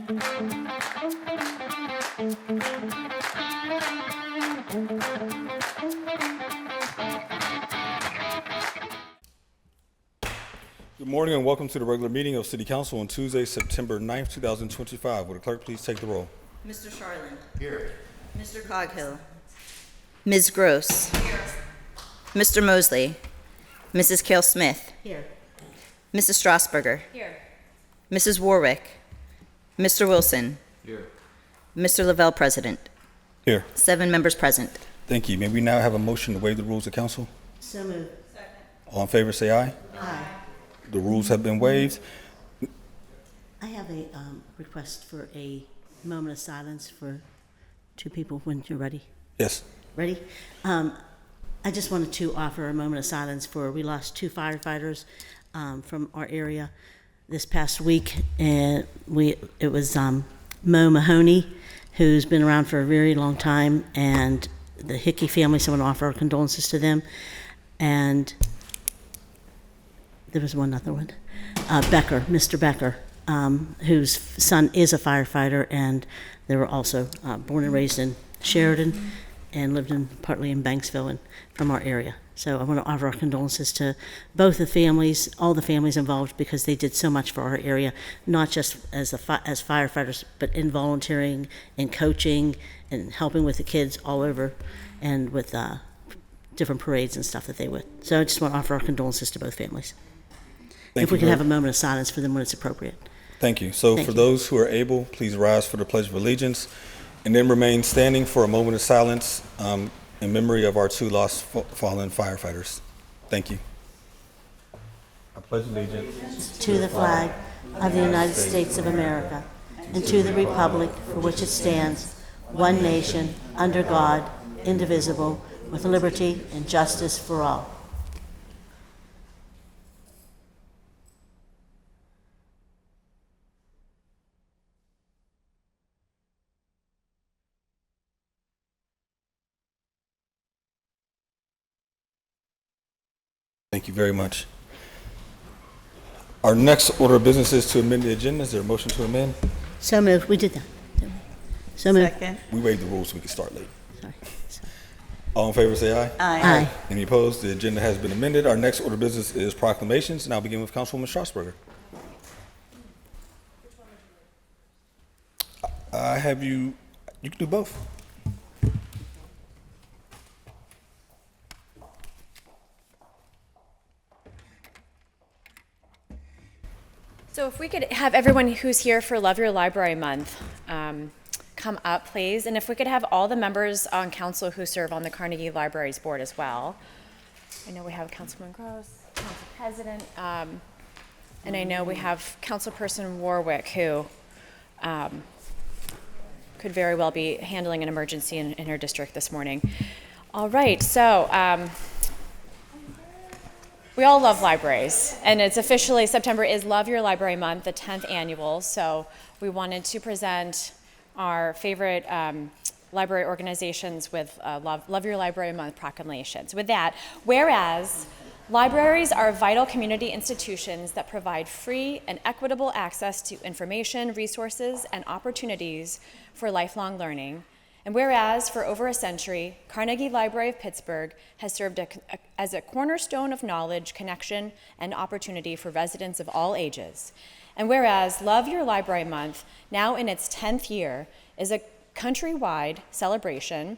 Good morning and welcome to the regular meeting of City Council on Tuesday, September 9th, 2025. Will the clerk please take the roll? Mr. Charlin. Here. Mr. Coghill. Ms. Gross. Here. Mr. Mosley. Mrs. Cale Smith. Here. Mrs. Strasburger. Here. Mrs. Warwick. Mr. Wilson. Here. Mr. Lavelle, President. Here. 7 members present. Thank you. May we now have a motion to waive the rules of council? So moved. All in favor say aye. Aye. The rules have been waived. I have a request for a moment of silence for 2 people when you're ready. Yes. Ready? I just wanted to offer a moment of silence for, we lost 2 firefighters from our area this past week, and it was Mo Mahoney, who's been around for a very long time, and the Hickey family. So I want to offer our condolences to them. And there was one other one, Becker, Mr. Becker, whose son is a firefighter, and they were also born and raised in Sheridan and lived partly in Banksville and from our area. So I want to offer our condolences to both the families, all the families involved, because they did so much for our area, not just as firefighters, but in volunteering and coaching and helping with the kids all over, and with different parades and stuff that they would. So I just want to offer our condolences to both families. If we can have a moment of silence for them when it's appropriate. Thank you. So for those who are able, please rise for the Pledge of Allegiance and then remain standing for a moment of silence in memory of our 2 lost fallen firefighters. Thank you. I pledge allegiance To the flag of the United States of America, and to the republic for which it stands, one nation, under God, indivisible, with liberty and justice for all. Thank you very much. Our next order of business is to amend the agenda. Is there a motion to amend? So moved. We did that. So moved. Second. We waived the rules so we can start late. Sorry. All in favor say aye. Aye. Any opposed? The agenda has been amended. Our next order of business is proclamations, and I'll begin with Councilwoman Strasburger. I have you can do both. So if we could have everyone who's here for Love Your Library Month come up, please. And if we could have all the members on council who serve on the Carnegie Libraries Board as well. I know we have Councilman Gross, Council President, and I know we have Councilperson Warwick, who could very well be handling an emergency in her district this morning. All right, so we all love libraries, and it's officially, September is Love Your Library Month, the 10th annual, so we wanted to present our favorite library organizations with Love Your Library Month proclamations. With that, whereas libraries are vital community institutions that provide free and equitable access to information, resources, and opportunities for lifelong learning, and whereas for over a century, Carnegie Library of Pittsburgh has served as a cornerstone of knowledge, connection, and opportunity for residents of all ages. And whereas Love Your Library Month, now in its 10th year, is a county-wide celebration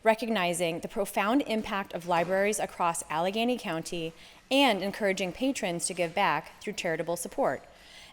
recognizing the profound impact of libraries across Allegheny County and encouraging patrons to give back through charitable support.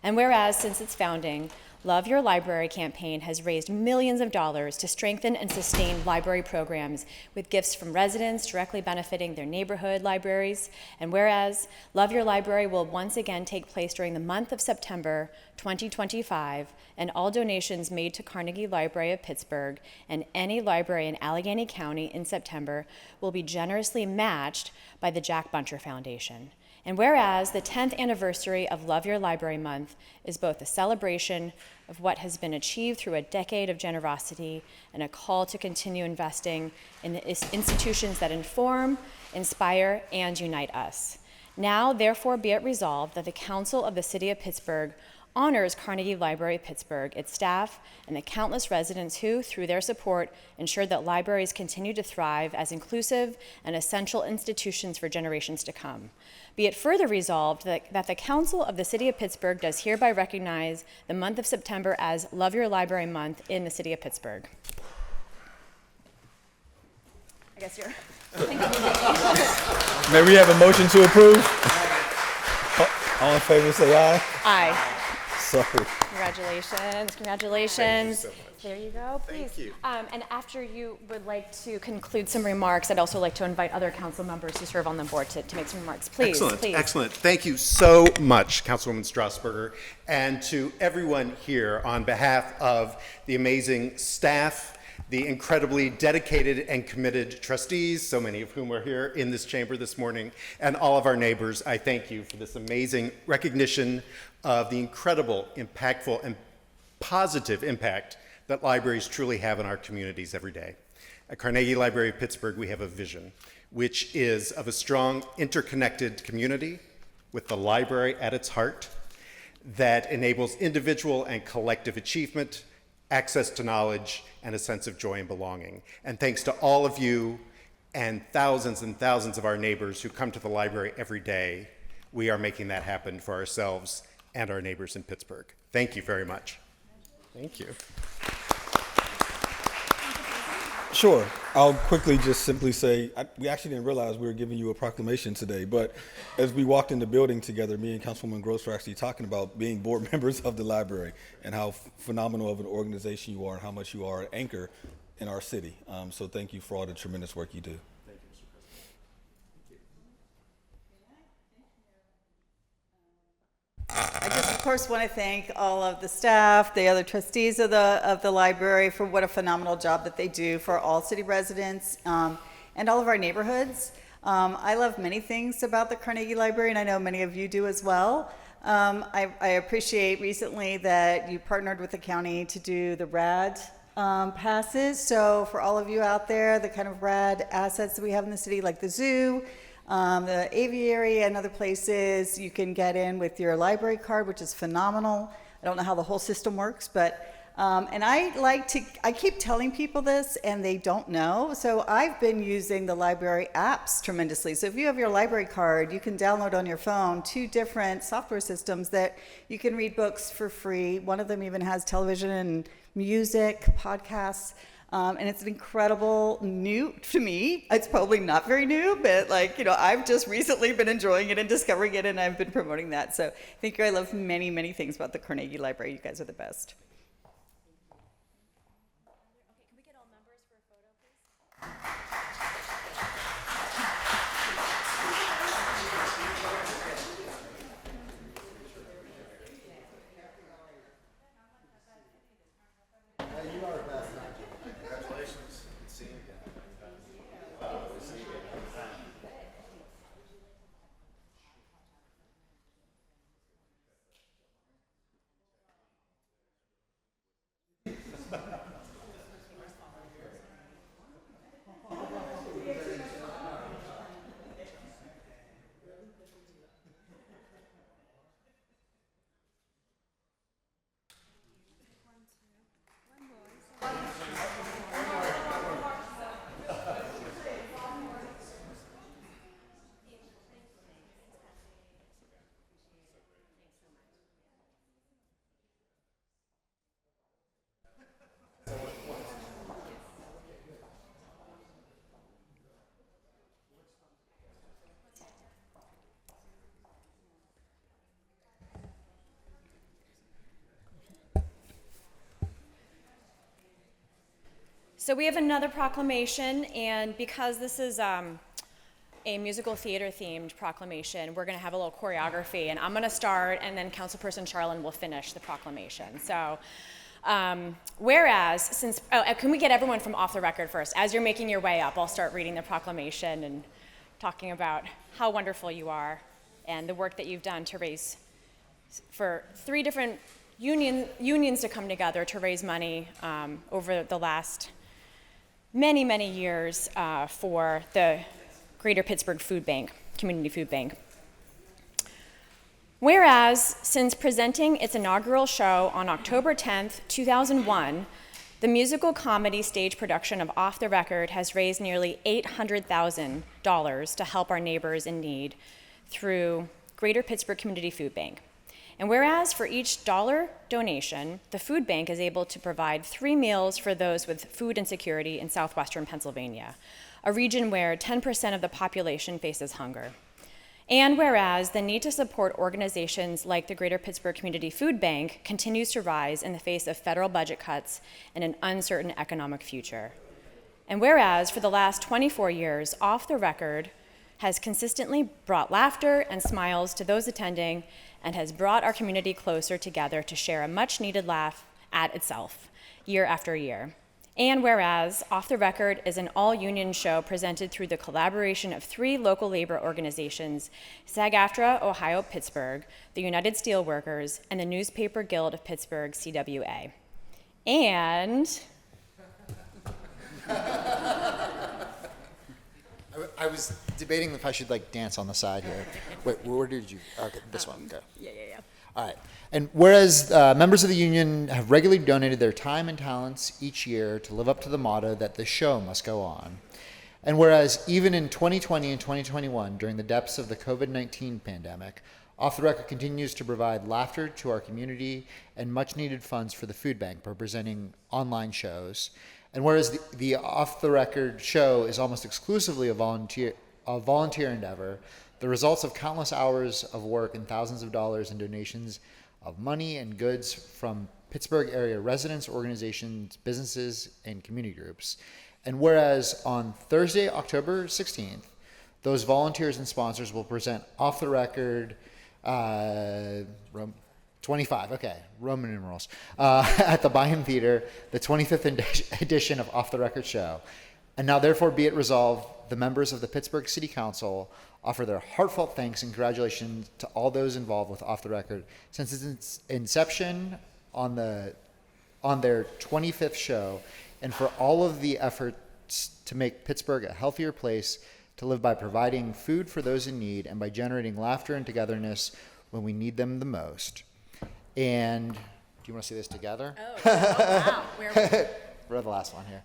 And whereas since its founding, Love Your Library campaign has raised millions of dollars to strengthen and sustain library programs with gifts from residents directly benefiting their neighborhood libraries. And whereas Love Your Library will once again take place during the month of September 2025, and all donations made to Carnegie Library of Pittsburgh and any library in Allegheny County in September will be generously matched by the Jack Buncher Foundation. And whereas the 10th anniversary of Love Your Library Month is both a celebration of what has been achieved through a decade of generosity and a call to continue investing in the institutions that inform, inspire, and unite us. Now, therefore, be it resolved that the Council of the City of Pittsburgh honors Carnegie Library of Pittsburgh, its staff, and the countless residents who, through their support, ensure that libraries continue to thrive as inclusive and essential institutions for generations to come. Be it further resolved that the Council of the City of Pittsburgh does hereby recognize the month of September as Love Your Library Month in the City of Pittsburgh. I guess you're... May we have a motion to approve? All in favor, say aye. Aye. Sorry. Congratulations, congratulations. Thank you so much. There you go, please. Thank you. And after you would like to conclude some remarks, I'd also like to invite other council members who serve on the board to make some remarks. Please, Excellent, please. excellent. Thank you so much, Councilwoman Strasburger, and to everyone here on behalf of the amazing staff, the incredibly dedicated and committed trustees, so many of whom are here in this chamber this morning, and all of our neighbors. I thank you for this amazing recognition of the incredible, impactful, and positive impact that libraries truly have in our communities every day. At Carnegie Library of Pittsburgh, we have a vision, which is of a strong, interconnected community with the library at its heart that enables individual and collective achievement, access to knowledge, and a sense of joy and belonging. And thanks to all of you and thousands of our neighbors who come to the library every day, we are making that happen for ourselves and our neighbors in Pittsburgh. Thank you very much. Thank you. Sure. I'll quickly just simply say, we actually didn't realize we were giving you a proclamation today, but as we walked in the building together, me and Councilwoman Gross were actually talking about being board members of the library and how phenomenal of an organization you are and how much you are an anchor in our city. So thank you for all the tremendous work you do. I just, of course, want to thank all of the staff, the other trustees of the library for what a phenomenal job that they do for all city residents and all of our neighborhoods. I love many things about the Carnegie Library, and I know many of you do as well. I appreciate recently that you partnered with the county to do the RAD passes. So for all of you out there, the kind of RAD assets that we have in the city, like the zoo, the aviary and other places, you can get in with your library card, which is phenomenal. I don't know how the whole system works, but, and I keep telling people this and they don't know. So I've been using the library apps tremendously. So if you have your library card, you can download on your phone 2 different software systems that you can read books for free. One of them even has television and music, podcasts. And it's an incredible new to me. It's probably not very new, but I've just recently been enjoying it and discovering it, and I've been promoting that. So thank you. I love many, many things about the Carnegie Library. You guys are the best. Can we get all members for a photo, please? So we have another proclamation, and because this is a musical theater themed proclamation, we're going to have a little choreography, and I'm going to start, and then Councilperson Charlin will finish the proclamation. So whereas, can we get everyone from off the record first? As you're making your way up, I'll start reading the proclamation and talking about how wonderful you are and the work that you've done to raise for 3 different unions to come together to raise money over the last many, many years for the Greater Pittsburgh Food Bank, Community Food Bank. Whereas, since presenting its inaugural show on October 10th, 2001, the musical comedy stage production of Off the Record has raised nearly $800,000 to help our neighbors in need through Greater Pittsburgh Community Food Bank. And whereas for each dollar donation, the food bank is able to provide 3 meals for those with food insecurity in southwestern Pennsylvania, a region where 10% of the population faces hunger. And whereas the need to support organizations like the Greater Pittsburgh Community Food Bank continues to rise in the face of federal budget cuts and an uncertain economic future. And whereas for the last 24 years, Off the Record has consistently brought laughter and smiles to those attending and has brought our community closer together to share a much-needed laugh at itself, year after year. And whereas Off the Record is an all-union show presented through the collaboration of 3 local labor organizations, SAG-AFTRA Ohio Pittsburgh, the United Steelworkers, and the Newspaper Guild of Pittsburgh, CWA. And I was debating if I should dance on the side here. Wait, where did you? Okay, this one. Okay. yeah. All right. And whereas members of the union have regularly donated their time and talents each year to live up to the motto that the show must go on, and whereas even in 2020 and 2021, during the depths of the COVID-19 pandemic, Off the Record continues to provide laughter to our community and much-needed funds for the food bank by presenting online shows. And whereas the Off the Record show is almost exclusively a volunteer endeavor, the results of countless hours of work and thousands of dollars in donations of money and goods from Pittsburgh area residents, organizations, businesses, and community groups. And whereas on Thursday, October 16th, those volunteers and sponsors will present Off the Record 25, okay, Roman numerals, at the Byham Theater, the 25th edition of Off the Record show. And now therefore be it resolved, the members of the Pittsburgh City Council offer their heartfelt thanks and congratulations to all those involved with Off the Record since its inception on their 25th show, and for all of the efforts to make Pittsburgh a healthier place to live by providing food for those in need and by generating laughter and togetherness when we need them the most. And do you want to say this together? Oh wow. We're the last one here.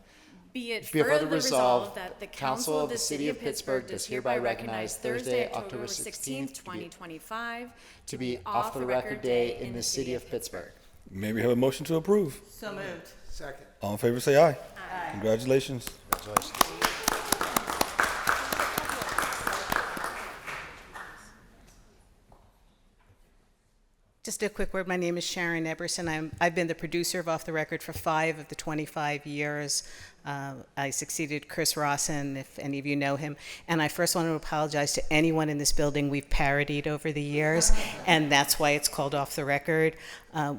Be it Be it further resolved that the Council of the City of Pittsburgh does hereby recognize Thursday, October 16th, 2025, to be Off the Record Day in the City of Pittsburgh. May we have a motion to approve? So moved. Second. All in favor, say aye. Aye. Congratulations. Congratulations. Just a quick word. My name is Sharon Eberson. I've been the producer of Off the Record for 5 of the 25 years. I succeeded Chris Rawson, if any of you know him. And I first want to apologize to anyone in this building we've parodied over the years, and that's why it's called Off the Record.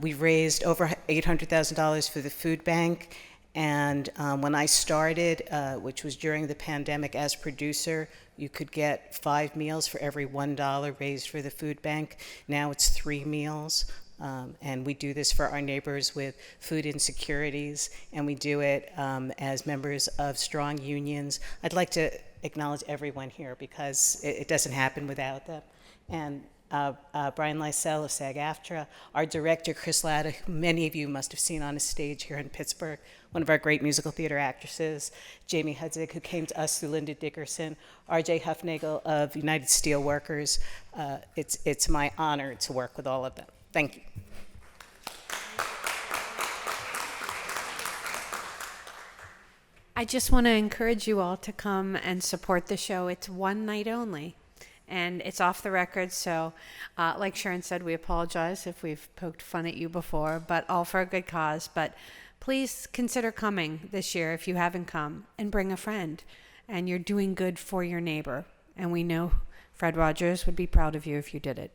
We've raised over $800,000 for the food bank. And when I started, which was during the pandemic as producer, you could get 5 meals for every $1 raised for the food bank. Now it's 3 meals. And we do this for our neighbors with food insecurities, and we do it as members of strong unions. I'd like to acknowledge everyone here because it doesn't happen without them. And Brian Lysell of SAG-AFTRA, our director, Chris Latta, who many of you must have seen on a stage here in Pittsburgh, one of our great musical theater actresses, Jamie Hudzig, who came to us through Linda Dickerson, R.J. Huffnagel of United Steelworkers. It's my honor to work with all of them. Thank you. I just want to encourage you all to come and support the show. It's one night only, and it's Off the Record. So, like Sharon said, we apologize if we've poked fun at you before, but all for a good cause. But please consider coming this year if you haven't come, and bring a friend. And you're doing good for your neighbor. And we know Fred Rogers would be proud of you if you did it.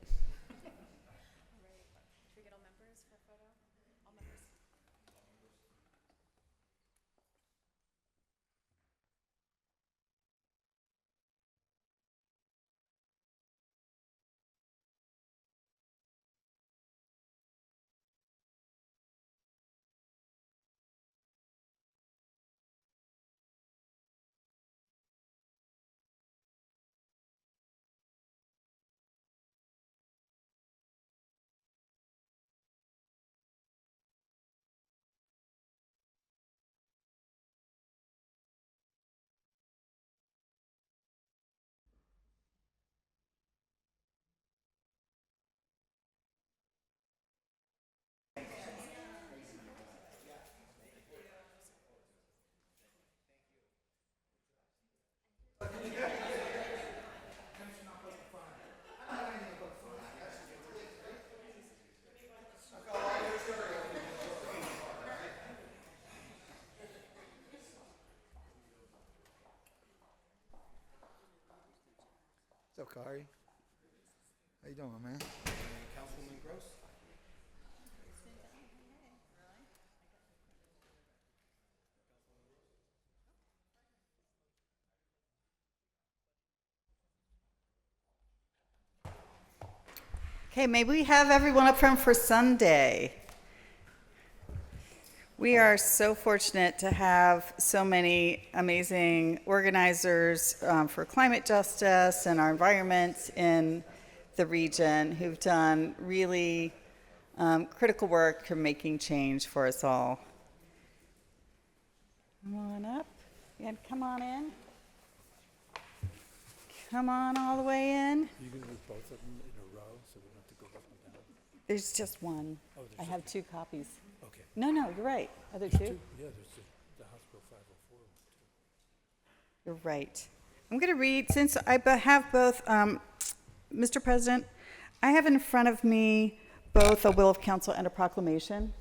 What's up, Kari? How you doing, man? Councilwoman Gross? Okay, may we have everyone up front for Sunday? We are so fortunate to have so many amazing organizers for climate justice and our environment in the region who've done really critical work for making change for us all. Come on up. And come on in. Come on all the way in. You're going to do both of them in a row, so we don't have to go up and down? There's just one. Oh, there's I have 2 copies. Okay. No, you're right. Are there 2? Yeah, there's the House Bill 504 one, too. You're right. I'm going to read, since I have both, Mr. President, I have in front of me both a will of council and a proclamation.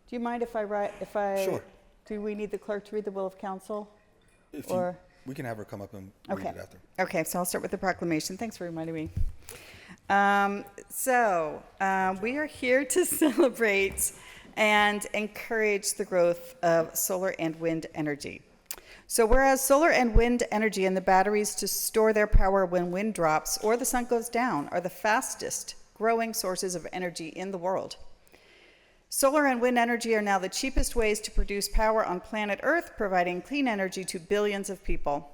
Do you mind if I write, Sure. Do we need the clerk to read the will of council? If Or- we can have her come up and read Okay. it after. Okay, so I'll start with the proclamation. Thanks for reminding me. We are here to celebrate and encourage the growth of solar and wind energy. So whereas solar and wind energy and the batteries to store their power when wind drops or the sun goes down are the fastest growing sources of energy in the world. Solar and wind energy are now the cheapest ways to produce power on planet Earth, providing clean energy to billions of people.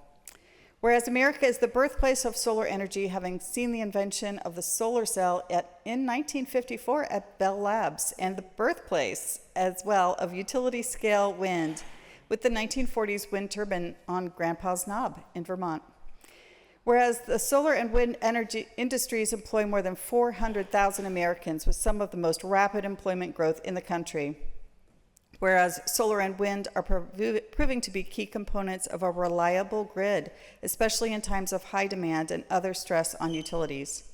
Whereas America is the birthplace of solar energy, having seen the invention of the solar cell in 1954 at Bell Labs, and the birthplace as well of utility-scale wind with the 1940s wind turbine on Grandpa's Knob in Vermont. Whereas the solar and wind energy industries employ more than 400,000 Americans, with some of the most rapid employment growth in the country. Whereas solar and wind are proving to be key components of a reliable grid, especially in times of high demand and other stress on utilities.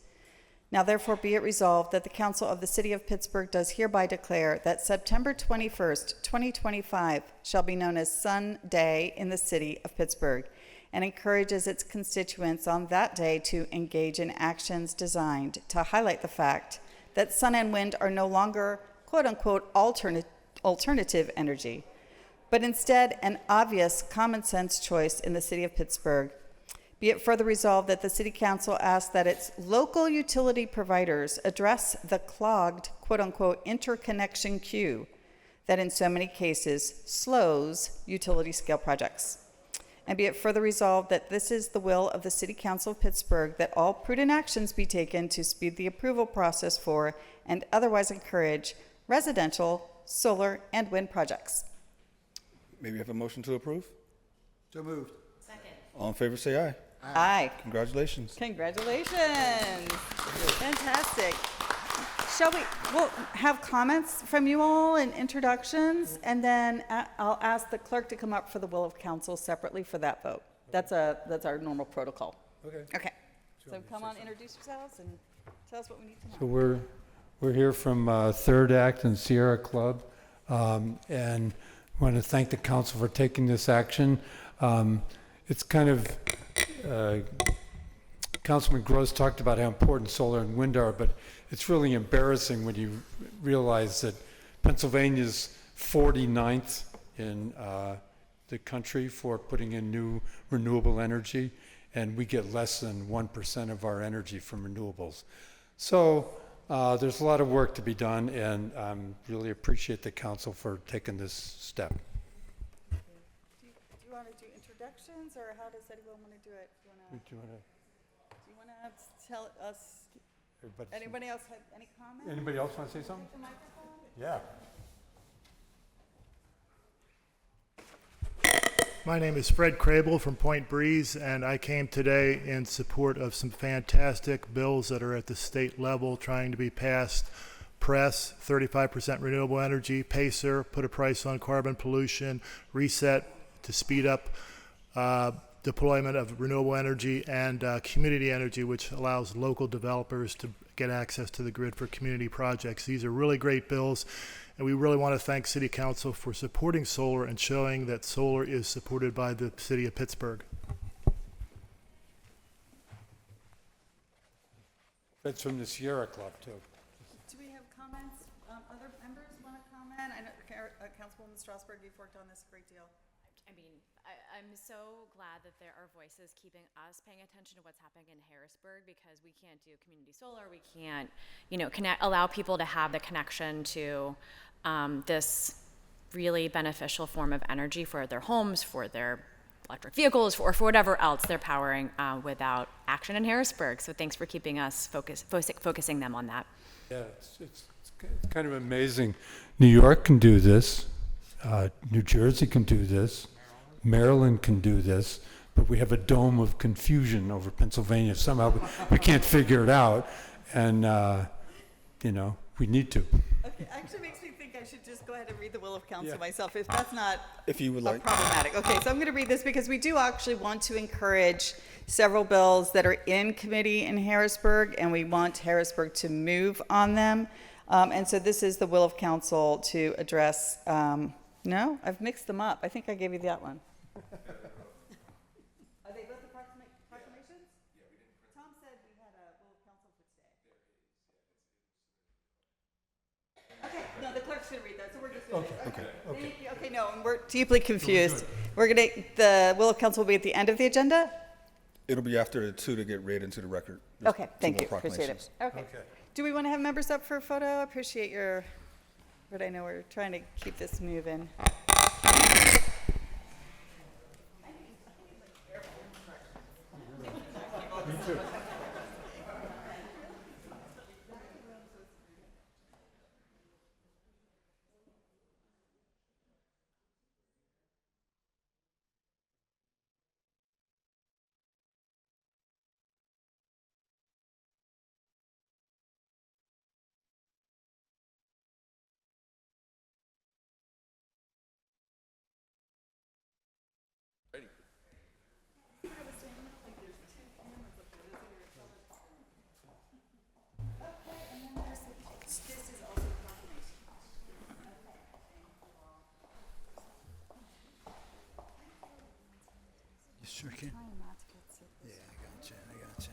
Now therefore be it resolved that the Council of the City of Pittsburgh does hereby declare that September 21st, 2025 shall be known as Sun Day in the City of Pittsburgh, and encourages its constituents on that day to engage in actions designed to highlight the fact that sun and wind are no longer quote-unquote alternative energy, but instead an obvious common sense choice in the City of Pittsburgh. Be it further resolved that the City Council asks that its local utility providers address the clogged quote-unquote interconnection queue that in so many cases slows utility scale projects. And be it further resolved that this is the will of the City Council of Pittsburgh, that all prudent actions be taken to speed the approval process for and otherwise encourage residential, solar, and wind projects. Maybe have a motion to approve? So moved. All in favor, say aye. Aye. Congratulations. Congratulations. Fantastic. We'll have comments from you all and introductions, and then I'll ask the clerk to come up for the will of council separately for that vote. That's our normal protocol. Okay. Okay. So come on, introduce yourselves and tell us what we need to know. So we're here from Third Act and Sierra Club, and want to thank the council for taking this action. It's kind of, Councilman Gross talked about how important solar and wind are, but it's really embarrassing when you realize that Pennsylvania's 49th in the country for putting in new renewable energy, and we get less than 1% of our energy from renewables. So there's a lot of work to be done, and really appreciate the council for taking this step. Do you want to do introductions, or how does anyone want to do it? Do you want to tell us? Anybody else have any comments? Anybody else want to say something? The microphone? Yeah. My name is Fred Crable from Point Breeze, and I came today in support of some fantastic bills that are at the state level trying to be passed. PRESS, 35% renewable energy, PACER, put a price on carbon pollution, RESET to speed up deployment of renewable energy, and community energy, which allows local developers to get access to the grid for community projects. These are really great bills, and we really want to thank City Council for supporting solar and showing that solar is supported by the City of Pittsburgh. That's from the Sierra Club, too. Do we have comments? Other members want to comment? I know, Councilwoman Strasburg, you've worked on this a great deal. I mean, I'm so glad that there are voices keeping us paying attention to what's happening in Harrisburg, because we can't do community solar. We can't, allow people to have the connection to this really beneficial form of energy for their homes, for their electric vehicles, or for whatever else they're powering without action in Harrisburg. So thanks for keeping us focusing them on that. Yeah, it's kind of amazing. New York can do this. New Jersey can do this. Maryland can do this. But we have a dome of confusion over Pennsylvania. Somehow we can't figure it out. And, we need to. Okay, actually makes me think I should just go ahead and read the will of council myself, if that's not If you would like. problematic. Okay, so I'm going to read this because we do actually want to encourage several bills that are in committee in Harrisburg, and we want Harrisburg to move on them. And so this is the will of council to address, no, I've mixed them up. I think I gave you that one. Are they both the proclamations? Yeah, we didn't. Tom said we had a will of council for today. Okay, no, the clerk's going to read that, so we're just doing it. Okay. Thank you. Okay, no, and we're deeply confused. The will of council will be at the end of the agenda? It'll be after the two to get read into the record. Okay, Two thank more you. Appreciate it. proclamations. Okay. Do we want to have members up for a photo? I appreciate but I know we're trying to keep this moving. You sure can. Yeah, I gotcha.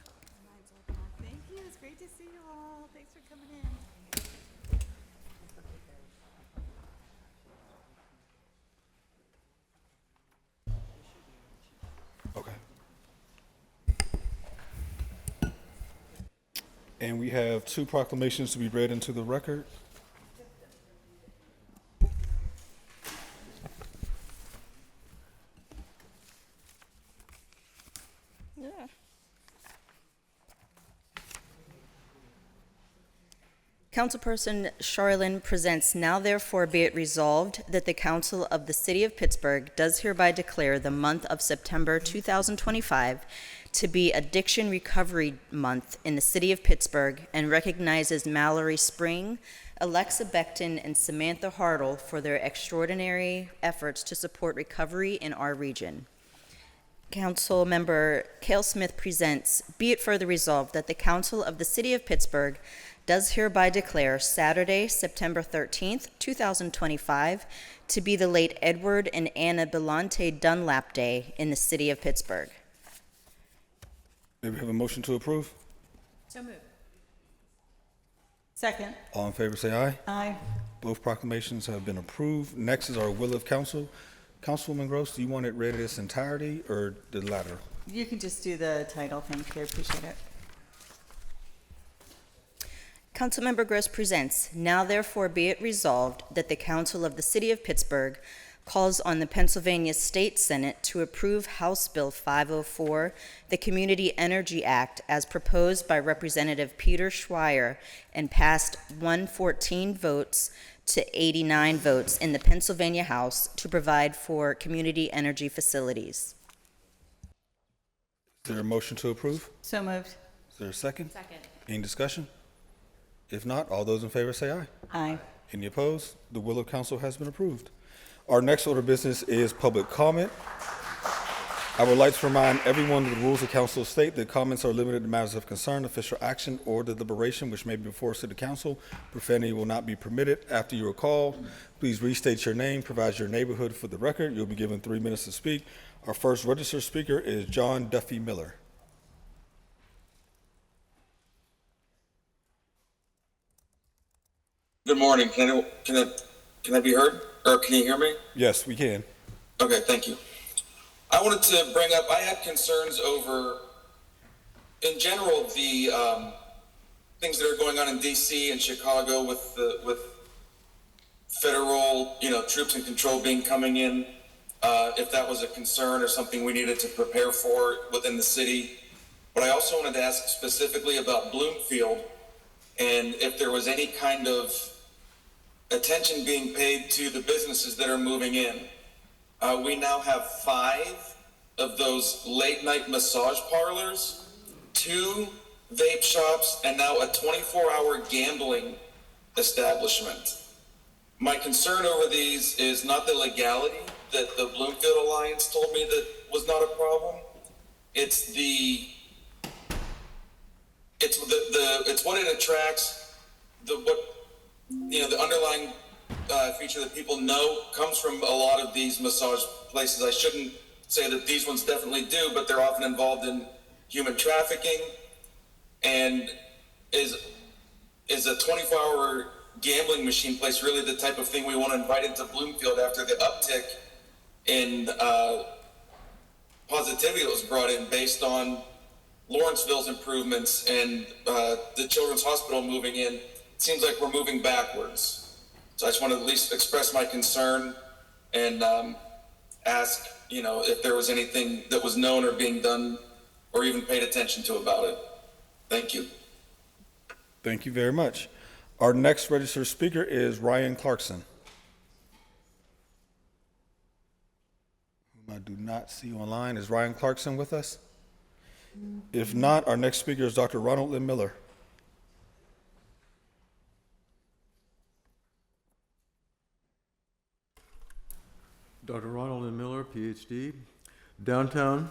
Thank you. It's great to see you all. Thanks for coming in. Okay. And we have two proclamations to be read into the record. Councilperson Charlin presents, now therefore be it resolved that the Council of the City of Pittsburgh does hereby declare the month of September 2025 to be Addiction Recovery Month in the City of Pittsburgh and recognizes Mallory Spring, Alexa Beckton, and Samantha Hartle for their extraordinary efforts to support recovery in our region. Council Member Cale Smith presents, be it further resolved that the Council of the City of Pittsburgh does hereby declare Saturday, September 13th, 2025, to be the late Edward and Anna Belante Dunlap Day in the City of Pittsburgh. May we have a motion to approve? So moved. Second. All in favor, say aye. Aye. Both proclamations have been approved. Next is our will of council. Councilwoman Gross, do you want it read in its entirety or the latter? You can just do the title. Thank you. I appreciate it. Councilmember Gross presents, now therefore be it resolved that the Council of the City of Pittsburgh calls on the Pennsylvania State Senate to approve House Bill 504, the Community Energy Act, as proposed by Representative Peter Schweier and passed 114 votes to 89 votes in the Pennsylvania House to provide for community energy facilities. Is there a motion to approve? So moved. Is there a second? Second. Any discussion? If not, all those in favor say aye. Aye. Any opposed? The will of council has been approved. Our next order of business is public comment. I would like to remind everyone that the rules of council state that comments are limited to matters of concern, official action, or deliberation which may be before City Council. Profanity will not be permitted. After you are called, please restate your name, provide your neighborhood for the record. You'll be given 3 minutes to speak. Our first registered speaker is John Duffy Miller. Good morning. Can I be heard? Or can you hear me? Yes, we can. Okay, thank you. I wanted to bring up, I had concerns over, in general, the things that are going on in DC and Chicago with federal, troops and control being coming in. If that was a concern or something we needed to prepare for within the city. But I also wanted to ask specifically about Bloomfield and if there was any kind of attention being paid to the businesses that are moving in. We now have 5 of those late night massage parlors, 2 vape shops, and now a 24-hour gambling establishment. My concern over these is not the legality that the Bloomfield Alliance told me that was not a problem. It's what it attracts, the underlying feature that people know comes from a lot of these massage places. I shouldn't say that these ones definitely do, but they're often involved in human trafficking. And is a 24-hour gambling machine place really the type of thing we want to invite into Bloomfield after the uptick in positivity that was brought in based on Lawrenceville's improvements and the Children's Hospital moving in? It seems like we're moving backwards. So I just want to at least express my concern and ask, if there was anything that was known or being done or even paid attention to about it. Thank you. Thank you very much. Our next registered speaker is Ryan Clarkson, whom I do not see online. Is Ryan Clarkson with us? If not, our next speaker is Dr. Ronald Lynn Miller. Dr. Ronald Lynn Miller, PhD, downtown,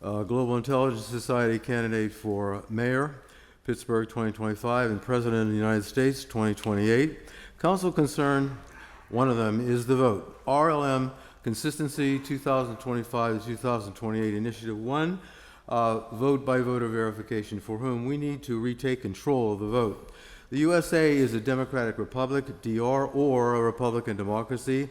Global Intelligence Society candidate for mayor, Pittsburgh 2025, and President of the United States 2028. Council concern, one of them is the vote. RLM Consistency 2025 to 2028 Initiative 1, vote by voter verification, for whom we need to retake control of the vote. The USA is a democratic republic, DR, or a Republican democracy,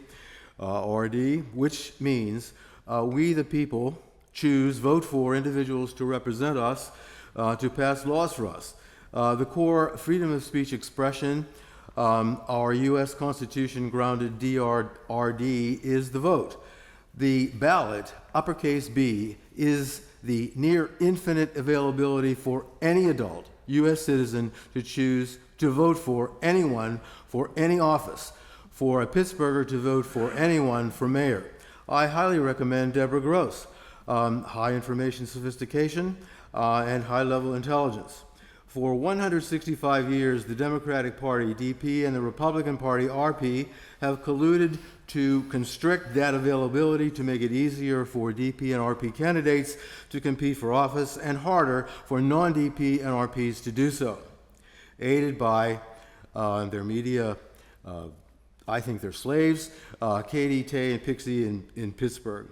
RD, which means we, the people, vote for individuals to represent us, to pass laws for us. The core freedom of speech expression, our U.S. Constitution grounded DRRD, is the vote. The ballot, uppercase B, is the near infinite availability for any adult U.S. citizen to choose to vote for anyone for any office, for a Pittsburgher to vote for anyone for mayor. I highly recommend Deborah Gross. High information sophistication and high-level intelligence. For 165 years, the Democratic Party, DP, and the Republican Party, RP, have colluded to constrict that availability to make it easier for DP and RP candidates to compete for office and harder for non-DP and RPs to do so. Aided by their media, I think they're slaves, Katie, Tay, and Pixie in Pittsburgh.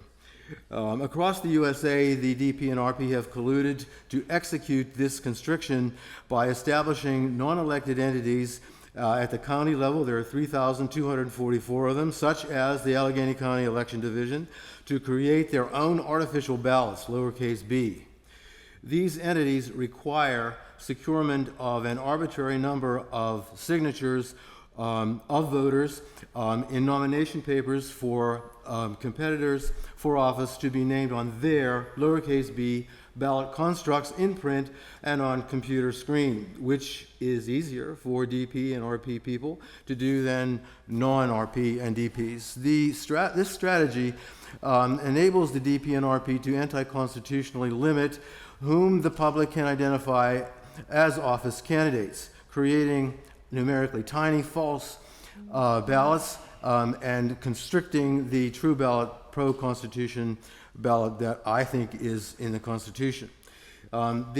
Across the USA, the DP and RP have colluded to execute this constriction by establishing non-elected entities at the county level. There are 3,244 of them, such as the Allegheny County Election Division, to create their own artificial ballots, lowercase b. These entities require securement of an arbitrary number of signatures of voters in nomination papers for competitors for office to be named on their, lowercase b, ballot constructs in print and on computer screen, which is easier for DP and RP people to do than non-RP and DPs. This strategy enables the DP and RP to anti-constitutionally limit whom the public can identify as office candidates, creating numerically tiny false ballots and constricting the true ballot, pro-Constitution ballot that I think is in the Constitution. Why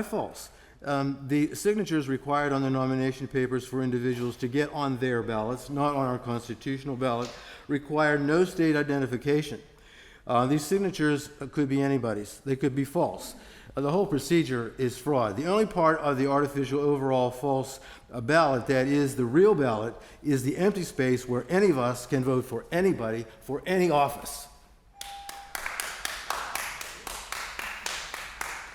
false? The signatures required on the nomination papers for individuals to get on their ballots, not on our constitutional ballot, require no state identification. These signatures could be anybody's. They could be false. The whole procedure is fraud. The only part of the artificial overall false ballot that is the real ballot is the empty space where any of us can vote for anybody for any office.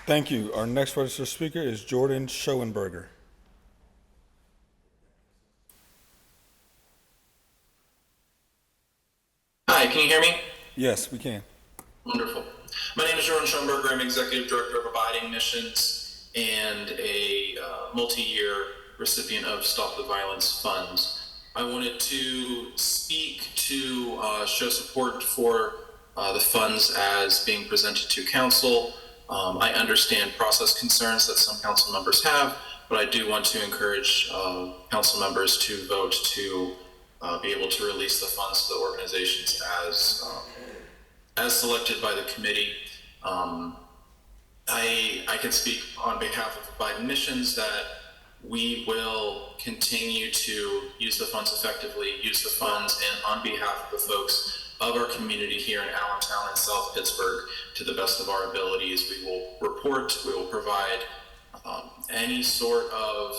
Thank you. Our next registered speaker is Jordan Schoenberger. Hi, can you hear me? Yes, we can. Wonderful. My name is Jordan Schoenberger. I'm Executive Director of Abiding Missions and a multi-year recipient of Stop the Violence funds. I wanted to speak to show support for the funds as being presented to council. I understand process concerns that some council members have, but I do want to encourage council members to vote to be able to release the funds to the organizations as selected by the committee. I can speak on behalf of Biden Missions that we will continue to use the funds effectively, use the funds, and on behalf of the folks of our community here in Allentown and South Pittsburgh, to the best of our abilities, we will report, we will provide any sort of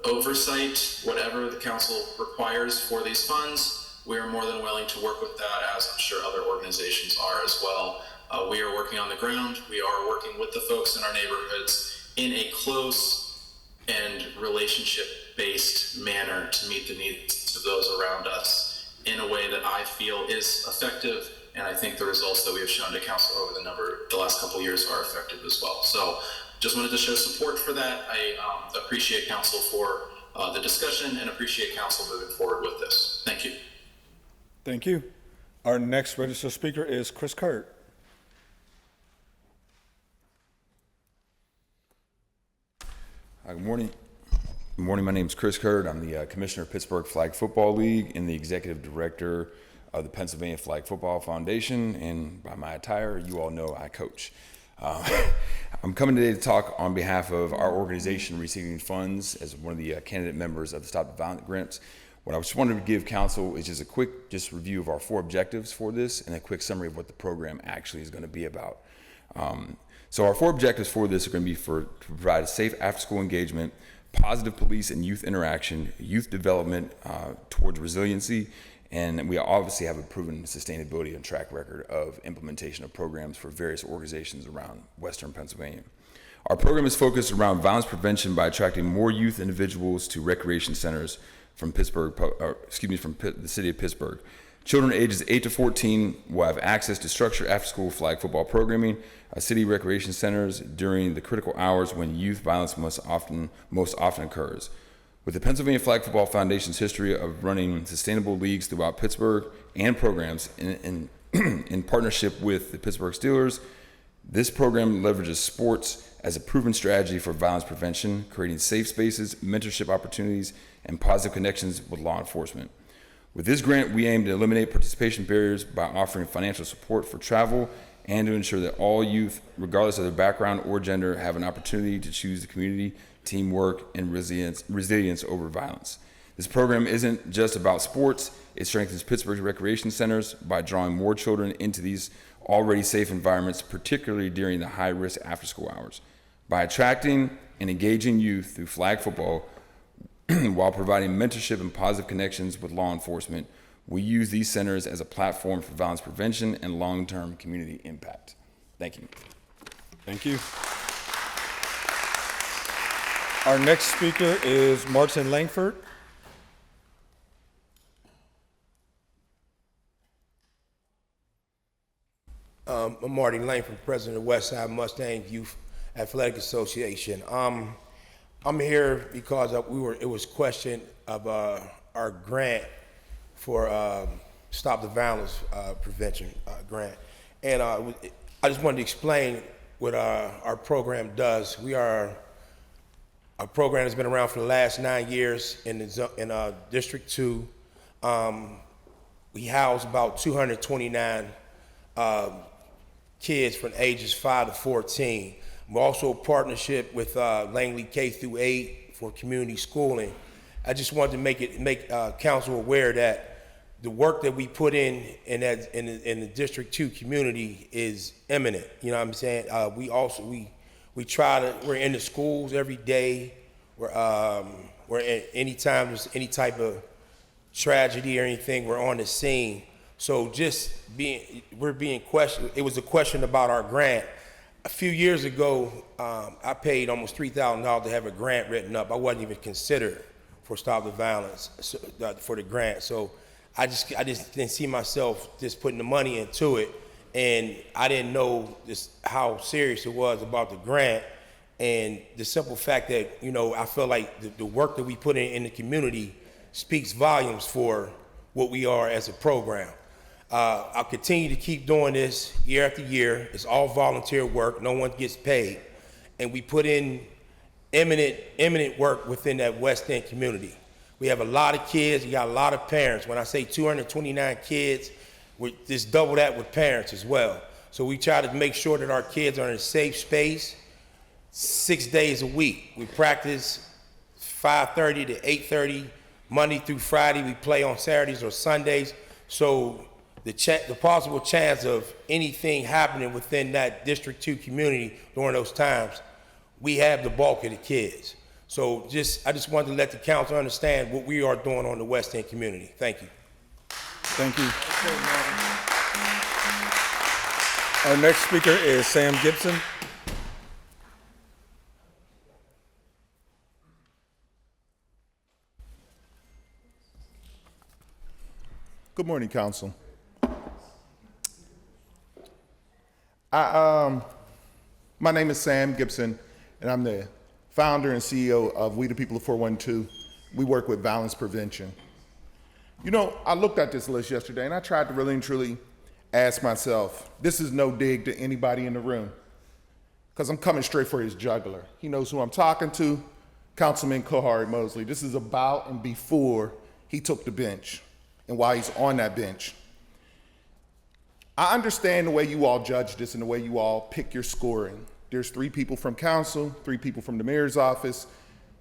oversight, whatever the council requires for these funds. We are more than willing to work with that, as I'm sure other organizations are as well. We are working on the ground. We are working with the folks in our neighborhoods in a close and relationship-based manner to meet the needs of those around us in a way that I feel is effective, and I think the results that we have shown to council over the last couple of years are effective as well. So just wanted to show support for that. I appreciate council for the discussion and appreciate council moving forward with this. Thank you. Thank you. Our next registered speaker is Chris Kurt. Good morning. Good morning. My name is Chris Kurt. I'm the Commissioner of Pittsburgh Flag Football League and the Executive Director of the Pennsylvania Flag Football Foundation. And by my attire, you all know I coach. I'm coming today to talk on behalf of our organization receiving funds as one of the candidate members of the Stop the Violence grants. What I just wanted to give council is just a quick review of our 4 objectives for this and a quick summary of what the program actually is going to be about. So our 4 objectives for this are going to be to provide a safe after-school engagement, positive police and youth interaction, youth development towards resiliency, and we obviously have a proven sustainability and track record of implementation of programs for various organizations around Western Pennsylvania. Our program is focused around violence prevention by attracting more youth individuals to recreation centers from the city of Pittsburgh. Children ages 8 to 14 will have access to structured after-school flag football programming at city recreation centers during the critical hours when youth violence most often occurs. With the Pennsylvania Flag Football Foundation's history of running sustainable leagues throughout Pittsburgh and programs in partnership with the Pittsburgh Steelers, this program leverages sports as a proven strategy for violence prevention, creating safe spaces, mentorship opportunities, and positive connections with law enforcement. With this grant, we aim to eliminate participation barriers by offering financial support for travel and to ensure that all youth, regardless of their background or gender, have an opportunity to choose the community, teamwork, and resilience over violence. This program isn't just about sports. It strengthens Pittsburgh's recreation centers by drawing more children into these already safe environments, particularly during the high-risk after-school hours. By attracting and engaging youth through flag football, while providing mentorship and positive connections with law enforcement, we use these centers as a platform for violence prevention and long-term community impact. Thank you. Thank you. Our next speaker is Martin Langford. I'm Martin Langford, President of Westside Mustang Youth Athletic Association. I'm here because it was questioned of our grant for Stop the Violence Prevention grant. And I just wanted to explain what our program does. We are a program that's been around for the last 9 years in District 2. We house about 229 kids from ages 5 to 14. We're also a partnership with Langley K through 8 for community schooling. I just wanted to make council aware that the work that we put in the District 2 community is imminent. You know what I'm saying? We try to, we're in the schools every day. We're anytime there's any type of tragedy or anything, we're on the scene. So we're being questioned. It was a question about our grant. A few years ago, I paid almost $3,000 to have a grant written up. I wasn't even considered for Stop the Violence for the grant. So I just didn't see myself just putting the money into it, and I didn't know how serious it was about the grant. And the simple fact that, you know, I feel like the work that we put in the community speaks volumes for what we are as a program. I'll continue to keep doing this year after year. It's all volunteer work. No one gets paid. And we put in eminent work within that West End community. We have a lot of kids. We got a lot of parents. When I say 229 kids, we just double that with parents as well. So we try to make sure that our kids are in a safe space 6 days a week. We practice 5:30 to 8:30, Monday through Friday. We play on Saturdays or Sundays. So the possible chance of anything happening within that District 2 community during those times, we have the bulk of the kids. So I just wanted to let the council understand what we are doing on the West End community. Thank you. Thank you. Our next speaker is Sam Gibson. Good morning, Council. My name is Sam Gibson, and I'm the founder and CEO of We the People of 412. We work with violence prevention. You know, I looked at this list yesterday, and I tried to really and truly ask myself, this is no dig to anybody in the room, because I'm coming straight for his jugular. He knows who I'm talking to, Councilman Kohari Mosley. This is about and before he took the bench and while he's on that bench. I understand the way you all judge this and the way you all pick your scoring. There's 3 people from council, 3 people from the mayor's office.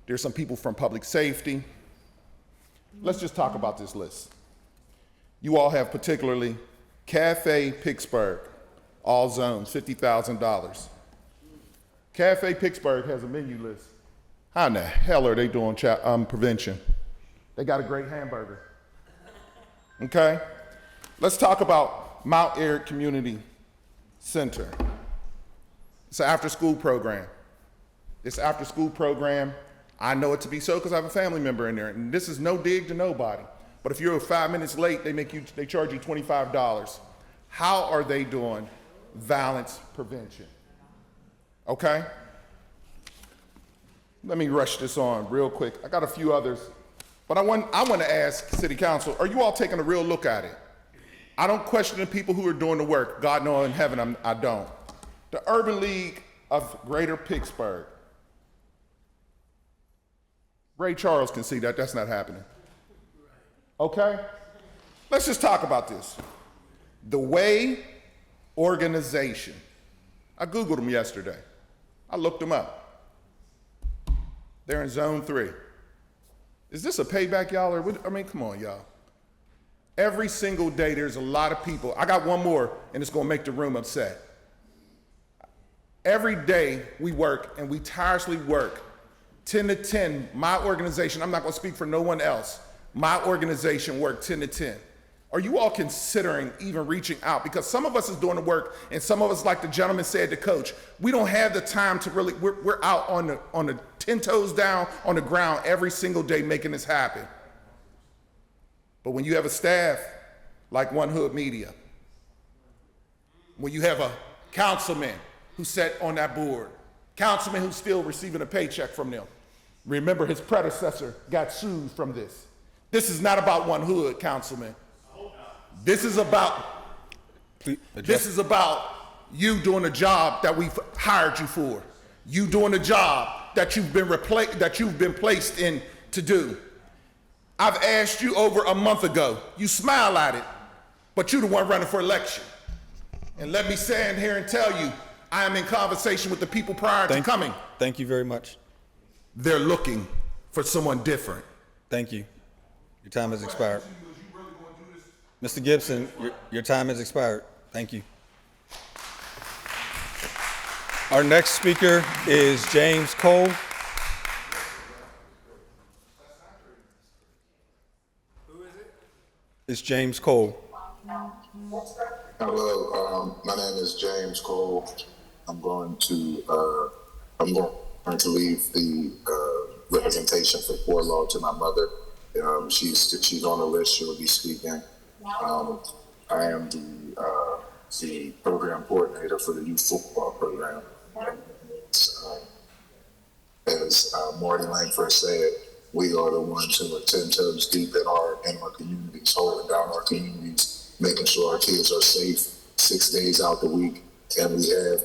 There's some people from public safety. Let's just talk about this list. You all have particularly Cafe Pittsburgh, all zones, $50,000. Cafe Pittsburgh has a menu list. How in the hell are they doing prevention? They got a great hamburger. Okay? Let's talk about Mount Airy Community Center. It's an after-school program. This after-school program, I know it to be so because I have a family member in there, and this is no dig to nobody. But if you're 5 minutes late, they charge you $25. How are they doing violence prevention? Okay? Let me rush this on real quick. I got a few others, but I want to ask City Council, are you all taking a real look at it? I don't question the people who are doing the work. God knows in heaven I don't. The Urban League of Greater Pittsburgh. Ray Charles can see that. That's not happening. Okay? Let's just talk about this. The Way Organization. I Googled them yesterday. I looked them up. They're in Zone 3. Is this a payback, y'all? Or what? I mean, come on, y'all. Every single day, there's a lot of people. I got one more, and it's going to make the room upset. Every day we work, and we tirelessly work, 10 to 10. My organization, I'm not going to speak for no one else. My organization worked 10 to 10. Are you all considering even reaching out? Because some of us is doing the work, and some of us, like the gentleman said to Coach, we don't have the time to really, we're out on the 10 toes down on the ground every single day making this happen. But when you have a staff like One Hood Media, when you have a councilman who sat on that board, councilman who's still receiving a paycheck from them, remember his predecessor got sued from this. This is not about One Hood, councilman. This is about you doing the job that we've hired you for. You doing the job that you've been placed in to do. I've asked you over a month ago. You smile at it, but you're the one running for election. And let me stand here and tell you, I am in conversation with the people prior to coming. Thank you very much. They're looking for someone different. Thank you. Your time has expired. You really going to do this Mr. Gibson, your time has expired. Thank you. Our next speaker is James Cole. Who is it? It's James Cole. Hello, my name is James Cole. I'm going to leave the representation for poor law to my mother. She's on the list. She will be speaking. I am the program coordinator for the youth football program. As Marty Langford said, we are the ones who are 10 toes deep in our communities, holding down our communities, making sure our kids are safe 6 days out the week. And we have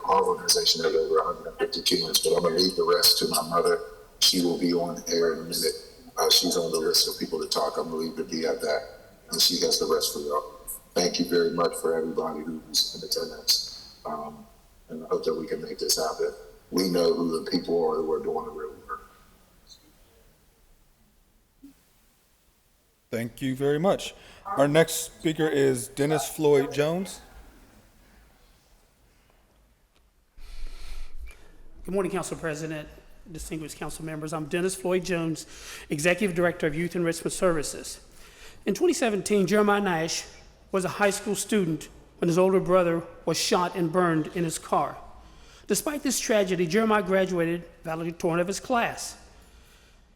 our organization has over 150 kids, but I'm gonna leave the rest to my mother. She will be on air in a minute. She's on the list of people to talk. I'm gonna leave her be at that. And she has the rest for y'all. Thank you very much for everybody who's in attendance. And I hope that we can make this happen. We know who the people are who are doing the real work. Thank you very much. Our next speaker is Dennis Floyd Jones. Good morning, Council President, distinguished council members. I'm Dennis Floyd Jones, Executive Director of Youth Enrichment Services. In 2017, Jeremiah Nash was a high school student when his older brother was shot and burned in his car. Despite this tragedy, Jeremiah graduated valedictorian of his class.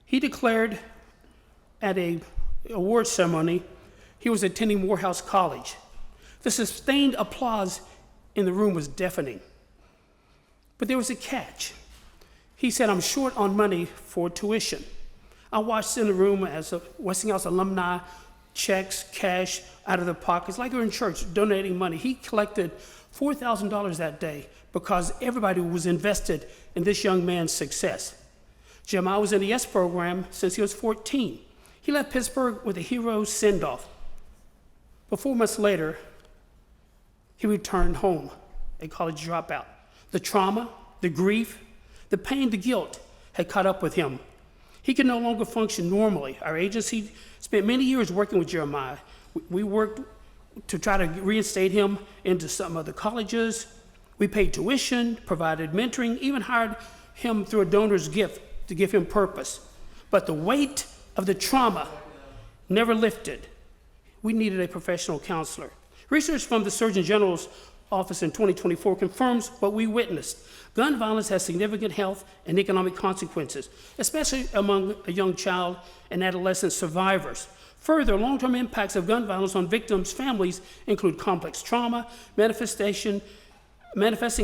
He declared at an award ceremony he was attending Morehouse College. The sustained applause in the room was deafening. But there was a catch. He said, "I'm short on money for tuition." I watched in the room as Westinghouse alumni checks, cash out of their pockets, like they're in church, donating money. He collected $4,000 that day because everybody was invested in this young man's success. Jeremiah was in the YES program since he was 14. He left Pittsburgh with a hero send-off. But 4 months later, he returned home, a college dropout. The trauma, the grief, the pain, the guilt had caught up with him. He could no longer function normally. Our agency spent many years working with Jeremiah. We worked to try to reinstate him into some other colleges. We paid tuition, provided mentoring, even hired him through a donor's gift to give him purpose. But the weight of the trauma never lifted. We needed a professional counselor. Research from the Surgeon General's office in 2024 confirms what we witnessed. Gun violence has significant health and economic consequences, especially among a young child and adolescent survivors. Further, long-term impacts of gun violence on victims' families include complex trauma, manifesting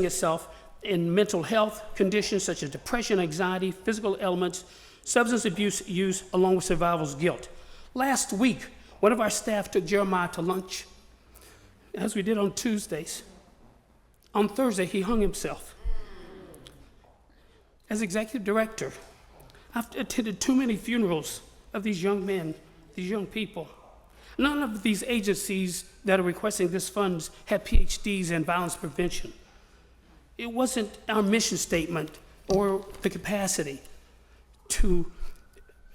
itself in mental health conditions such as depression, anxiety, physical ailments, substance abuse use, along with survival's guilt. Last week, one of our staff took Jeremiah to lunch, as we did on Tuesdays. On Thursday, he hung himself. As executive director, I've attended too many funerals of these young men, these young people. None of these agencies that are requesting this funds have PhDs in violence prevention. It wasn't our mission statement or the capacity to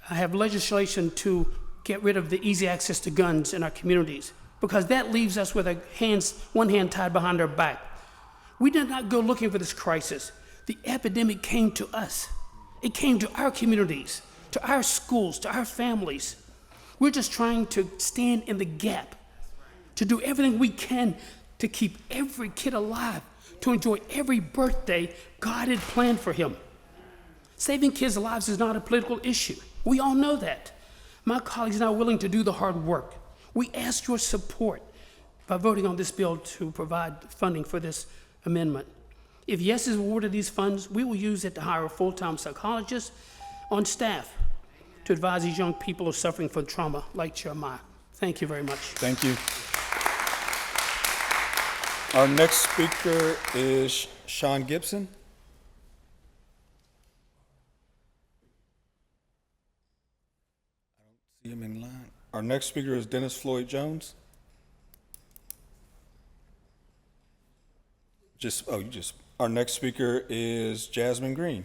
have legislation to get rid of the easy access to guns in our communities, because that leaves us with one hand tied behind our back. We did not go looking for this crisis. The epidemic came to us. It came to our communities, to our schools, to our families. We're just trying to stand in the gap, to do everything we can to keep every kid alive, to enjoy every birthday God had planned for him. Saving kids' lives is not a political issue. We all know that. My colleagues are now willing to do the hard work. We ask your support by voting on this bill to provide funding for this amendment. If yes is awarded these funds, we will use it to hire a full-time psychologist on staff to advise these young people who are suffering from trauma like Jeremiah. Thank you very much. Thank you. Our next speaker is Sean Gibson. I don't see him in line. Our next speaker is Dennis Floyd Jones. Our next speaker is Jasmine Green.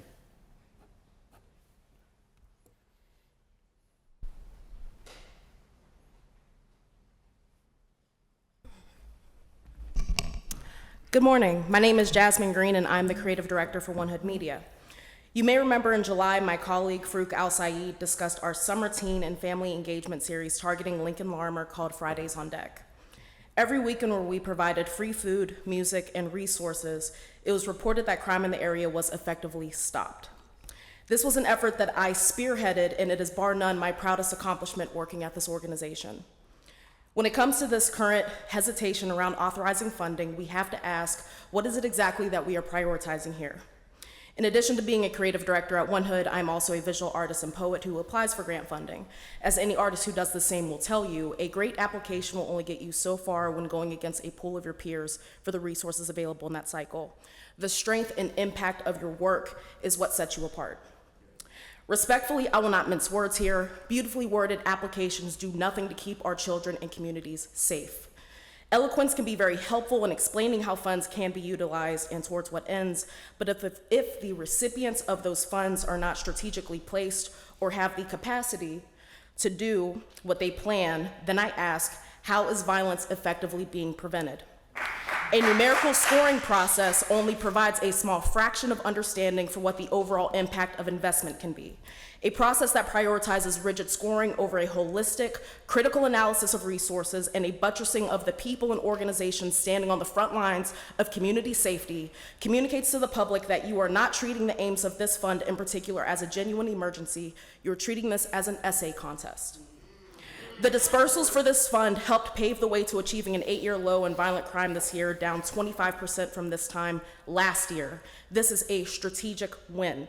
Good morning. My name is Jasmine Green, and I'm the creative director for One Hood Media. You may remember in July, my colleague Farouk Al-Saeed discussed our summer teen and family engagement series targeting Lincoln Larmer called Fridays on Deck. Every weekend where we provided free food, music, and resources, it was reported that crime in the area was effectively stopped. This was an effort that I spearheaded, and it is bar none my proudest accomplishment working at this organization. When it comes to this current hesitation around authorizing funding, we have to ask, what is it exactly that we are prioritizing here? In addition to being a creative director at One Hood, I'm also a visual artist and poet who applies for grant funding. As any artist who does the same will tell you, a great application will only get you so far when going against a pool of your peers for the resources available in that cycle. The strength and impact of your work is what sets you apart. Respectfully, I will not mince words here. Beautifully worded applications do nothing to keep our children and communities safe. Eloquence can be very helpful in explaining how funds can be utilized and towards what ends, but if the recipients of those funds are not strategically placed or have the capacity to do what they plan, then I ask, how is violence effectively being prevented? A numerical scoring process only provides a small fraction of understanding for what the overall impact of investment can be. A process that prioritizes rigid scoring over a holistic, critical analysis of resources and a buttressing of the people and organizations standing on the front lines of community safety communicates to the public that you are not treating the aims of this fund in particular as a genuine emergency. You're treating this as an essay contest. The dispersals for this fund helped pave the way to achieving an 8-year low in violent crime this year, down 25% from this time last year. This is a strategic win.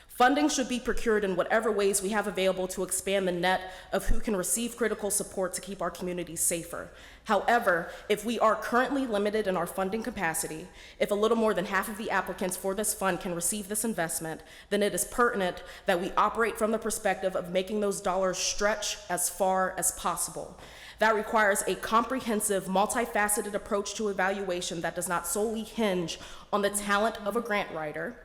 Funding should be procured in whatever ways we have available to expand the net of who can receive critical support to keep our communities safer. However, if we are currently limited in our funding capacity, if a little more than half of the applicants for this fund can receive this investment, then it is pertinent that we operate from the perspective of making those dollars stretch as far as possible. That requires a comprehensive, multifaceted approach to evaluation that does not solely hinge on the talent of a grant writer,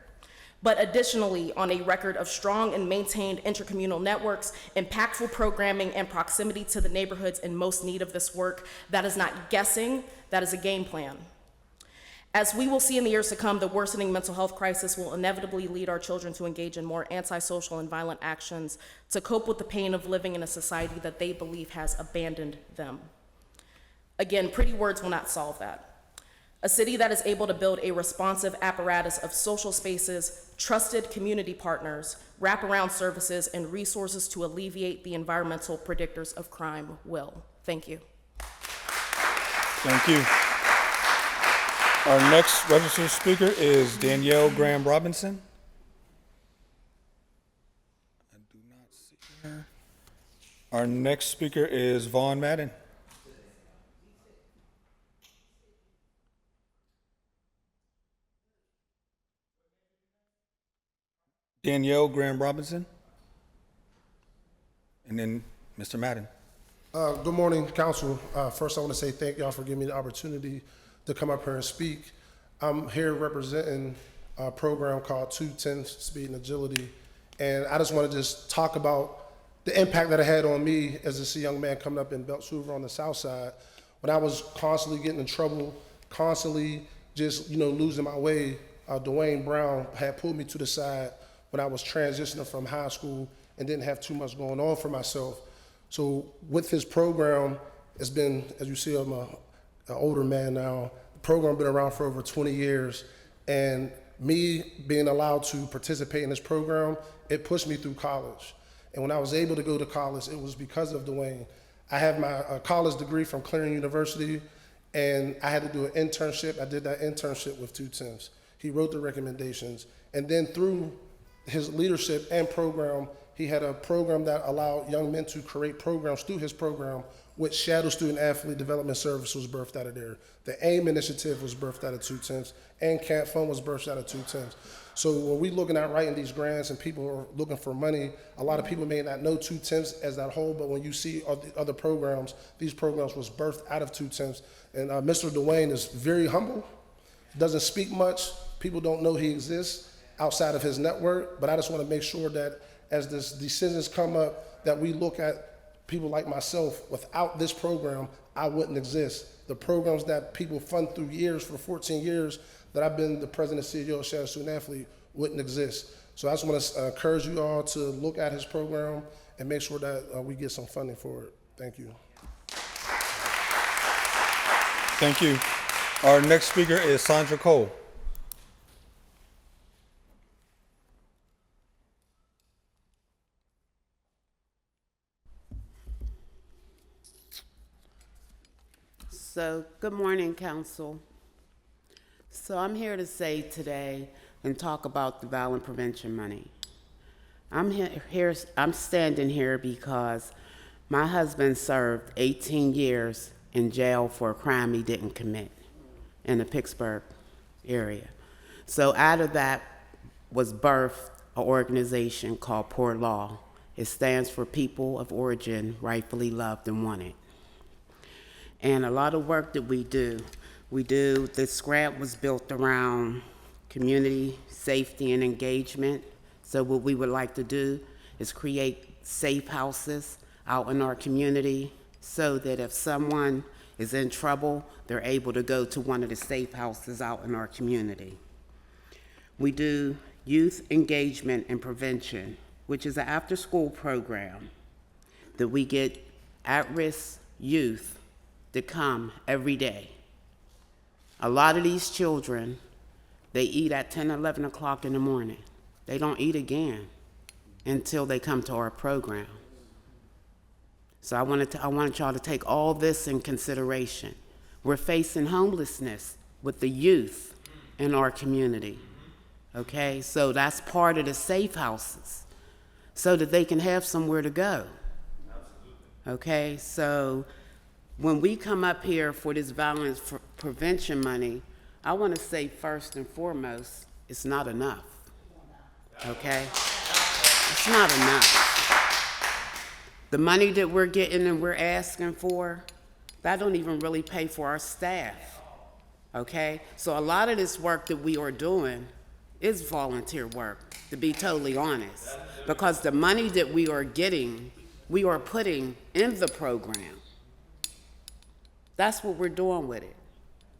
but additionally on a record of strong and maintained intercommunal networks, impactful programming, and proximity to the neighborhoods in most need of this work. That is not guessing, that is a game plan. As we will see in the years to come, the worsening mental health crisis will inevitably lead our children to engage in more antisocial and violent actions to cope with the pain of living in a society that they believe has abandoned them. Again, pretty words will not solve that. A city that is able to build a responsive apparatus of social spaces, trusted community partners, wraparound services, and resources to alleviate the environmental predictors of crime will. Thank you. Thank you. Our next registered speaker is Danielle Graham Robinson. I do not see her. Our next speaker is Vaughn Madden. Danielle Graham Robinson, and then Mr. Madden. Good morning, Council. First, I want to say thank y'all for giving me the opportunity to come up here and speak. I'm here representing a program called 210 Speed and Agility, and I just want to just talk about the impact that it had on me as a young man coming up in Belts Hoover on the south side, when I was constantly getting in trouble, constantly just losing my way. Dwayne Brown had pulled me to the side when I was transitioning from high school and didn't have too much going on for myself. So with his program, it's been, as you see, I'm an older man now. The program been around for over 20 years, and me being allowed to participate in this program, it pushed me through college. And when I was able to go to college, it was because of Dwayne. I have my college degree from Clarion University, and I had to do an internship. I did that internship with 210s. He wrote the recommendations, and then through his leadership and program, he had a program that allowed young men to create programs through his program, which Shadow Student Athlete Development Service was birthed out of there. The AIM initiative was birthed out of 210s, and Camp Fund was birthed out of 210s. So when we're looking at writing these grants and people are looking for money, a lot of people may not know 210s as that whole, but when you see other programs, these programs was birthed out of 210s. And Mr. Dwayne is very humble, doesn't speak much, people don't know he exists outside of his network, but I just want to make sure that as this decisions come up, that we look at people like myself. Without this program, I wouldn't exist. the programs that people fund through years for 14 years that I've been the president and CEO of Shannon Student Athlete wouldn't exist. So I just want to encourage you all to look at his program and make sure that we get some funding for it. Thank you. Thank you. Our next speaker is Sandra Cole. So, good morning, Council. So I'm here to say today and talk about the violent prevention money. I'm standing here because my husband served 18 years in jail for a crime he didn't commit in the Pittsburgh area. So out of that was birthed an organization called Poor Law. It stands for People of Origin Rightfully Loved and Wanted. And a lot of work that we do, this grant was built around community safety and engagement. So what we would like to do is create safe houses out in our community so that if someone is in trouble, they're able to go to one of the safe houses out in our community. We do youth engagement and prevention, which is an after-school program that we get at-risk youth to come every day. A lot of these children, they eat at 10, 11 o'clock in the morning. They don't eat again until they come to our program. So I wanted y'all to take all this in consideration. We're facing homelessness with the youth in our community, okay? So that's part of the safe houses so that they can have somewhere to go, okay? So when we come up here for this violence prevention money, I want to say first and foremost, it's not enough, okay? It's not enough. The money that we're getting and we're asking for, that don't even really pay for our staff, okay? So a lot of this work that we are doing is volunteer work, to be totally honest, because the money that we are getting, we are putting in the program. That's what we're doing with it.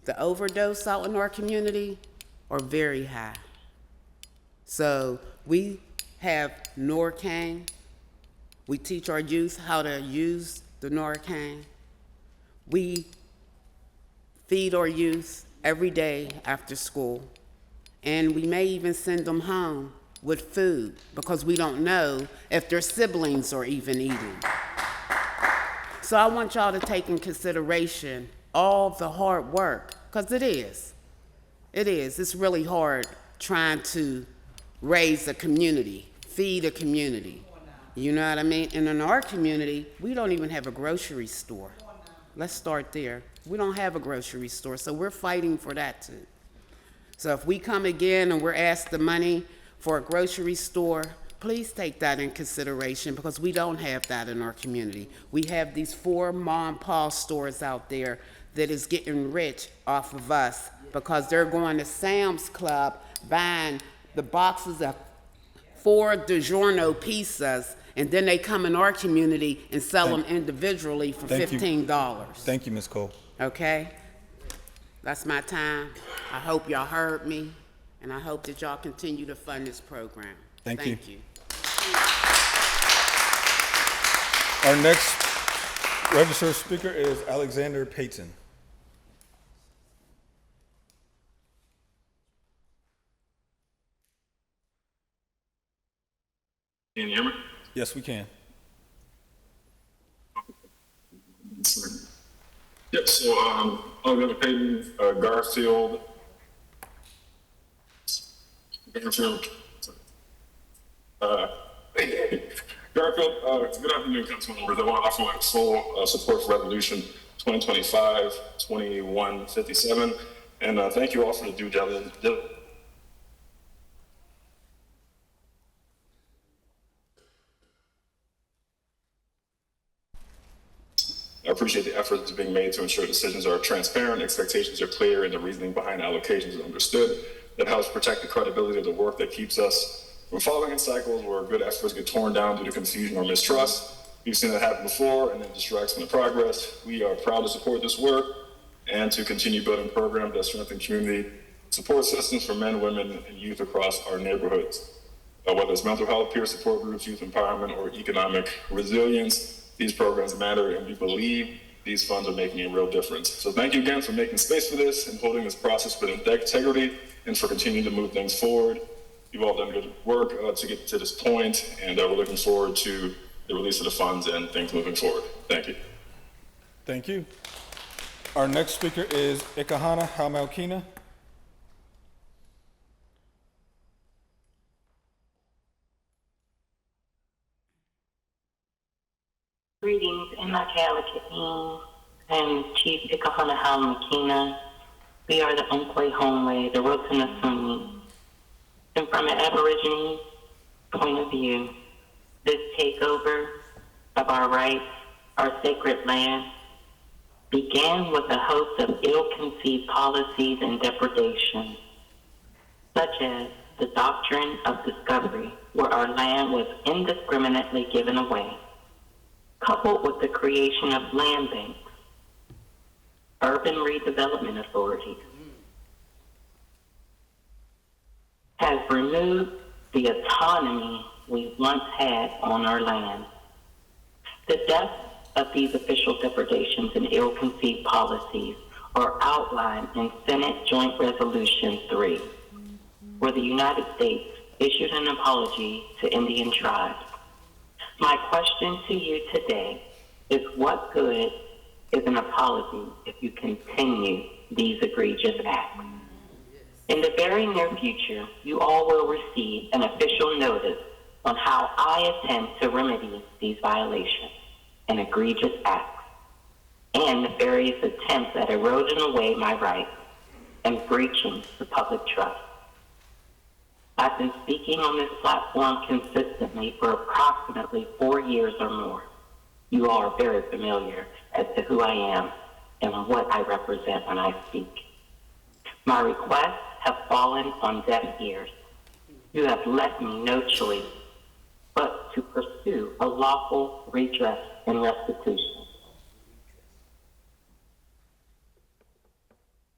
The overdose out in our community are very high. So we have Narcan. We teach our youth how to use the Narcan. We feed our youth every day after school. And we may even send them home with food because we don't know if their siblings are even eating. So I want y'all to take in consideration all the hard work, because it is. It is. It's really hard trying to raise a community, feed a community. You know what I mean? And in our community, we don't even have a grocery store. Let's start there. We don't have a grocery store, so we're fighting for that too. So if we come again and we're asked the money for a grocery store, please take that in consideration because we don't have that in our community. We have these 4 mom and pop stores out there that is getting rich off of us because they're going to Sam's Club buying the boxes of 4 DiGiorno pizzas, and then they come in our community and sell them individually for $15. Thank you, Ms. Cole. Okay? That's my time. I hope y'all heard me, and I hope that y'all continue to fund this program. Thank you. you. Our next registered speaker is Alexander Payton. Can you hear me? Yes, we can. Yep, so Alexander Payton, Garfield, Garfield, good afternoon, council members. I want to offer my full support for resolution 2025-2157, and thank you all for the due diligence. I appreciate the efforts being made to ensure decisions are transparent, expectations are clear, and the reasoning behind allocations is understood. That helps protect the credibility of the work that keeps us from following in cycles where good efforts get torn down due to confusion or mistrust. We've seen that happen before, and it distracts from the progress. We are proud to support this work. and to continue building programs that strengthen community support systems for men, women, and youth across our neighborhoods. Whether it's mental health, peer support groups, youth empowerment, or economic resilience, these programs matter, and we believe these funds are making a real difference. So thank you again for making space for this and holding this process with integrity and for continuing to move things forward. You've all done good work to get to this point, and we're looking forward to the release of the funds and things moving forward. Thank you. Thank you. Our next speaker is Ikahana Haumaukina. Greetings, Imakala and Chief Ikahana Haumaukina. We are the Unkwe Homeway, the Rotana Sunni. And from an Aborigine point of view, this takeover of our rights, our sacred land, began with a host of ill-conceived policies and depredations, such as the doctrine of discovery, where our land was indiscriminately given away, coupled with the creation of land banks, urban redevelopment authorities, has removed the autonomy we once had on our land. The depth of these official depredations and ill-conceived policies are outlined in Senate Joint Resolution 3, where the United States issued an apology to Indian tribes. My question to you today is, what good is an apology if you continue these egregious acts? In the very near future, you all will receive an official notice on how I intend to remedy these violations and egregious acts and nefarious attempts at eroding away my rights and breaching the public trust. I've been speaking on this platform consistently for approximately 4 years or more. You all are very familiar as to who I am and what I represent when I speak. My requests have fallen on deaf ears. You have left me no choice but to pursue a lawful redress and restitution.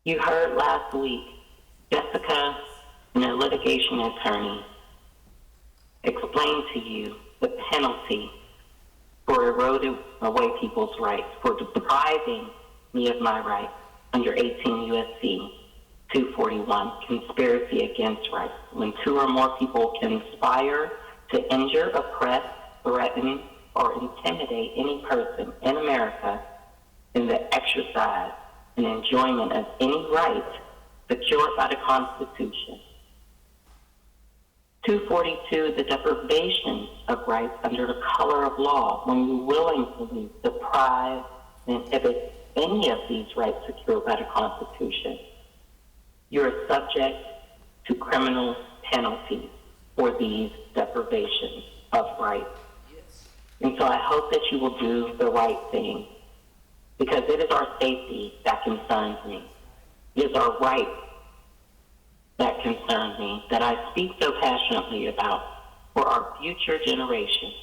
You heard last week Jessica and a litigation attorney explain to you the penalty for eroding away people's rights, for depriving me of my rights under 18 U.S.C. 241, conspiracy against rights. When 2 or more people conspire to injure, oppress, threaten, or intimidate any person in America in the exercise and enjoyment of any right secured by the Constitution. 242, the deprivation of rights under the color of law, when you willingly deprive and inhibit any of these rights secured by the Constitution, you're subject to criminal penalties for these deprivations of rights. And so I hope that you will do the right thing, because it is our safety that concerns me. It is our rights that concerns me, that I speak so passionately about for our future generations.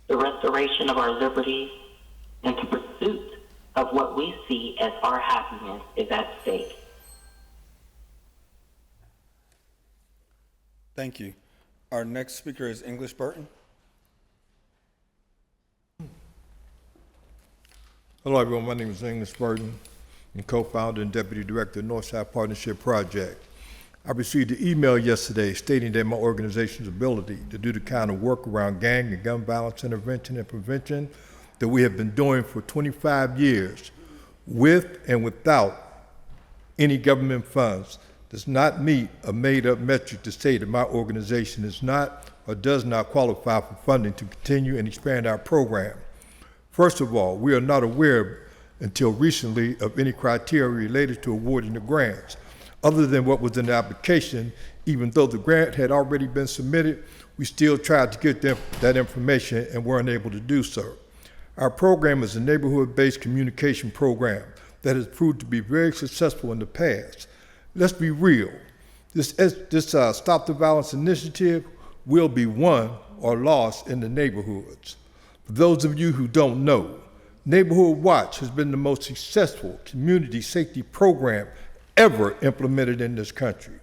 The restoration of our liberties and the pursuit of what we see as our happiness is at stake. Thank you. Our next speaker is English Burton. Hello, everyone. My name is English Burton. I'm co-founder and deputy director of Northside Partnership Project. I received an email yesterday stating that my organization's ability to do the kind of work around gang and gun violence intervention and prevention that we have been doing for 25 years with and without any government funds does not meet a made-up metric to say that my organization is not or does not qualify for funding to continue and expand our program. First of all, we are not aware until recently of any criteria related to awarding the grants. Other than what was in the application, even though the grant had already been submitted, we still tried to get them that information and were unable to do so. Our program is a neighborhood-based communication program that has proved to be very successful in the past. Let's be real. This Stop the Violence initiative will be won or lost in the neighborhoods. For those of you who don't know, Neighborhood Watch has been the most successful community safety program ever implemented in this country.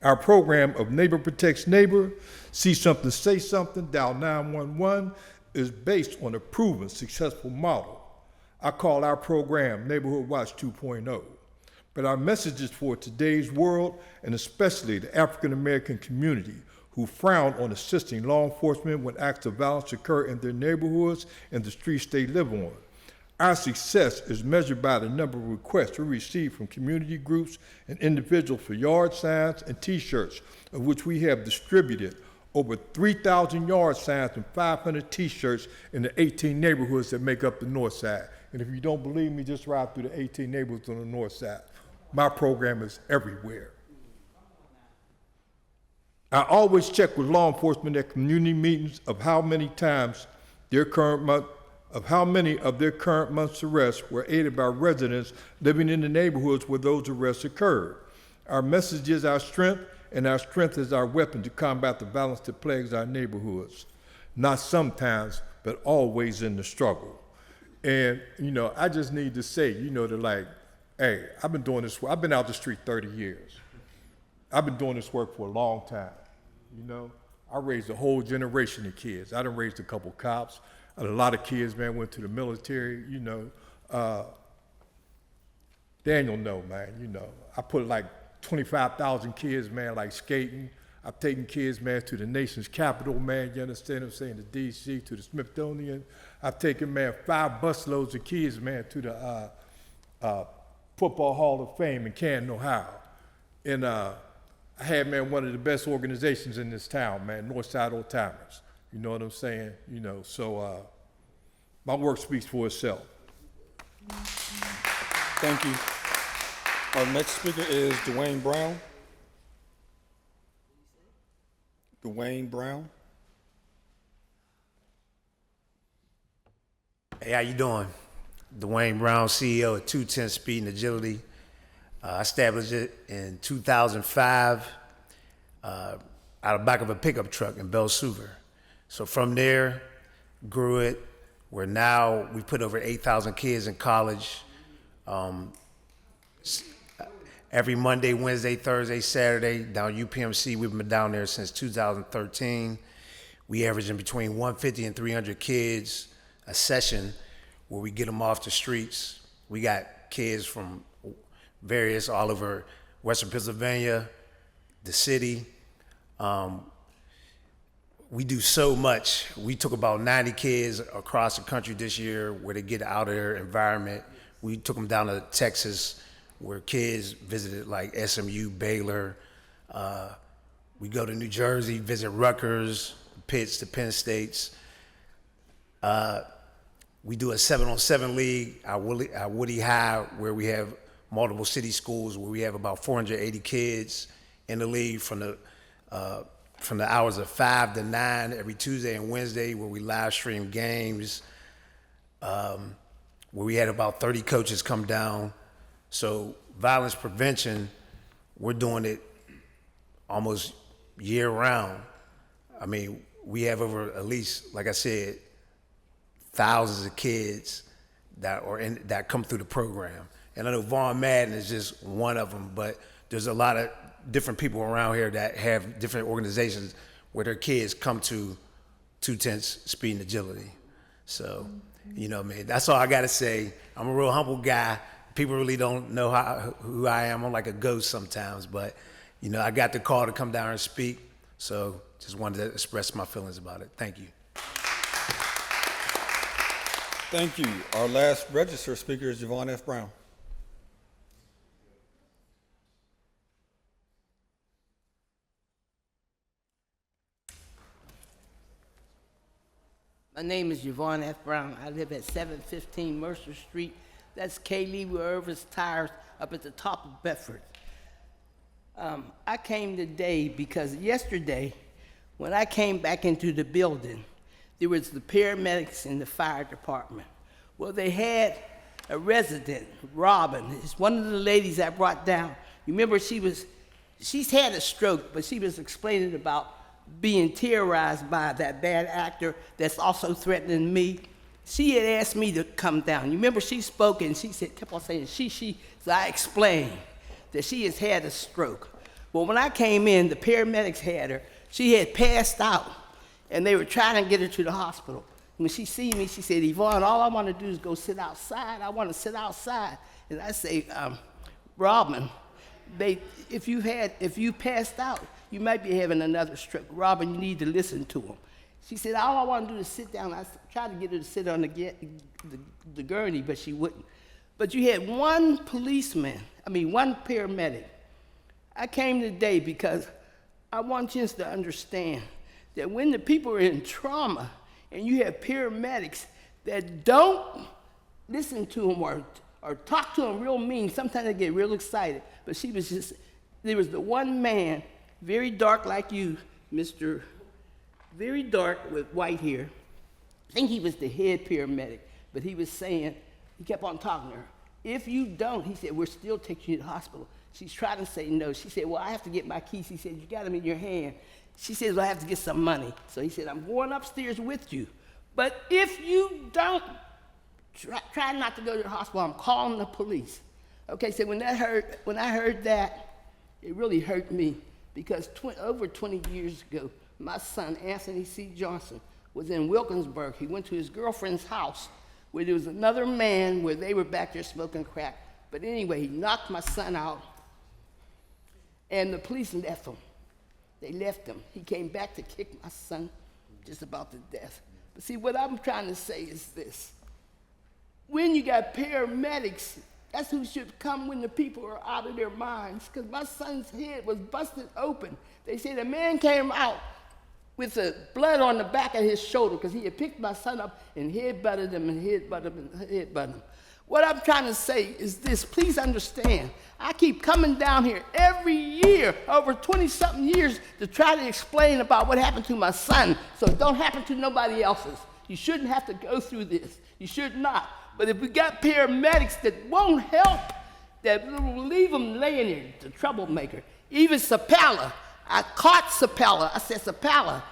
Our program of Neighbor Protects Neighbor, see something, say something, dial 911, is based on a proven successful model. I call our program Neighborhood Watch 2.0. But our messages for today's world, and especially the African American community who frown on assisting law enforcement when acts of violence occur in their neighborhoods and the streets they live on. Our success is measured by the number of requests we receive from community groups and individuals for yard signs and t-shirts, of which we have distributed over 3,000 yard signs and 500 t-shirts in the 18 neighborhoods that make up the north side. And if you don't believe me, just ride through the 18 neighborhoods on the north side. My program is everywhere. I always check with law enforcement at community meetings of how many of their current month's arrests were aided by residents living in the neighborhoods where those arrests occurred. Our message is our strength, and our strength is our weapon to combat the violence that plagues our neighborhoods. Not sometimes, but always in the struggle. And, I just need to say, hey, I've been doing this work. I've been out the street 30 years. I've been doing this work for a long time. I raised a whole generation of kids. I done raised a couple cops. A lot of kids, man, went to the military. Daniel know, man. I put like 25,000 kids, man, like skating. I've taken kids, man, to the nation's capital, man. You understand what I'm saying? To D.C., to the Smithsonian. I've taken, man, 5 busloads of kids, man, to the Football Hall of Fame in Canton, Ohio. And I had, man, one of the best organizations in this town, man, Northside Old Timers. You know what I'm saying? So my work speaks for itself. Thank you. Our next speaker is Dwayne Brown. Dwayne Brown. Hey, how you doing? Dwayne Brown, CEO of 210 Speed and Agility. I established it in 2005 out of back of a pickup truck in Belle Suver. So from there, grew it. Where now we put over 8,000 kids in college. Every Monday, Wednesday, Thursday, Saturday, down UPMC, we've been down there since 2013. We averaging between 150 and 300 kids a session where we get them off the streets. We got kids from various all over Western Pennsylvania, the city. We do so much. We took about 90 kids across the country this year where they get out of their environment. We took them down to Texas where kids visited like SMU, Baylor. We go to New Jersey, visit Rutgers, Pitts, the Penn States. We do a 7-on-7 league at Woody High where we have multiple city schools where we have about 480 kids in the league from the hours of 5 to 9 every Tuesday and Wednesday where we live stream games, where we had about 30 coaches come down. So violence prevention, we're doing it almost year round. I mean, we have over at least, like I said, thousands of kids that come through the program. And I know Vaughn Madden is just one of them, but there's a lot of different people around here that have different organizations where their kids come to 210 Speed and Agility. So, man, that's all I got to say. I'm a real humble guy. People really don't know who I am. I'm like a ghost sometimes, but, I got the call to come down and speak. So just wanted to express my feelings about it. Thank you. Thank you. Our last registered speaker is Javon F. Brown. My name is Yvonne F. Brown. I live at 715 Mercer Street. That's Kaylee Irvis Tires up at the top of Bedford. I came today because yesterday, when I came back into the building, there was the paramedics in the fire department. Well, they had a resident, Robin. It's one of the ladies I brought down. You remember she's had a stroke, but she was explaining about being terrorized by that bad actor that's also threatening me. She had asked me to come down. You remember she spoke and she said, kept on saying she. So I explained that she has had a stroke. Well, when I came in, the paramedics had her. She had passed out, and they were trying to get her to the hospital. When she seen me, she said, Yvonne, all I want to do is go sit outside. I want to sit outside. And I say, Robin, if you passed out, you might be having another stroke. Robin, you need to listen to him. She said, all I want to do is sit down. I tried to get her to sit on the gurney, but she wouldn't. But you had one paramedic. I came today because I want you to understand that when the people are in trauma and you have paramedics that don't listen to them or talk to them real mean, sometimes they get real excited. But there was the one man, very dark like you, Mr. Very dark with white hair. I think he was the head paramedic, but he was saying, he kept on talking to her. If you don't, he said, we're still taking you to the hospital. She's trying to say no. She said, well, I have to get my keys. He said, you got them in your hand. She says, well, I have to get some money. So he said, I'm going upstairs with you. But if you don't, try not to go to the hospital. I'm calling the police. Okay, so when I heard that, it really hurt me because over 20 years ago, my son, Anthony C. Johnson, was in Wilkinsburg. He went to his girlfriend's house where there was another man where they were back there smoking crack. But anyway, he knocked my son out, and the police left him. They left him. He came back to kick my son just about to death. But see, what I'm trying to say is this. When you got paramedics, that's who should come when the people are out of their minds, because my son's head was busted open. They said a man came out with the blood on the back of his shoulder because he had picked my son up and head-butted him and head-butted him. What I'm trying to say is this, please understand, I keep coming down here every year, over 20-something years, to try to explain about what happened to my son so it don't happen to nobody else's. You shouldn't have to go through this. You should not. But if we got paramedics that won't help, that will leave them laying there, the troublemaker. Even Sapala, I caught Sapala. I said, Sapala,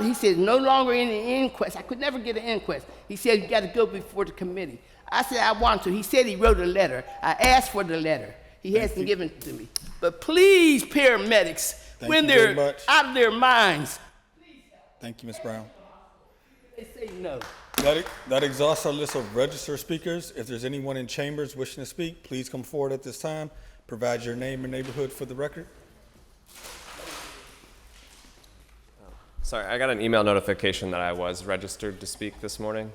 he said, no longer in the inquest. I could never get an inquest. He said, you got to go before the committee. I said, I want to. He said he wrote a letter. I asked for the letter. He hasn't given it to me. But please, paramedics, when they're out of their minds, please help. Thank you, Ms. Brown. They say no. That exhausts our list of registered speakers. If there's anyone in chambers wishing to speak, please come forward at this time. Provide your name and neighborhood for the record. Sorry, I got an email notification that I was registered to speak this morning.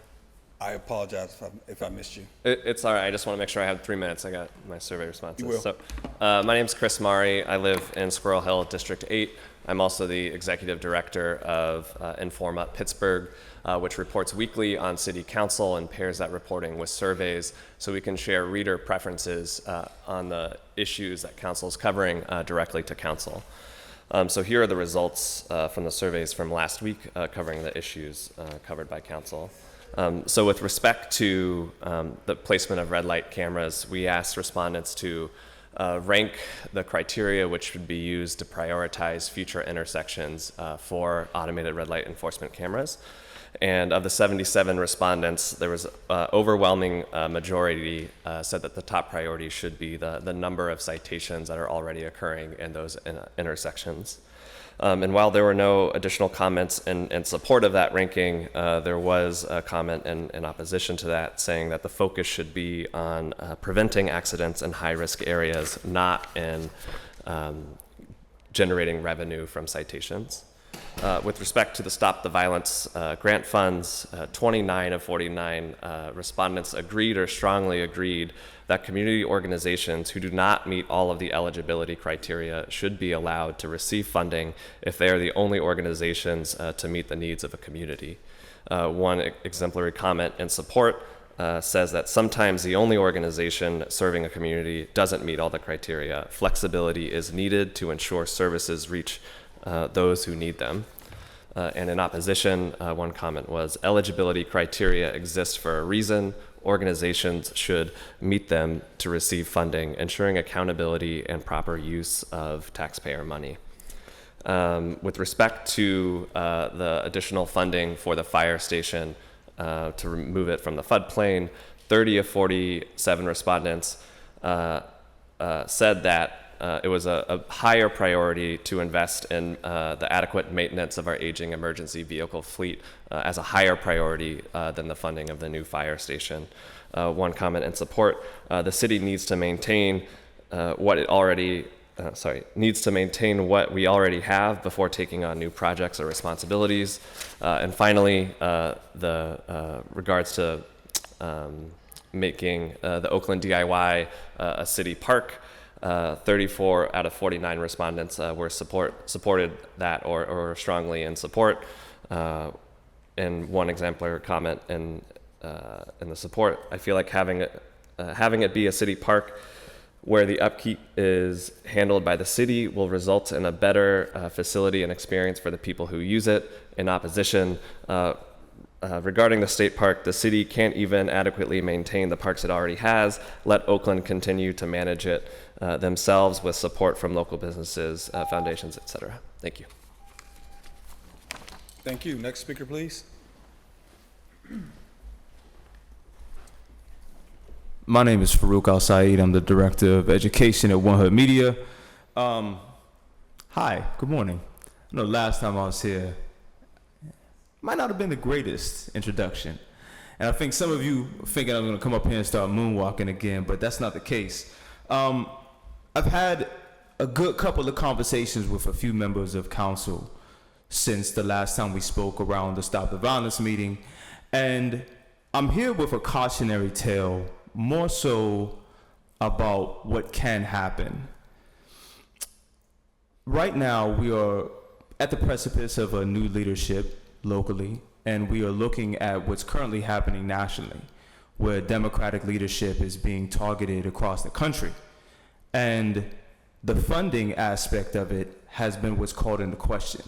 I apologize if I missed you. It's all right. I just want to make sure I have 3 minutes. I got my survey responses. You will. So, my name's Chris Mari. I live in Squirrel Hill, District 8. I'm also the executive director of Informa Pittsburgh, which reports weekly on city council and pairs that reporting with surveys so we can share reader preferences on the issues that council is covering directly to council. So here are the results from the surveys from last week covering the issues covered by council. So with respect to the placement of red light cameras, we asked respondents to rank the criteria which should be used to prioritize future intersections for automated red light enforcement cameras. And of the 77 respondents, there was overwhelming majority said that the top priority should be the number of citations that are already occurring in those intersections. And while there were no additional comments in support of that ranking, there was a comment in opposition to that saying that the focus should be on preventing accidents in high-risk areas, not in generating revenue from citations. With respect to the Stop the Violence grant funds, 29 of 49 respondents agreed or strongly agreed that community organizations who do not meet all of the eligibility criteria should be allowed to receive funding if they are the only organizations to meet the needs of a community. One exemplary comment in support says that sometimes the only organization serving a community doesn't meet all the criteria. Flexibility is needed to ensure services reach those who need them. And in opposition, one comment was, eligibility criteria exist for a reason. Organizations should meet them to receive funding, ensuring accountability and proper use of taxpayer money. With respect to the additional funding for the fire station, to remove it from the floodplain. 30 of 47 respondents said that it was a higher priority to invest in the adequate maintenance of our aging emergency vehicle fleet as a higher priority than the funding of the new fire station. One comment in support: the city needs to maintain what we already have before taking on new projects or responsibilities. And finally, regards to making the Oakland DIY a city park. 34 out of 49 respondents supported that or strongly in support. And one exemplar comment in the support: I feel like having it be a city park where the upkeep is handled by the city will result in a better facility and experience for the people who use it. In opposition, regarding the state park, the city can't even adequately maintain the parks it already has. Let Oakland continue to manage it themselves with support from local businesses, foundations, etc. Thank you. Thank you. Next speaker, please. My name is Farouk Al-Saeed. I'm the Director of Education at One Hood Media. Hi, good morning. I know last time I was here might not have been the greatest introduction. And I think some of you are thinking I'm going to come up here and start moonwalking again, but that's not the case. I've had a good couple of conversations with a few members of council since the last time we spoke around the Stop the Violence meeting, and I'm here with a cautionary tale, more so about what can happen. Right now, we are at the precipice of a new leadership locally, and we are looking at what's currently happening nationally, where Democratic leadership is being targeted across the country. And the funding aspect of it has been what's called into question.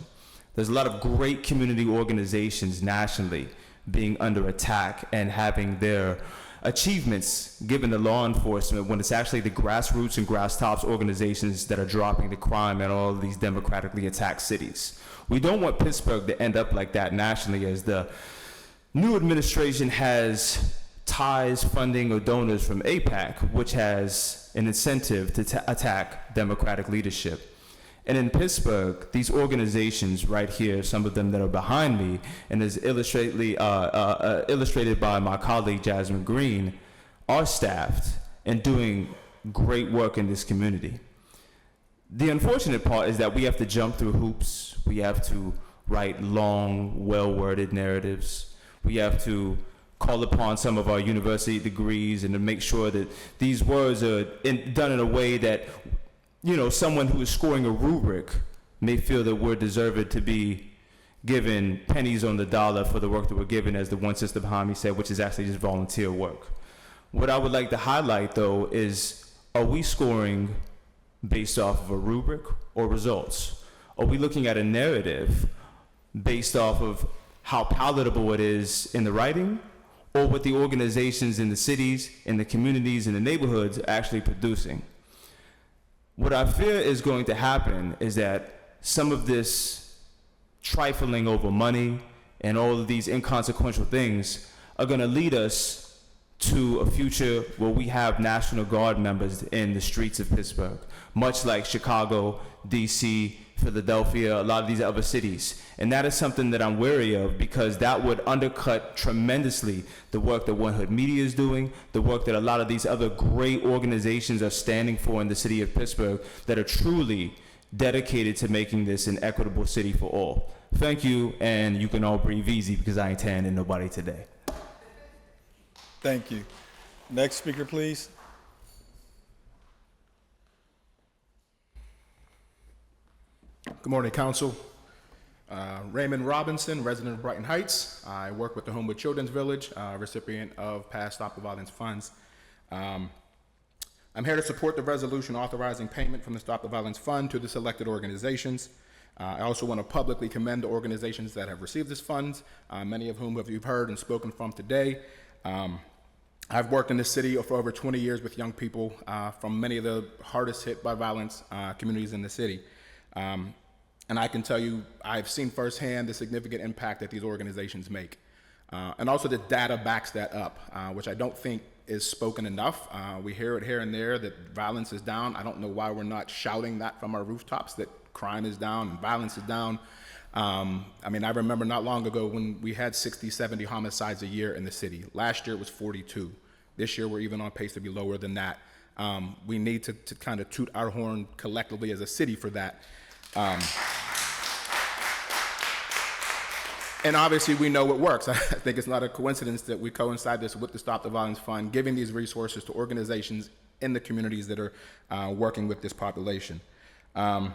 There's a lot of great community organizations nationally being under attack and having their achievements given to law enforcement when it's actually the grassroots and grass tops organizations that are dropping the crime in all of these democratically attacked cities. We don't want Pittsburgh to end up like that nationally, as the new administration has ties, funding, or donors from AIPAC, which has an incentive to attack Democratic leadership. And in Pittsburgh, these organizations right here, some of them that are behind me, and is illustrated by my colleague Jasmine Green, are staffed and doing great work in this community. The unfortunate part is that we have to jump through hoops. We have to write long, well-worded narratives. We have to call upon some of our university degrees and to make sure that these words are done in a way that, you know, someone who is scoring a rubric may feel that we're deserved to be given pennies on the dollar for the work that we're given, as the one sister behind me said, which is actually just volunteer work. What I would like to highlight, though, is, are we scoring based off of a rubric or results? Are we looking at a narrative based off of how palatable it is in the writing, or what the organizations in the cities, in the communities, in the neighborhoods are actually producing? What I fear is going to happen is that some of this trifling over money and all of these inconsequential things are going to lead us to a future where we have National Guard members in the streets of Pittsburgh, much like Chicago, DC, Philadelphia, a lot of these other cities. And that is something that I'm wary of, because that would undercut tremendously the work that One Hood Media is doing, the work that a lot of these other great organizations are standing for in the city of Pittsburgh that are truly dedicated to making this an equitable city for all. Thank you, and you can all breathe easy because I ain't tanning nobody today. Thank you. Next speaker, please. Good morning, Council. Raymond Robinson, resident of Brighton Heights. I work with the Homewood Children's Village, recipient of past Stop the Violence funds. I'm here to support the resolution authorizing payment from the Stop the Violence Fund to the selected organizations. I also want to publicly commend the organizations that have received this funds, many of whom you've heard and spoken from today. I've worked in this city for over 20 years with young people from many of the hardest hit by violence communities in the city. And I can tell you, I've seen firsthand the significant impact that these organizations make. And also the data backs that up, which I don't think is spoken enough. We hear it here and there that violence is down. I don't know why we're not shouting that from our rooftops, that crime is down and violence is down. I mean, I remember not long ago when we had 60, 70 homicides a year in the city. Last year it was 42. This year we're even on pace to be lower than that. We need to kind of toot our horn collectively as a city for that. And obviously we know what works. I think it's not a coincidence that we coincide this with the Stop the Violence Fund, giving these resources to organizations in the communities that are working with this population. And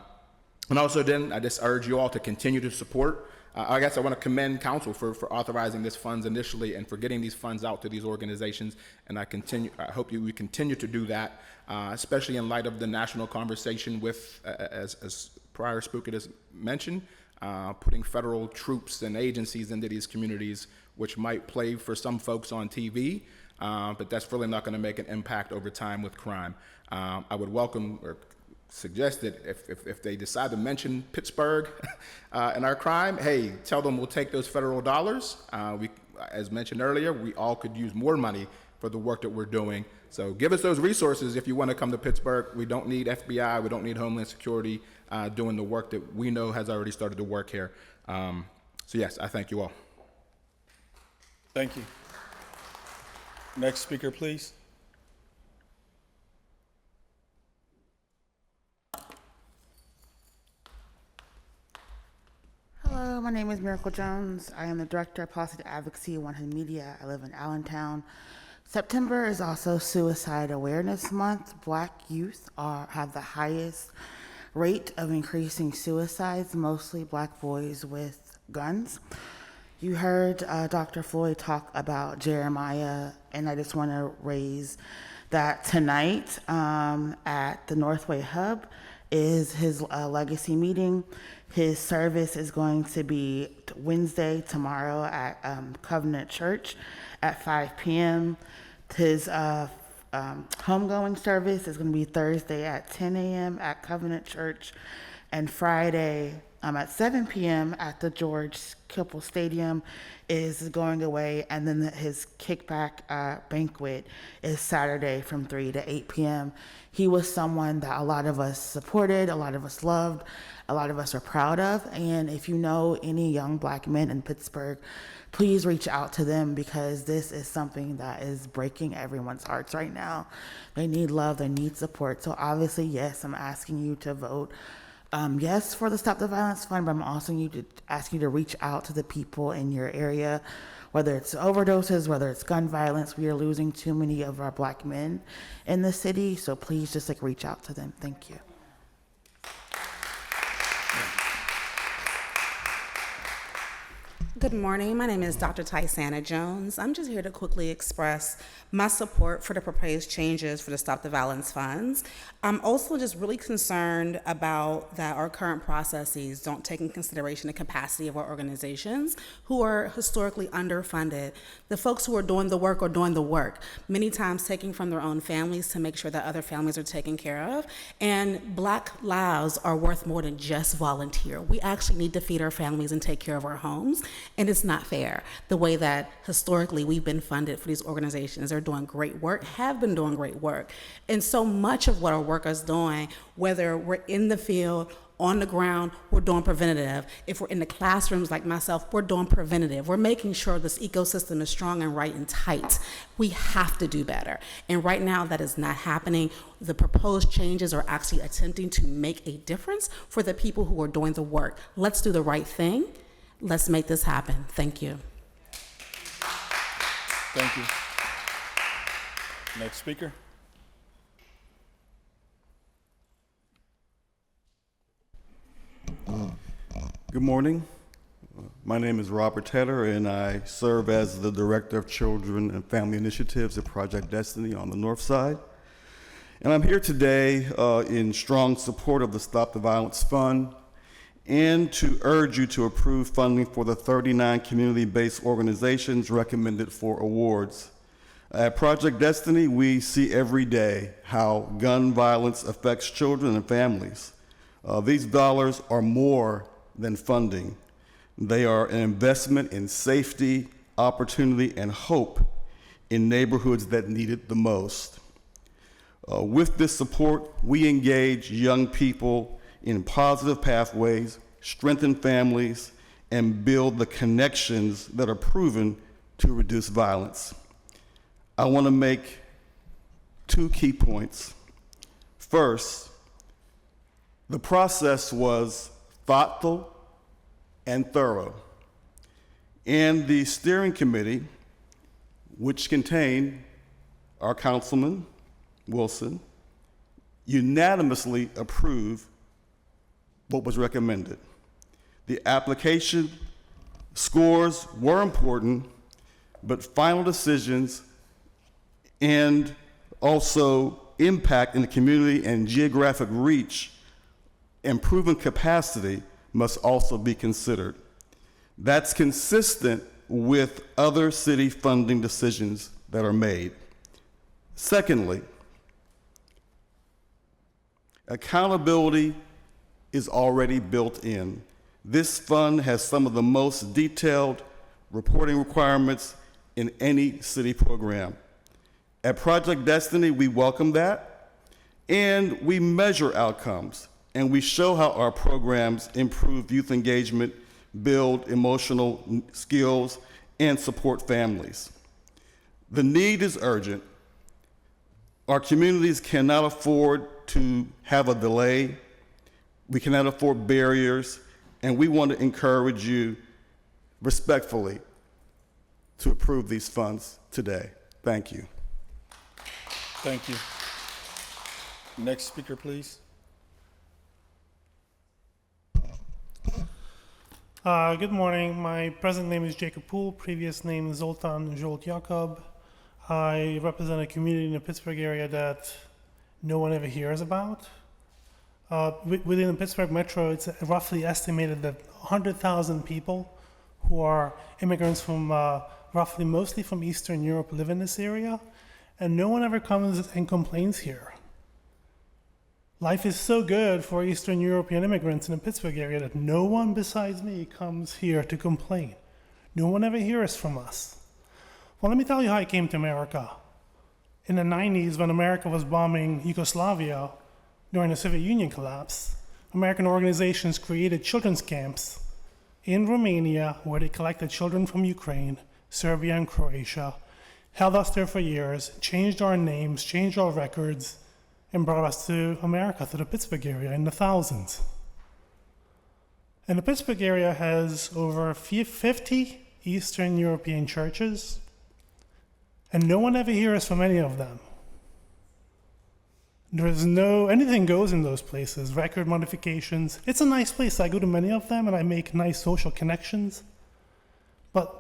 also then, I just urge you all to continue to support. I guess I want to commend council for authorizing this funds initially and for getting these funds out to these organizations. And I hope we continue to do that, especially in light of the national conversation with, as prior speaker has mentioned, putting federal troops and agencies into these communities, which might play for some folks on TV, but that's really not going to make an impact over time with crime. I would welcome or suggest that if they decide to mention Pittsburgh and our crime, hey, tell them we'll take those federal dollars. As mentioned earlier, we all could use more money for the work that we're doing. So give us those resources if you want to come to Pittsburgh. We don't need FBI, we don't need Homeland Security doing the work that we know has already started to work here. So yes, I thank you all. Thank you. Next speaker, please. Hello, my name is Miracle Jones. I am the Director of Policy Advocacy at One Hood Media. I live in Allentown. September is also Suicide Awareness Month. Black youth have the highest rate of increasing suicides, mostly black boys with guns. You heard Dr. Floyd talk about Jeremiah, and I just want to raise that tonight at the Northway Hub is his legacy meeting. His service is going to be Wednesday, tomorrow at Covenant Church at 5 p.m. His homegoing service is going to be Thursday at 10 a.m. at Covenant Church, and Friday at 7 p.m. at the George Kipple Stadium is going away, and then his kickback banquet is Saturday from 3 to 8 p.m. He was someone that a lot of us supported, a lot of us loved, a lot of us are proud of, and if you know any young black men in Pittsburgh, please reach out to them, because this is something that is breaking everyone's hearts right now. They need love, they need support. So obviously, yes, I'm asking you to vote yes for the Stop the Violence Fund, but I'm also asking you to reach out to the people in your area, whether it's overdoses, whether it's gun violence. We are losing too many of our black men in the city, so please just reach out to them. Thank you. Good morning. My name is Dr. Tysana Jones. I'm just here to quickly express my support for the proposed changes for the Stop the Violence funds. I'm also just really concerned about that our current processes don't take in consideration the capacity of our organizations who are historically underfunded. The folks who are doing the work are doing the work, many times taking from their own families to make sure that other families are taken care of. And Black lives are worth more than just volunteer. We actually need to feed our families and take care of our homes. And it's not fair the way that historically we've been funded for these organizations. They're doing great work, have been doing great work. And so much of what our work is doing, whether we're in the field, on the ground, we're doing preventative. If we're in the classrooms like myself, we're doing preventative. We're making sure this ecosystem is strong and right and tight. We have to do better. And right now that is not happening. The proposed changes are actually attempting to make a difference for the people who are doing the work. Let's do the right thing. Let's make this happen. Thank you. Thank you. Next speaker. Good morning. My name is Robert Tedder, and I serve as the Director of Children and Family Initiatives at Project Destiny on the North Side. And I'm here today in strong support of the Stop the Violence Fund and to urge you to approve funding for the 39 community-based organizations recommended for awards. At Project Destiny, we see every day how gun violence affects children and families. These dollars are more than funding. They are an investment in safety, opportunity, and hope in neighborhoods that need it the most. With this support, we engage young people in positive pathways, strengthen families, and build the connections that are proven to reduce violence. I want to make 2 key points. First, the process was thoughtful and thorough. And the steering committee, which contained our Councilman Wilson, unanimously approved what was recommended. The application scores were important, but final decisions and also impact in the community and geographic reach and proven capacity must also be considered. That's consistent with other city funding decisions that are made. Secondly, accountability is already built in. This fund has some of the most detailed reporting requirements in any city program. At Project Destiny, we welcome that, and we measure outcomes, and we show how our programs improve youth engagement, build emotional skills, and support families. The need is urgent. Our communities cannot afford to have a delay. We cannot afford barriers, and we want to encourage you respectfully to approve these funds today. Thank you. Thank you. Next speaker, please. Good morning. My present name is Jacob Poole. Previous name is Zoltan Jolt Jakob. I represent a community in the Pittsburgh area that no one ever hears about. Within the Pittsburgh Metro, it's roughly estimated that 100,000 people who are immigrants from roughly mostly from Eastern Europe live in this area, and no one ever comes and complains here. Life is so good for Eastern European immigrants in the Pittsburgh area that no one besides me comes here to complain. No one ever hears from us. Well, let me tell you how I came to America. In the 90s, when America was bombing Yugoslavia during the Soviet Union collapse, American organizations created children's camps in Romania where they collected children from Ukraine, Serbia, and Croatia, held us there for years, changed our names, changed our records, and brought us to America, to the Pittsburgh area in the thousands. And the Pittsburgh area has over 50 Eastern European churches, and no one ever hears from any of them. There's anything goes in those places, record modifications. It's a nice place. I go to many of them and I make nice social connections. But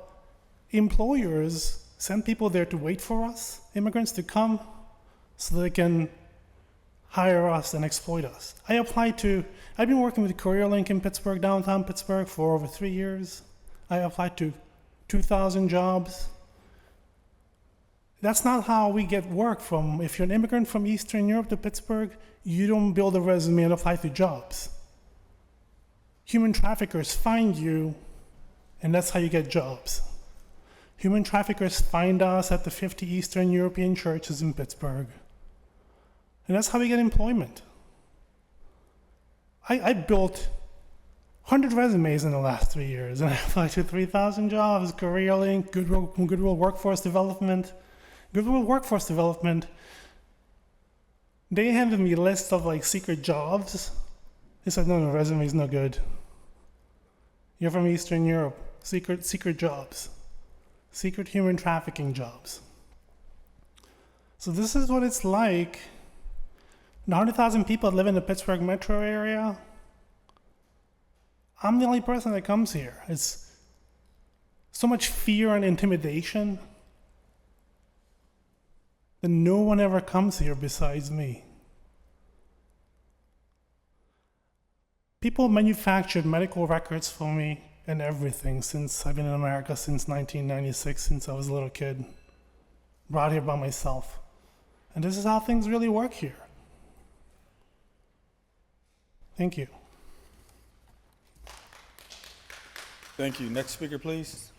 employers send people there to wait for us, immigrants to come, so they can hire us and exploit us. I've been working with CareerLink in Pittsburgh, downtown Pittsburgh, for over 3 years. I applied to 2,000 jobs. That's not how we get work from. If you're an immigrant from Eastern Europe to Pittsburgh, you don't build a resume and apply to jobs. Human traffickers find you, and that's how you get jobs. Human traffickers find us at the 50 Eastern European churches in Pittsburgh. And that's how we get employment. I built 100 resumes in the last 3 years, and I applied to 3,000 jobs, CareerLink, Goodwill Workforce Development. Goodwill Workforce Development, they handed me a list of secret jobs. They said, no, resume is no good. You're from Eastern Europe, secret jobs, secret human trafficking jobs. So this is what it's like. The 100,000 people that live in the Pittsburgh metro area, I'm the only person that comes here. It's so much fear and intimidation that no one ever comes here besides me. People manufactured medical records for me and everything since I've been in America since 1996, since I was a little kid, brought here by myself. And this is how things really work here. Thank you. Thank you. Next speaker, please.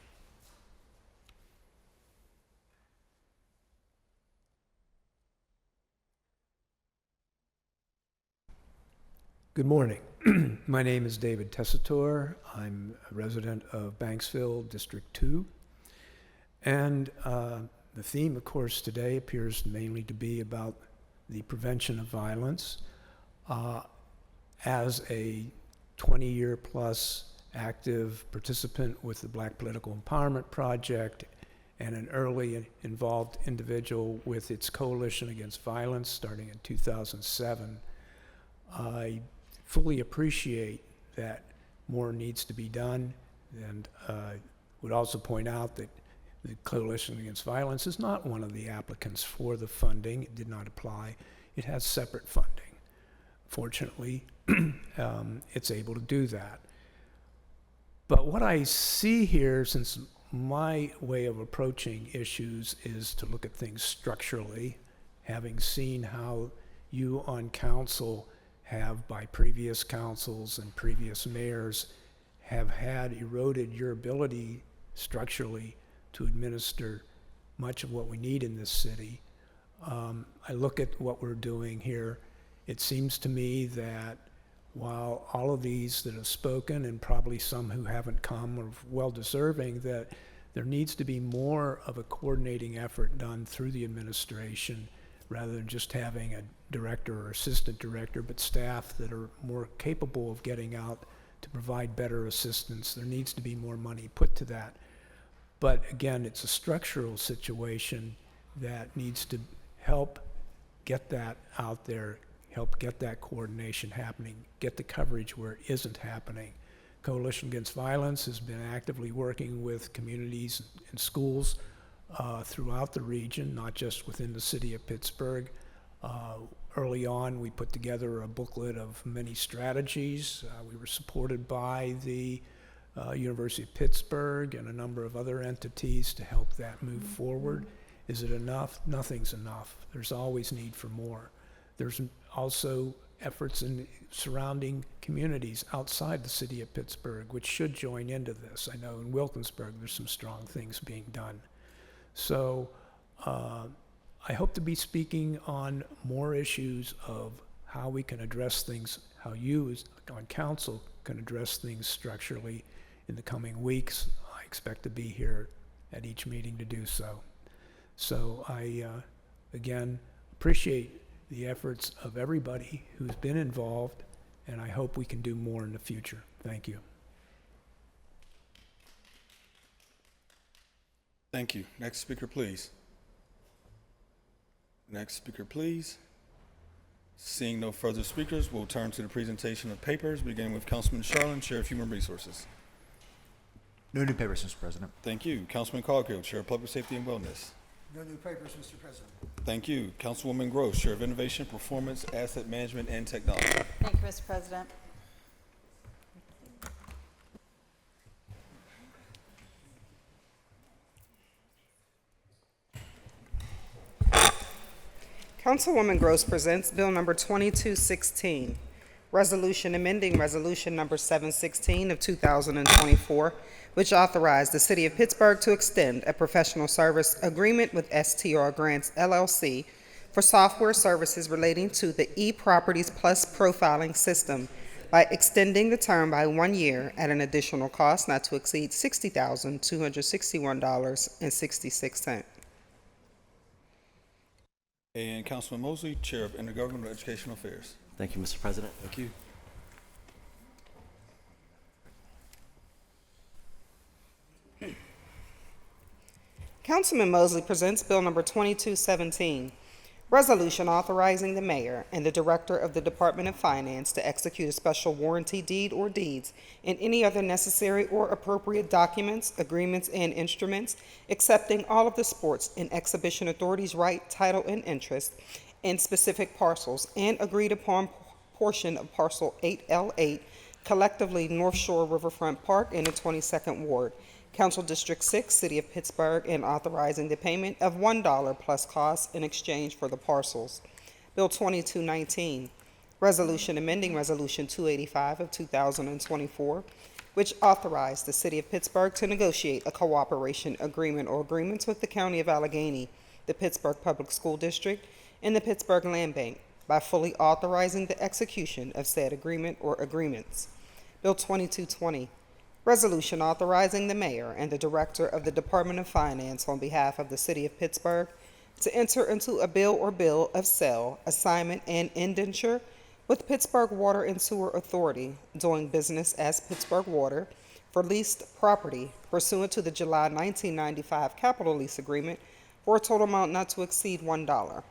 Good morning. My name is David Tessitore. I'm a resident of Banksville, District 2. And the theme, of course, today appears mainly to be about the prevention of violence. As a 20-year plus active participant with the Black Political Empowerment Project and an early involved individual with its Coalition Against Violence starting in 2007, I fully appreciate that more needs to be done, and would also point out that the Coalition Against Violence is not one of the applicants for the funding. It did not apply. It has separate funding. Fortunately, it's able to do that. But what I see here, since my way of approaching issues is to look at things structurally, having seen how you on council have, by previous councils and previous mayors, have had eroded your ability structurally to administer much of what we need in this city. I look at what we're doing here. It seems to me that while all of these that have spoken, and probably some who haven't come are well deserving, that there needs to be more of a coordinating effort done through the administration rather than just having a director or assistant director, but staff that are more capable of getting out to provide better assistance. There needs to be more money put to that. But again, it's a structural situation that needs to help get that out there, help get that coordination happening, get the coverage where it isn't happening. Coalition Against Violence has been actively working with communities and schools throughout the region, not just within the city of Pittsburgh. Early on, we put together a booklet of many strategies. We were supported by the University of Pittsburgh and a number of other entities to help that move forward. Is it enough? Nothing's enough. There's always need for more. There's also efforts in surrounding communities outside the city of Pittsburgh, which should join into this. I know in Wilkinsburg, there's some strong things being done. So I hope to be speaking on more issues of how we can address things, how you as on council can address things structurally in the coming weeks. I expect to be here at each meeting to do so. So I, again, appreciate the efforts of everybody who's been involved, and I hope we can do more in the future. Thank you. Thank you. Next speaker, please. Next speaker, please. Seeing no further speakers, we'll turn to the presentation of papers, beginning with Councilman Charlin, Chair of Human Resources. No new papers, Mr. President. Thank you. Councilman Coghill, Chair of Public Safety and Wellness. No new papers, Mr. President. Thank you. Councilwoman Gross, Chair of Innovation, Performance, Asset Management, and Technology. Thank you, Mr. President. Councilwoman Gross presents Bill number 2216, Resolution amending Resolution number 716 of 2024, which authorized the City of Pittsburgh to extend a professional service agreement with STR Grants LLC for software services relating to the eProperties Plus profiling system by extending the term by 1 year at an additional cost not to exceed $60,261.66. And Councilman Mosley, Chair of Intergovernmental Educational Affairs. Thank you, Mr. President. Thank you. Councilman Mosley presents Bill number 2217, Resolution authorizing the mayor and the director of the Department of Finance to execute a special warranty deed or deeds and any other necessary or appropriate documents, agreements, and instruments, accepting all of the Sports and Exhibition Authority's right, title, and interest in specific parcels and agreed upon portion of parcel 8L8, collectively North Shore Riverfront Park in the 22nd Ward, Council District 6, City of Pittsburgh, and authorizing the payment of $1 plus costs in exchange for the parcels. Bill 2219, Resolution amending Resolution 285 of 2024, which authorized the City of Pittsburgh to negotiate a cooperation agreement or agreements with the County of Allegheny, the Pittsburgh Public School District, and the Pittsburgh Land Bank by fully authorizing the execution of said agreement or agreements. Bill 2220, resolution authorizing the mayor and the director of the Department of Finance on behalf of the city of Pittsburgh to enter into a bill or bill of sale, assignment, and indenture with Pittsburgh Water and Sewer Authority, doing business as Pittsburgh Water, for leased property pursuant to the July 1995 capital lease agreement for a total amount not to exceed $1.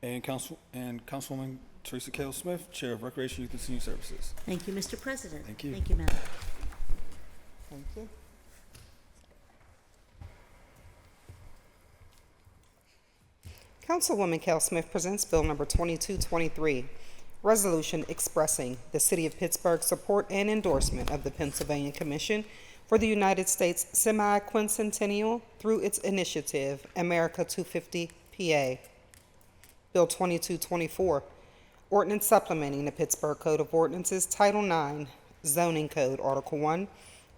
And Councilwoman Teresa Cale Smith, Chair of Recreation, Youth, and Senior Services. Thank you, Mr. President. Thank you. Thank you, Madam. Thank you. Councilwoman Cale Smith presents Bill number 2223, resolution expressing the City of Pittsburgh's support and endorsement of the Pennsylvania Commission for the United States Semi-Quincentennial through its initiative, America 250 PA. Bill 2224, ordinance supplementing the Pittsburgh Code of Ordinances, Title IX, Zoning Code, Article 1,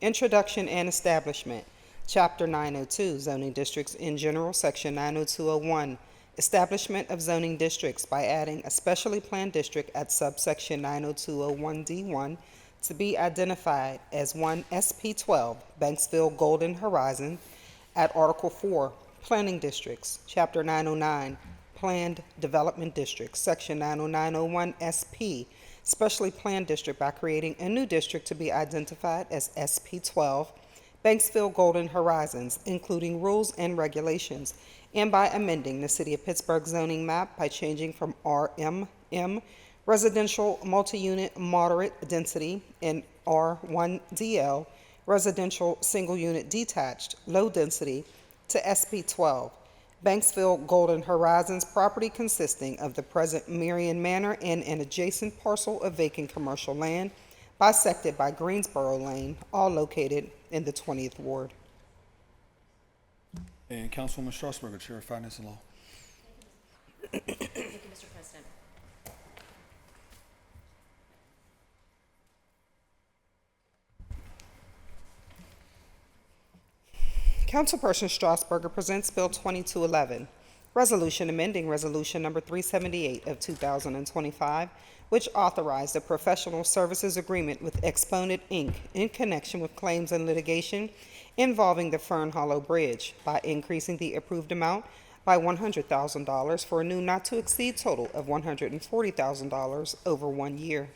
Introduction and Establishment, Chapter 902, Zoning Districts in General, Section 90201, Establishment of Zoning Districts by adding a specially planned district at subsection 90201D1 to be identified as 1 SP12, Banksville Golden Horizon, at Article 4, Planning Districts, Chapter 909, Planned Development District, Section 90901 SP, specially planned district by creating a new district to be identified as SP12, Banksville Golden Horizons, including rules and regulations, and by amending the City of Pittsburgh zoning map by changing from RMM, Residential Multi-Unit Moderate Density, and R1DL, Residential Single Unit Detached Low Density, to SP12, Banksville Golden Horizons property consisting of the present Marion Manor and an adjacent parcel of vacant commercial land bisected by Greensboro Lane, all located in the 20th Ward. And Councilwoman Strasburger, Chair of Finance and Law. Thank you, Mr. President. Councilperson Strasburger presents Bill 2211, resolution amending Resolution Number 378 of 2025, which authorized a professional services agreement with Exponent, Inc. in connection with claims and litigation involving the Fern Hollow Bridge by increasing the approved amount by $100,000 for a new not-to-exceed total of $140,000 over 1 year.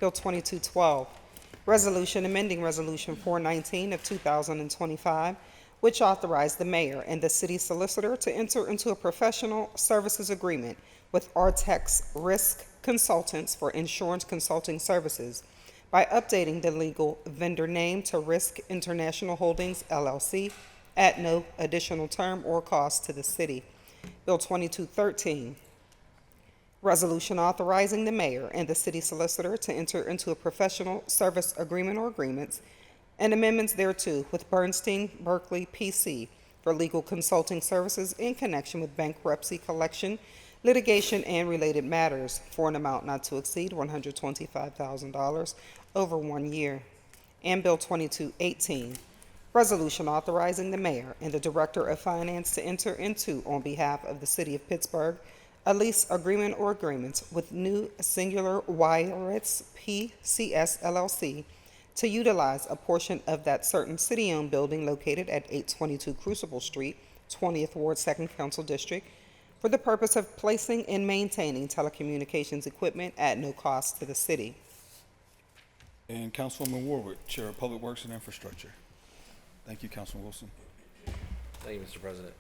Bill 2212, resolution amending Resolution 419 of 2025, which authorized the mayor and the city solicitor to enter into a professional services agreement with Artex Risk Consultants for insurance consulting services by updating the legal vendor name to Risk International Holdings, LLC, at no additional term or cost to the city. Bill 2213, resolution authorizing the mayor and the city solicitor to enter into a professional service agreement or agreements and amendments thereto with Bernstein Berkeley PC for legal consulting services in connection with bankruptcy collection, litigation, and related matters for an amount not to exceed $125,000 over 1 year. And Bill 2218, resolution authorizing the mayor and the director of finance to enter into, on behalf of the city of Pittsburgh, a lease agreement or agreements with New Singular Wireless PCS LLC to utilize a portion of that certain city-owned building located at 822 Crucible Street, 20th Ward, 2nd Council District, for the purpose of placing and maintaining telecommunications equipment at no cost to the city. And Councilwoman Warwick, Chair of Public Works and Infrastructure. Thank you, Councilman Wilson. Thank you, Mr. President.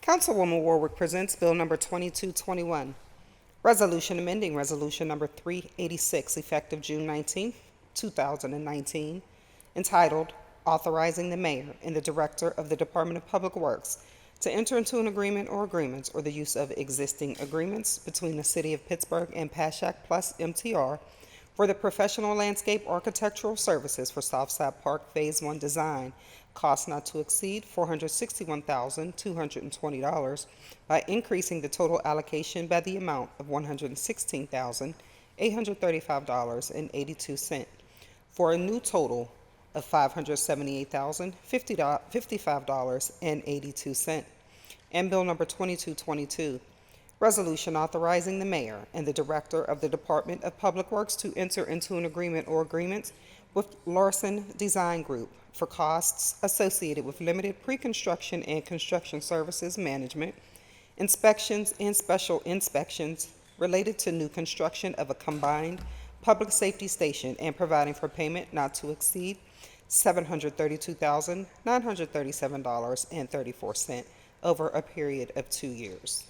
Councilwoman Warwick presents Bill number 2221, resolution amending Resolution number 386, effective June 19, 2019, entitled Authorizing the Mayor and the Director of the Department of Public Works to enter into an agreement or agreements or the use of existing agreements between the City of Pittsburgh and Pashak Plus MTR for the professional landscape architectural services for Southside Park Phase 1 design, cost not to exceed $461,220 by increasing the total allocation by the amount of $116,000 $835.82 for a new total of $578,055.82. And Bill number 2222, resolution authorizing the mayor and the director of the Department of Public Works to enter into an agreement or agreements with Larson Design Group for costs associated with limited pre-construction and construction services management, inspections and special inspections related to new construction of a combined public safety station and providing for payment not to exceed $732,937.34 over a period of 2 years.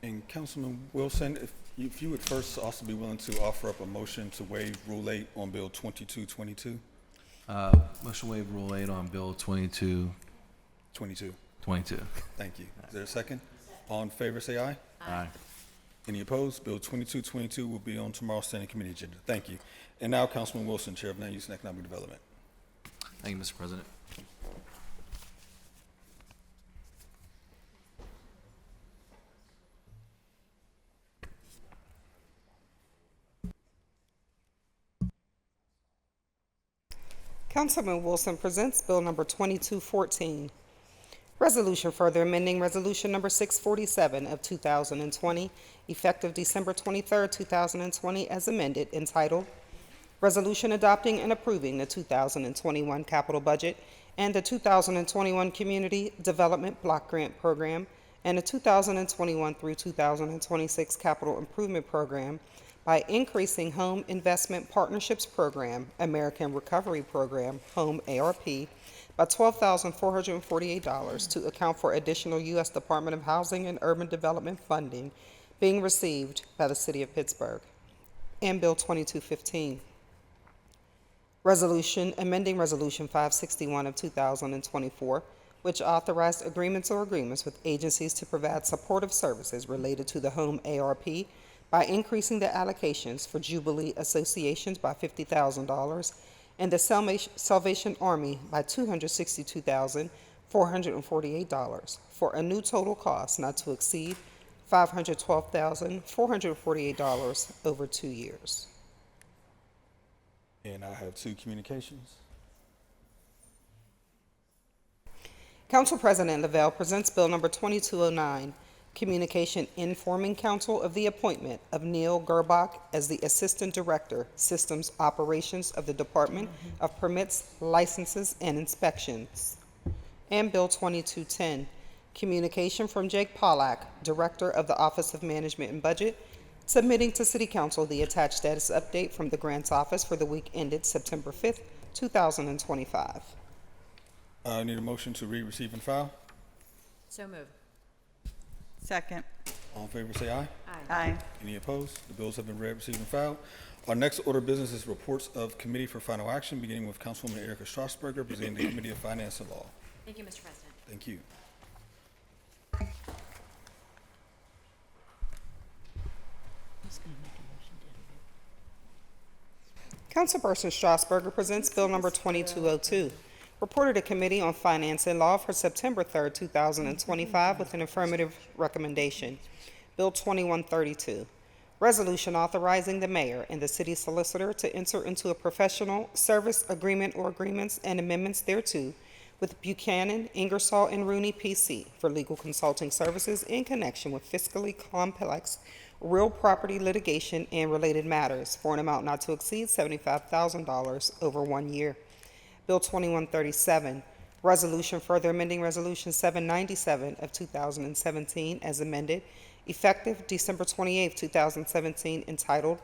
And Councilman Wilson, if you would first also be willing to offer up a motion to waive Rule 8 on Bill 2222? Motion waive Rule 8 on Bill 2222. 22. Thank you. Is there a second? All in favor, say aye. Aye. Any opposed? Bill 2222 will be on tomorrow's standing committee agenda. Thank you. And now, Councilman Wilson, Chair of Land Use and Economic Development. Thank you, Mr. President. Councilman Wilson presents Bill number 2214, resolution further amending Resolution number 647 of 2020, effective December 23, 2020, as amended, entitled Resolution Adopting and Approving the 2021 Capital Budget and the 2021 Community Development Block Grant Program and the 2021 through 2026 Capital Improvement Program by increasing Home Investment Partnerships Program, American Recovery Program, Home ARP, by $12,448 to account for additional U.S. Department of Housing and Urban Development funding being received by the City of Pittsburgh. And Bill 2215, resolution amending Resolution 561 of 2024, which authorized agreements with agencies to provide supportive services related to the Home ARP by increasing the allocations for Jubilee Associations by $50,000 and the Salvation Army by $262,448 for a new total cost not to exceed $512,448 over 2 years. And I have two communications. Council President Lavelle presents Bill number 2209, communication informing council of the appointment of Neil Gerbach as the Assistant Director, Systems Operations of the Department of Permits, Licenses, and Inspections. And Bill 2210, communication from Jake Pollack, Director of the Office of Management and Budget, submitting to City Council the attached status update from the Grants Office for the week ended September 5th, 2025. I need a motion to read, receive, and file. So moved. Second. All in favor, say aye. Aye. Any opposed? The bills have been read, received, and filed. Our next order of business is reports of committee for final action, beginning with Councilwoman Erica Strasburger, presenting the Committee of Finance and Law. Thank you, Mr. President. Thank you. Councilperson Strasburger presents Bill number 2202, reported to Committee on Finance and Law for September 3rd, 2025, with an affirmative recommendation. Bill 2132, resolution authorizing the mayor and the city solicitor to enter into a professional service agreement or agreements and amendments thereto with Buchanan, Ingersoll, and Rooney, P.C. for legal consulting services in connection with fiscally complex real property litigation and related matters for an amount not to exceed $75,000 over 1 year. Bill 2137, resolution further amending Resolution 797 of 2017 as amended, effective December 28, 2017, entitled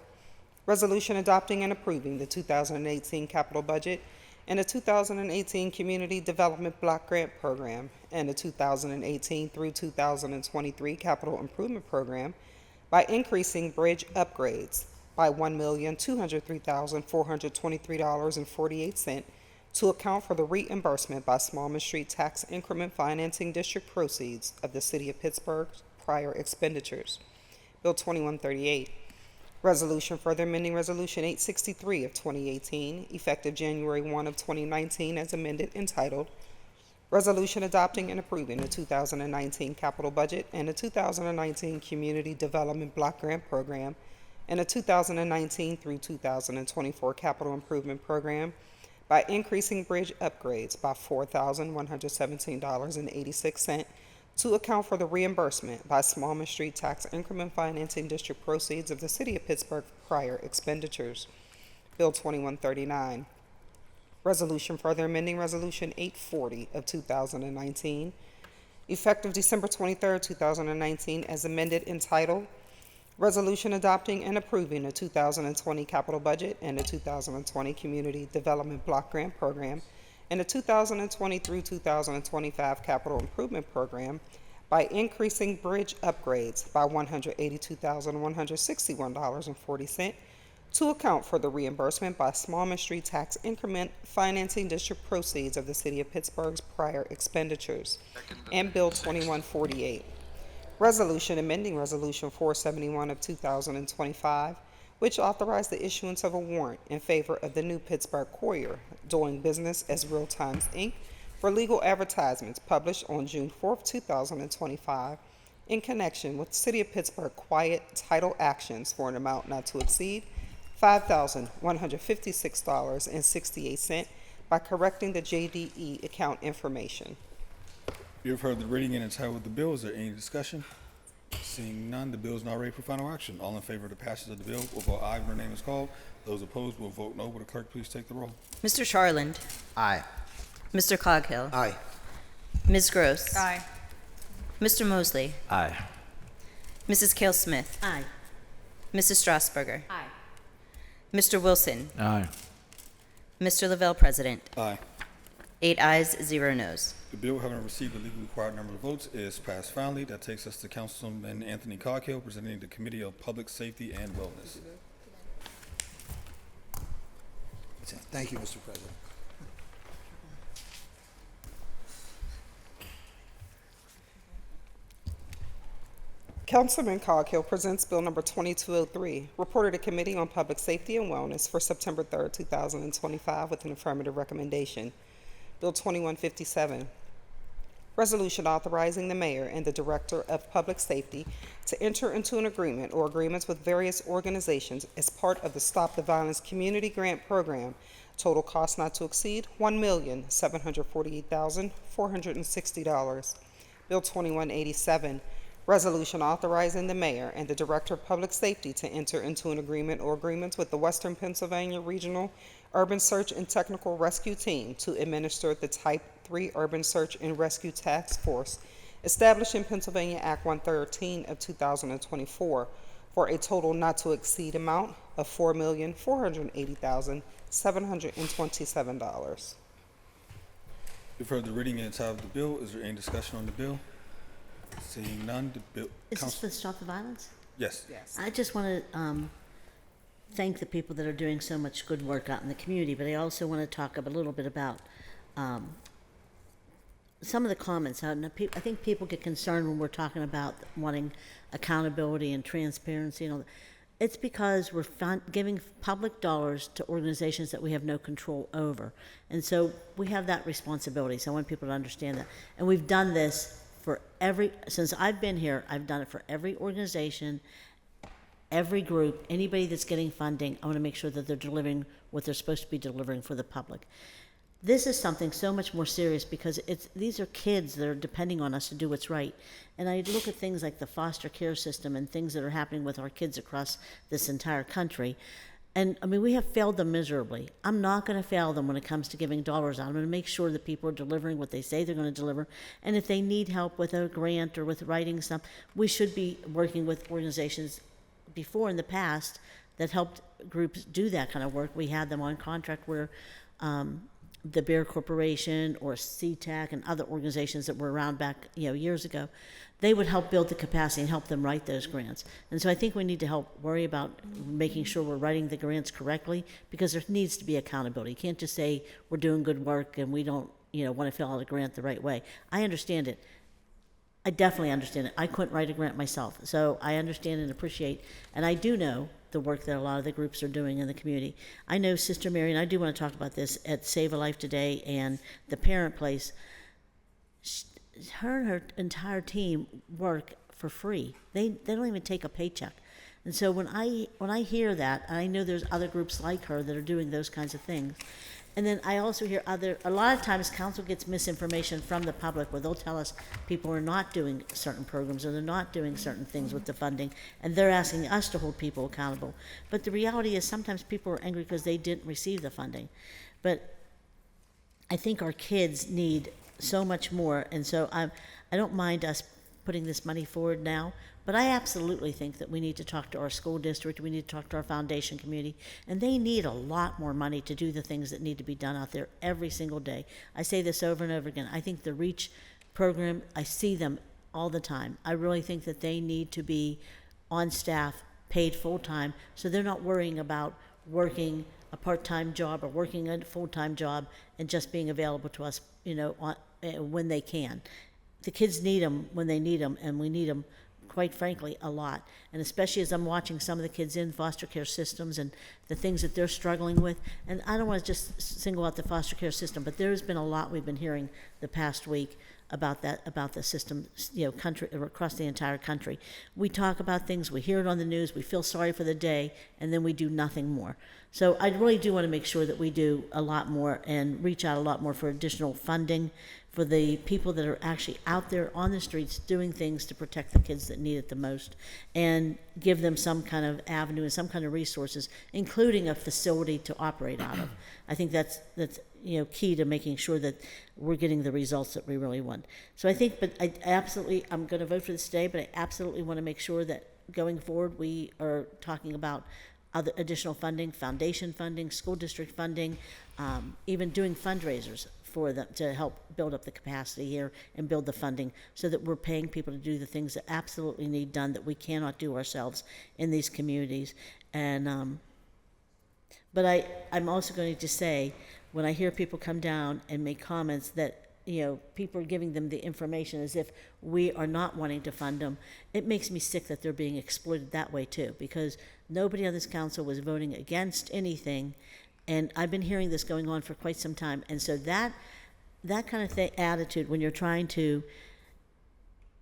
Resolution Adopting and Approving the 2018 Capital Budget and the 2018 Community Development Block Grant Program and the 2018 through 2023 Capital Improvement Program by increasing bridge upgrades by $1,203,423.48 to account for the reimbursement by Smallman Street Tax Increment Financing District proceeds of the City of Pittsburgh's prior expenditures. Bill 2138, resolution further amending Resolution 863 of 2018, effective January 1 of 2019, as amended, entitled Resolution Adopting and Approving the 2019 Capital Budget and the 2019 Community Development Block Grant Program and the 2019 through 2024 capital improvement program by increasing bridge upgrades by $4,117.86 to account for the reimbursement by Smallman Street Tax Increment Financing District proceeds of the City of Pittsburgh prior expenditures. Bill 2139. Resolution further amending Resolution 840 of 2019, effective December 23, 2019, as amended, entitled Resolution Adopting and Approving the 2020 Capital Budget and the 2020 Community Development Block Grant Program and the 2020 through 2025 Capital Improvement Program by increasing bridge upgrades by $182,161.40 to account for the reimbursement by Smallman Street Tax Increment Financing District proceeds of the City of Pittsburgh's prior expenditures. And Bill 2148. Resolution amending Resolution 471 of 2025, which authorized the issuance of a warrant in favor of the New Pittsburgh Courier, doing business as Real Times, Inc., for legal advertisements published on June 4, 2025, in connection with City of Pittsburgh quiet title actions for an amount not to exceed $5,156.68 by correcting the JDE account information. You've heard the reading and title of the bill. Is there any discussion? Seeing none, the bill is now ready for final action. All in favor of the passage of the bill will vote aye when their name is called. Those opposed will vote no. Will the clerk please take the roll? Mr. Charland. Aye. Mr. Coghill. Aye. Ms. Gross. Aye. Mr. Mosley. Aye. Mrs. Cale Smith. Aye. Mrs. Strasburger. Aye. Mr. Wilson. Aye. Mr. Lavelle, President. Aye. 8 ayes, 0 noes. The bill, having received the legally required number of votes, is passed finally. That takes us to Councilman Anthony Coghill, presenting the Committee of Public Safety and Wellness. Thank you, Mr. President. Councilman Coghill presents Bill number 2203, reported to Committee on Public Safety and Wellness for September 3, 2025, with an affirmative recommendation. Bill 2157, resolution authorizing the mayor and the director of public safety to enter into an agreement or agreements with various organizations as part of the Stop the Violence Community Grant Program. Total cost not to exceed $1,748,460. Bill 2187, resolution authorizing the mayor and the director of public safety to enter into an agreement or agreements with the Western Pennsylvania Regional Urban Search and Technical Rescue Team to administer the Type 3 Urban Search and Rescue Task Force established in Pennsylvania Act 113 of 2024 for a total not to exceed amount of $4,480,727. You've heard the reading and title of the bill. Is there any discussion on the bill? Seeing none, the bill. Is this for Stop the Violence? Yes. I just want to thank the people that are doing so much good work out in the community, but I also want to talk a little bit about some of the comments. I think people get concerned when we're talking about wanting accountability and transparency and all that. It's because we're giving public dollars to organizations that we have no control over. And so we have that responsibility. So I want people to understand that. And we've done this for since I've been here, I've done it for every organization, every group, anybody that's getting funding. I want to make sure that they're delivering what they're supposed to be delivering for the public. This is something so much more serious because these are kids that are depending on us to do what's right. And I look at things like the foster care system and things that are happening with our kids across this entire country. And I mean, we have failed them miserably. I'm not going to fail them when it comes to giving dollars out. I'm going to make sure that people are delivering what they say they're going to deliver. And if they need help with a grant or with writing something, we should be working with organizations before in the past that helped groups do that kind of work. We had them on contract where the Bear Corporation or CTAC and other organizations that were around back years ago, they would help build the capacity and help them write those grants. And so I think we need to help worry about making sure we're writing the grants correctly, because there needs to be accountability. You can't just say we're doing good work and we don't want to fill out a grant the right way. I understand it. I definitely understand it. I couldn't write a grant myself, so I understand and appreciate, and I do know the work that a lot of the groups are doing in the community. I know Sister Mary, and I do want to talk about this, at Save a Life Today and the Parent Place, her and her entire team work for free. They don't even take a paycheck. And so when I hear that, and I know there's other groups like her that are doing those kinds of things, and then I also hear a lot of times council gets misinformation from the public where they'll tell us people are not doing certain programs or they're not doing certain things with the funding, and they're asking us to hold people accountable. But the reality is sometimes people are angry because they didn't receive the funding. But I think our kids need so much more, and so I don't mind us putting this money forward now, but I absolutely think that we need to talk to our school district, we need to talk to our foundation community, and they need a lot more money to do the things that need to be done out there every single day. I say this over and over again. I think the REACH program, I see them all the time. I really think that they need to be on staff, paid full-time, so they're not worrying about working a part-time job or working a full-time job and just being available to us, when they can. The kids need them when they need them, and we need them, quite frankly, a lot. And especially as I'm watching some of the kids in foster care systems and the things that they're struggling with. And I don't want to just single out the foster care system, but there's been a lot we've been hearing the past week about the system, country, across the entire country. We talk about things, we hear it on the news, we feel sorry for the day, and then we do nothing more. So I really do want to make sure that we do a lot more and reach out a lot more for additional funding for the people that are actually out there on the streets doing things to protect the kids that need it the most, and give them some kind of avenue and some kind of resources, including a facility to operate out of. I think that's key to making sure that we're getting the results that we really want. So I think, but I'm going to vote for this today, but I absolutely want to make sure that going forward we are talking about other additional funding, foundation funding, school district funding, even doing fundraisers for them to help build up the capacity here and build the funding so that we're paying people to do the things that absolutely need done that we cannot do ourselves in these communities. And but I'm also going to say, when I hear people come down and make comments that people are giving them the information as if we are not wanting to fund them, it makes me sick that they're being exploited that way too, because nobody on this council was voting against anything. And I've been hearing this going on for quite some time. And so that kind of attitude, when you're trying to,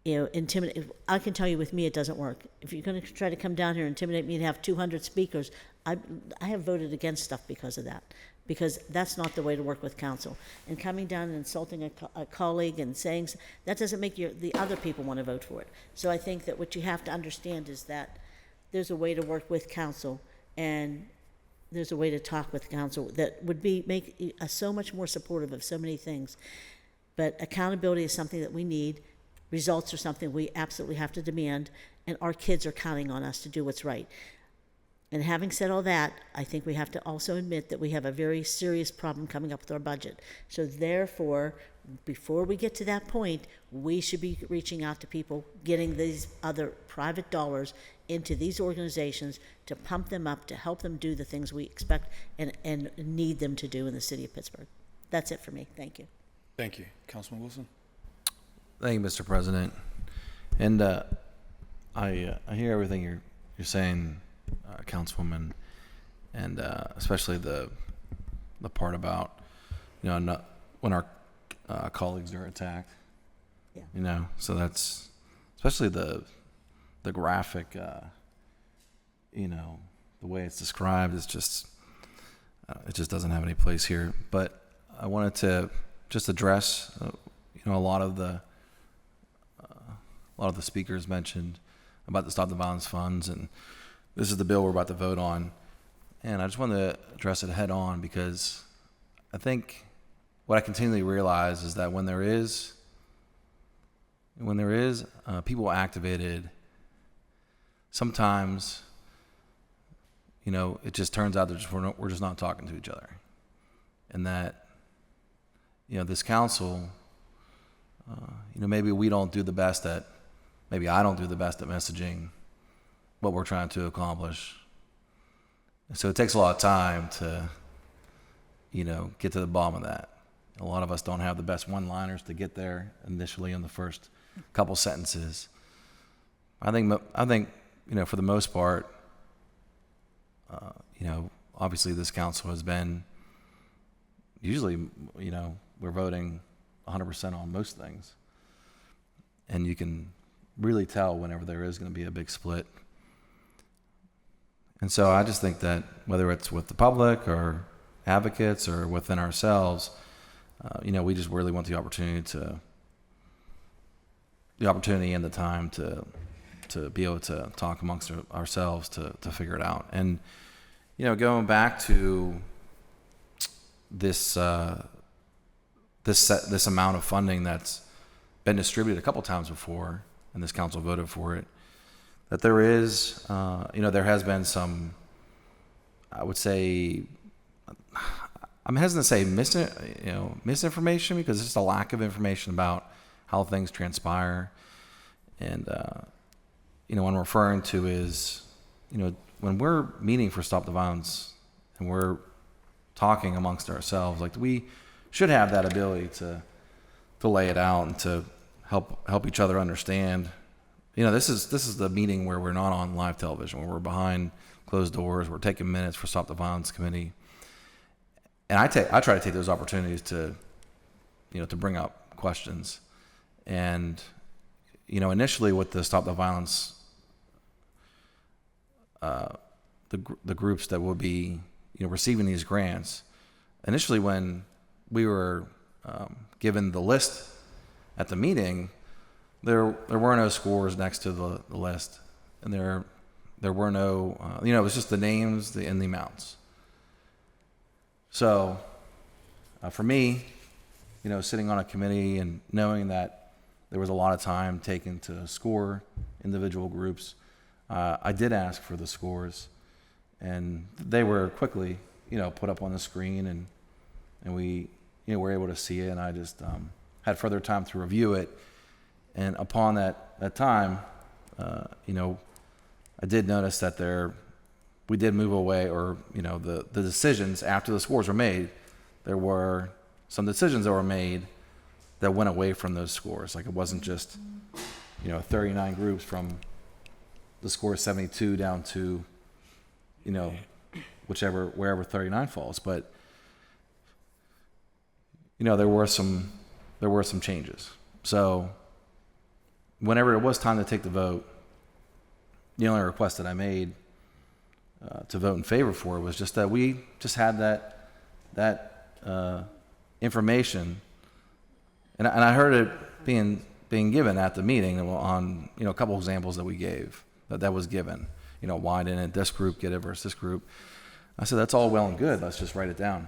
intimidate, I can tell you with me, it doesn't work. If you're going to try to come down here and intimidate me and have 200 speakers, I have voted against stuff because of that, because that's not the way to work with council. And coming down and insulting a colleague and saying, that doesn't make the other people want to vote for it. So I think that what you have to understand is that there's a way to work with council, and there's a way to talk with council that would make us so much more supportive of so many things. But accountability is something that we need. Results are something we absolutely have to demand, and our kids are counting on us to do what's right. And having said all that, I think we have to also admit that we have a very serious problem coming up with our budget. So therefore, before we get to that point, we should be reaching out to people, getting these other private dollars into these organizations to pump them up, to help them do the things we expect and need them to do in the city of Pittsburgh. That's it for me. Thank you. Thank you. Councilman Wilson? Thank you, Mr. President. And I hear everything you're saying, Councilwoman, and especially the part about when our colleagues are attacked. Yeah. So that's especially the graphic. The way it's described is just it just doesn't have any place here. But I wanted to just address a lot of the speakers mentioned about the Stop the Violence funds, and this is the bill we're about to vote on. And I just wanted to address it head on, because I think what I continually realize is that when there is people activated, sometimes it just turns out that we're just not talking to each other, and that this council, maybe we don't do the best at, maybe I don't do the best at messaging what we're trying to accomplish. And so it takes a lot of time to, get to the bottom of that. A lot of us don't have the best one-liners to get there initially in the first couple sentences. I think, for the most part, obviously this council has been, usually, we're voting 100% on most things. And you can really tell whenever there is going to be a big split. And so I just think that whether it's with the public or advocates or within ourselves, we just really want the opportunity and the time to be able to talk amongst ourselves to figure it out. And, going back to this amount of funding that's been distributed a couple times before, and this council voted for it, that there is, there has been some, I would say, I'm hesitant to say misinformation, because it's just a lack of information about how things transpire. And, what I'm referring to is, when we're meeting for Stop the Violence and we're talking amongst ourselves, like, we should have that ability to lay it out and to help each other understand. This is the meeting where we're not on live television, where we're behind closed doors, we're taking minutes for Stop the Violence Committee. And I try to take those opportunities to bring up questions. And, initially with the Stop the Violence, the groups that will be, receiving these grants, initially when we were given the list at the meeting, there were no scores next to the list, and there were no, it was just the names and the amounts. So for me, sitting on a committee and knowing that there was a lot of time taken to score individual groups, I did ask for the scores, and they were quickly, put up on the screen, and we, were able to see it, and I just had further time to review it. And upon that time, I did notice that we did move away, or, the decisions after the scores were made, there were some decisions that were made that went away from those scores. Like, it wasn't just, 39 groups from the score 72 down to, wherever 39 falls. But, there were some changes. So whenever it was time to take the vote, the only request that I made to vote in favor for it was just that we just had that information, and I heard it being given at the meeting on a couple examples that we gave that was given. Why didn't this group get it versus this group? I said, that's all well and good. Let's just write it down.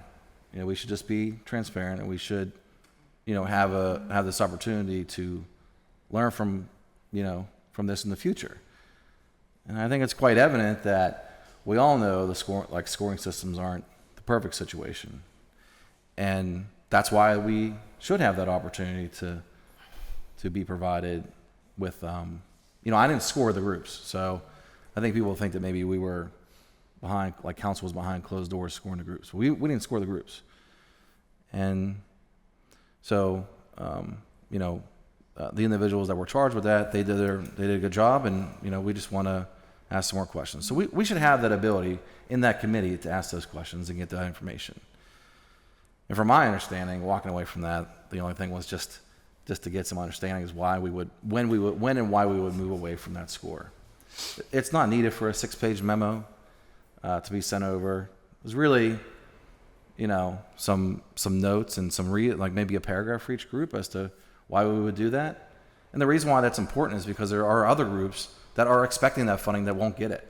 We should just be transparent, and we should have this opportunity to learn from this in the future. And I think it's quite evident that we all know scoring systems aren't the perfect situation. And that's why we should have that opportunity to be provided with, I didn't score the groups. So I think people think that maybe we were behind, like council was behind closed doors scoring the groups. We didn't score the groups. And so, the individuals that were charged with that, they did a good job, and we just want to ask some more questions. So we should have that ability in that committee to ask those questions and get that information. And from my understanding, walking away from that, the only thing was just to get some understanding is when and why we would move away from that score. It's not needed for a 6-page memo to be sent over. It was really, some notes and like maybe a paragraph for each group as to why we would do that. And the reason why that's important is because there are other groups that are expecting that funding that won't get it.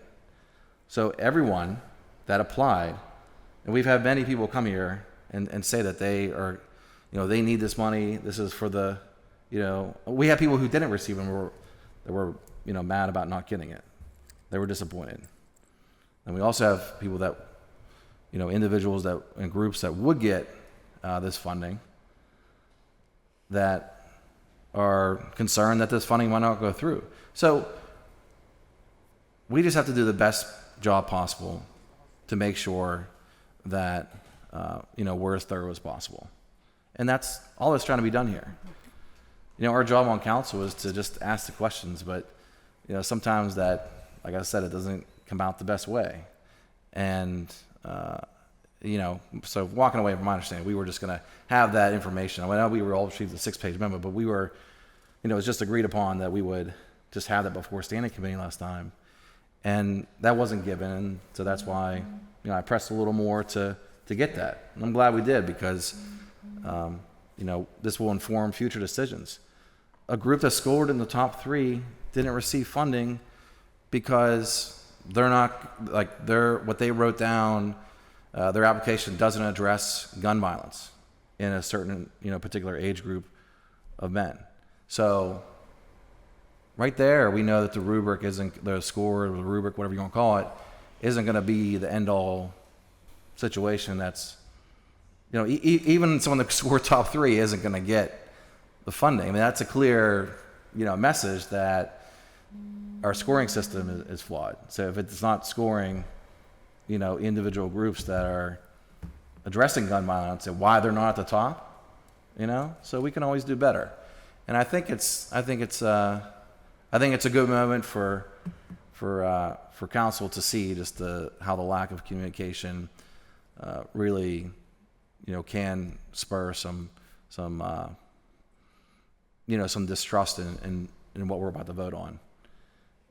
So everyone that applied, and we've had many people come here and say that they are, they need this money. This is for the, we had people who didn't receive them that were mad about not getting it. They were disappointed. And we also have people that, individuals and groups that would get this funding that are concerned that this funding might not go through. So we just have to do the best job possible to make sure that we're as thorough as possible. And that's all that's trying to be done here. Our job on council is to just ask the questions, but sometimes that, like I said, it doesn't come out the best way. And so walking away from my understanding, we were just going to have that information. I know we were all received the 6-page memo, but we were, it was just agreed upon that we would just have that before standing committee last time. And that wasn't given, and so that's why, I pressed a little more to get that. And I'm glad we did, because, this will inform future decisions. A group that scored in the top 3 didn't receive funding because they're not, what they wrote down, their application doesn't address gun violence in a certain, particular age group of men. So right there, we know that the rubric isn't, the score, or the rubric, whatever you want to call it, isn't going to be the end-all situation. That's, even someone that scored top 3 isn't going to get the funding. I mean, that's a clear, message that our scoring system is flawed. So if it's not scoring, individual groups that are addressing gun violence and why they're not at the top, so we can always do better. And I think it's a good moment for council to see just how the lack of communication really, can spur some distrust in what we're about to vote on.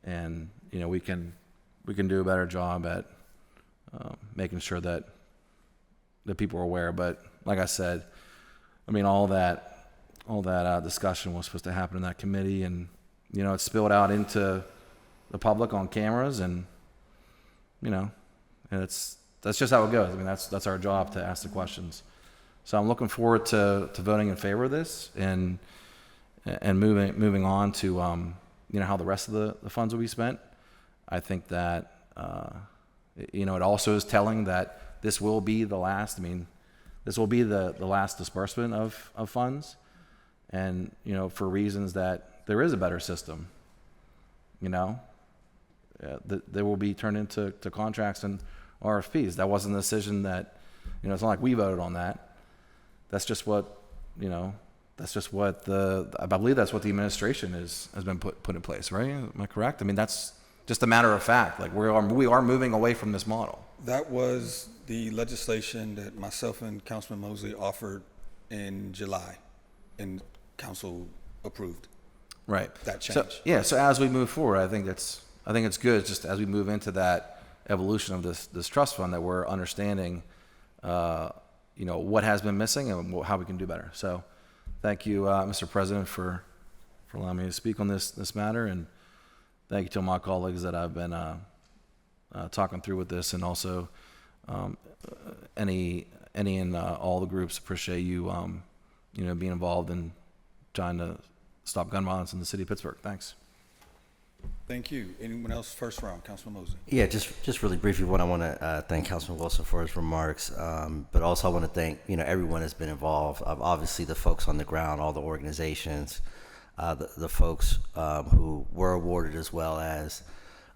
And we can do a better job at making sure that people are aware. But like I said, all that discussion was supposed to happen in that committee, and it spilled out into the public on cameras, and and that's just how it goes. That's our job, to ask the questions. So I'm looking forward to voting in favor of this, and moving on to how the rest of the funds will be spent. I think that it also is telling that this will be the last. This will be the last disbursement of funds, and for reasons that there is a better system. They will be turned into contracts and RFPs. That wasn't a decision that, it's not like we voted on that. That's just what, that's just what I believe that's what the administration has been put in place, right? Am I correct? That's just a matter of fact. We are moving away from this model. That was the legislation that myself and Councilman Mosley offered in July, and council approved. Right. That change. So as we move forward, I think it's good, just as we move into that evolution of this trust fund, that we're understanding, what has been missing and how we can do better. So thank you, Mr. President, for allowing me to speak on this matter, and thank you to my colleagues that I've been talking through with this, and also any and all the groups. Appreciate you being involved in trying to stop gun violence in the city of Pittsburgh. Thanks. Thank you. Anyone else? First round, Councilman Mosley. Yeah, just really briefly, I want to thank Councilman Wilson for his remarks, but also I want to thank everyone that's been involved. Obviously, the folks on the ground, all the organizations, the folks who were awarded, as well as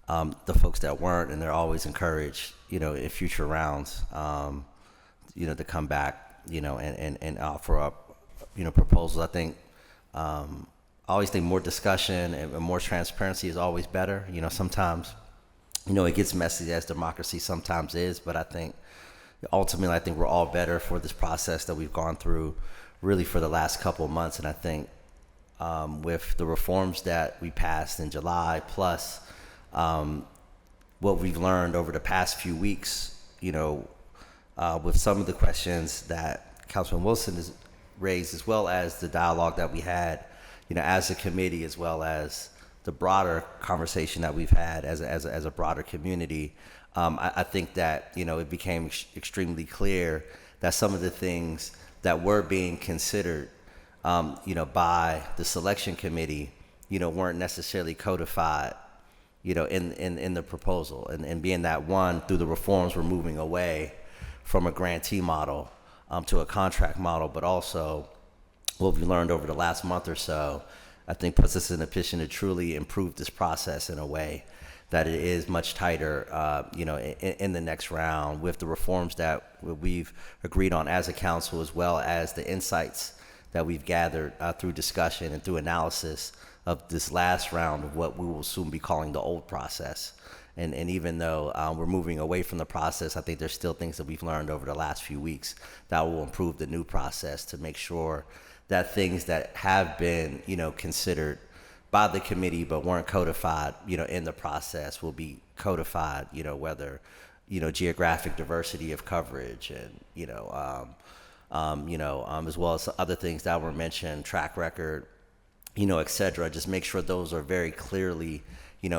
the folks that weren't, and they're always encouraged, in future rounds, to come back, and offer up, proposals. I think. I always think more discussion and more transparency is always better. Sometimes, it gets messy, as democracy sometimes is, but I think ultimately, we're all better for this process that we've gone through really for the last couple of months. And I think with the reforms that we passed in July, plus what we've learned over the past few weeks, with some of the questions that Councilman Wilson has raised, as well as the dialogue that we had, as a committee, as well as the broader conversation that we've had as a broader community, I think that, it became extremely clear that some of the things that were being considered, by the selection committee, weren't necessarily codified, in the proposal. And being that, one, through the reforms, we're moving away from a grantee model to a contract model, but also what we learned over the last month or so, I think puts us in a position to truly improve this process in a way that it is much tighter, in the next round, with the reforms that we've agreed on as a council, as well as the insights that we've gathered through discussion and through analysis of this last round of what we will soon be calling the old process. And even though we're moving away from the process, I think there's still things that we've learned over the last few weeks that will improve the new process to make sure that things that have been, considered by the committee but weren't codified, in the process will be codified, whether, geographic diversity of coverage and, as well as other things that were mentioned, track record, et cetera. Just make sure those are very clearly,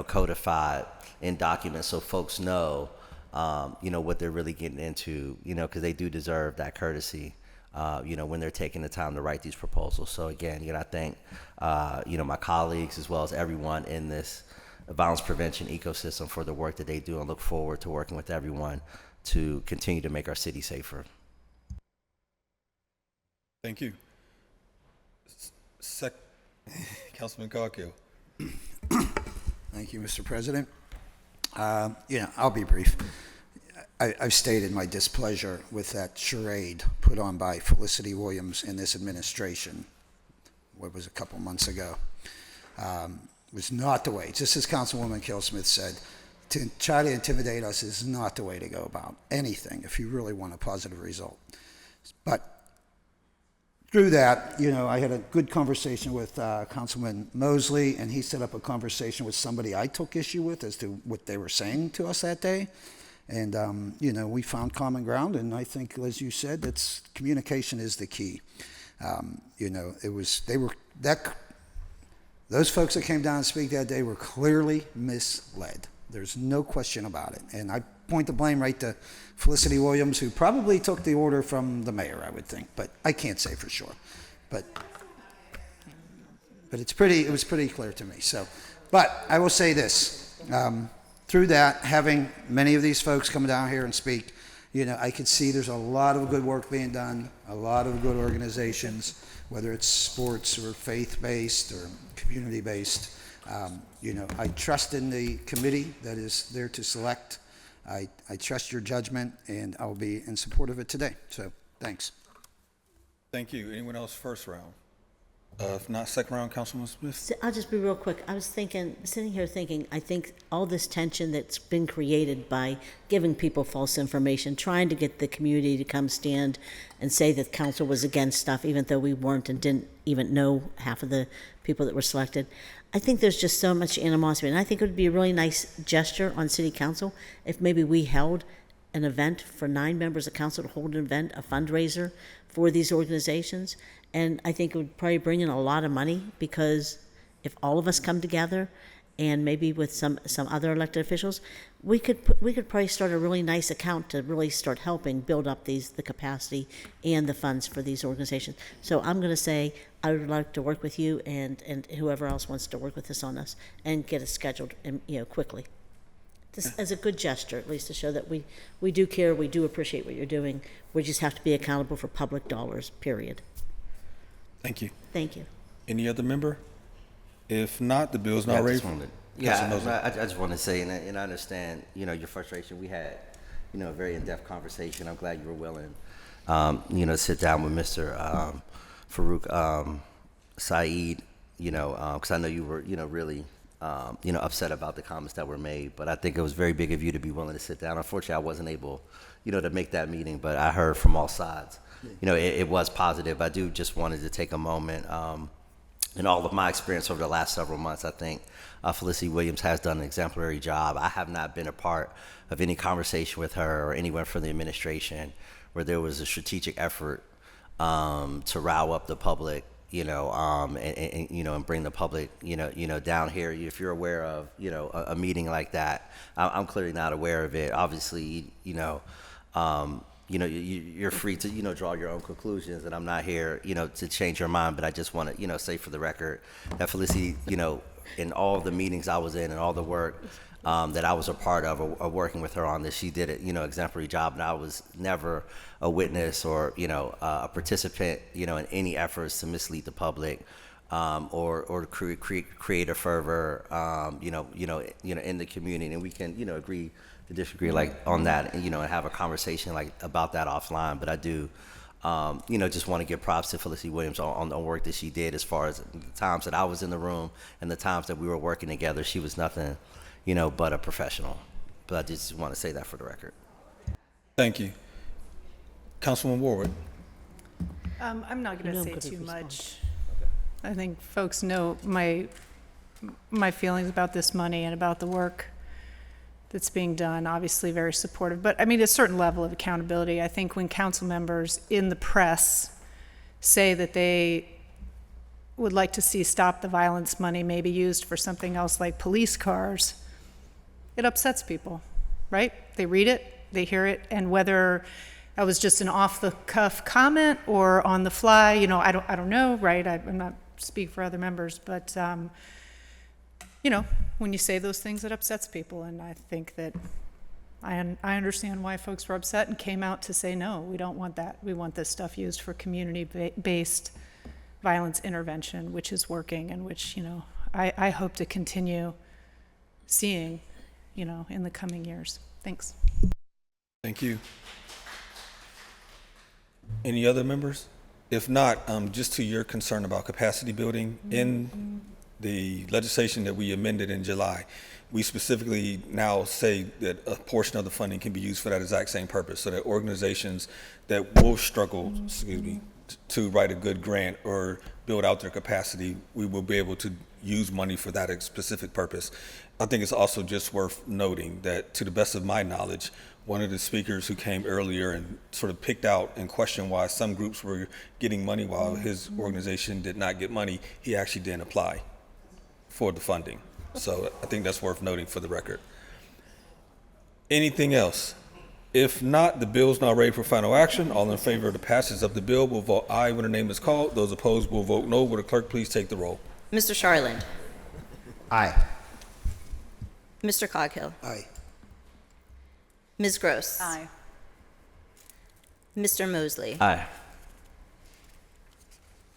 codified in documents so folks know, what they're really getting into, because they do deserve that courtesy, when they're taking the time to write these proposals. So again, I thank, my colleagues as well as everyone in this violence prevention ecosystem for the work that they do, and look forward to working with everyone to continue to make our city safer. Thank you. Councilman Coghill. Thank you, Mr. President. I'll be brief. I've stated my displeasure with that charade put on by Felicity Williams in this administration. What was a couple months ago? Was not the way. Just as Councilwoman Killsmith said, to try to intimidate us is not the way to go about anything if you really want a positive result. But through that, I had a good conversation with Councilman Mosley, and he set up a conversation with somebody I took issue with as to what they were saying to us that day. And, we found common ground, and I think, as you said, communication is the key. Those folks that came down and speak that day were clearly misled. There's no question about it. And I point the blame right to Felicity Williams, who probably took the order from the mayor, I would think, but I can't say for sure. But it was pretty clear to me. So, but I will say this, through that, having many of these folks come down here and speak, I could see there's a lot of good work being done, a lot of good organizations, whether it's sports or faith-based or community-based. I trust in the committee that is there to select. I trust your judgment, and I'll be in support of it today. So, thanks. Thank you. Anyone else first round? If not second round, Councilman Smith? I'll just be real quick. I was sitting here thinking, I think all this tension that's been created by giving people false information, trying to get the community to come stand and say that council was against stuff, even though we weren't and didn't even know half of the people that were selected. I think there's just so much animosity, and I think it would be a really nice gesture on city council if maybe we held an event for 9 members of council to hold an event, a fundraiser for these organizations. And I think it would probably bring in a lot of money, because if all of us come together, and maybe with some other elected officials, we could probably start a really nice account to really start helping build up the capacity and the funds for these organizations. So I'm going to say I would like to work with you and whoever else wants to work with us on this and get it scheduled quickly. This as a good gesture, at least, to show that we do care, we do appreciate what you're doing. We just have to be accountable for public dollars, period. Thank you. Thank you. Any other member? If not, the bill is not ready. I just want to say, and I understand, your frustration. We had, a very in-depth conversation. I'm glad you were willing, to sit down with Mr. Farouk Saeed, because I know you were, really, upset about the comments that were made. But I think it was very big of you to be willing to sit down. Unfortunately, I wasn't able, to make that meeting, but I heard from all sides. It was positive. I do just wanted to take a moment. In all of my experience over the last several months, I think Felicity Williams has done an exemplary job. I have not been a part of any conversation with her or anyone from the administration where there was a strategic effort to rile up the public, and bring the public, down here. If you're aware of, a meeting like that, I'm clearly not aware of it. Obviously, you're free to, draw your own conclusions, and I'm not here, to change your mind, but I just want to, say for the record that Felicity, in all of the meetings I was in and all the work that I was a part of working with her on this, she did it, exemplary job, and I was never a witness or, a participant, in any efforts to mislead the public or create a fervor, in the community, and we can, agree to disagree on that, and have a conversation about that offline. But I do, just want to give props to Felicity Williams on the work that she did as far as the times that I was in the room and the times that we were working together. She was nothing, but a professional. But I just want to say that for the record. Thank you. Councilman Warwick. I'm not going to say too much. I think folks know my my feelings about this money and about the work that's being done. Obviously very supportive, but I mean, a certain level of accountability. I think when council members in the press say that they would like to see Stop the Violence money maybe used for something else like police cars, it upsets people, right? They read it, they hear it, and whether that was just an off-the-cuff comment or on the fly, you know, I don't know, right? I'm not speak for other members, but you know, when you say those things, it upsets people, and I think that I understand why folks were upset and came out to say, no, we don't want that. We want this stuff used for community-based violence intervention, which is working and which, you know, I hope to continue seeing, you know, in the coming years. Thanks. Thank you. Any other members? If not, just to your concern about capacity building, in the legislation that we amended in July, we specifically now say that a portion of the funding can be used for that exact same purpose, so that organizations that will struggle, to write a good grant or build out their capacity, we will be able to use money for that specific purpose. I think it's also just worth noting that, to the best of my knowledge, one of the speakers who came earlier and sort of picked out and questioned why some groups were getting money while his organization did not get money, he actually didn't apply for the funding. So I think that's worth noting for the record. Anything else? If not, the bill is now ready for final action. All in favor of the passage of the bill will vote aye when the name is called. Those opposed will vote no. Will the clerk please take the roll? Mr. Charland. Aye. Mr. Coghill. Aye. Ms. Gross. Aye. Mr. Mosley. Aye.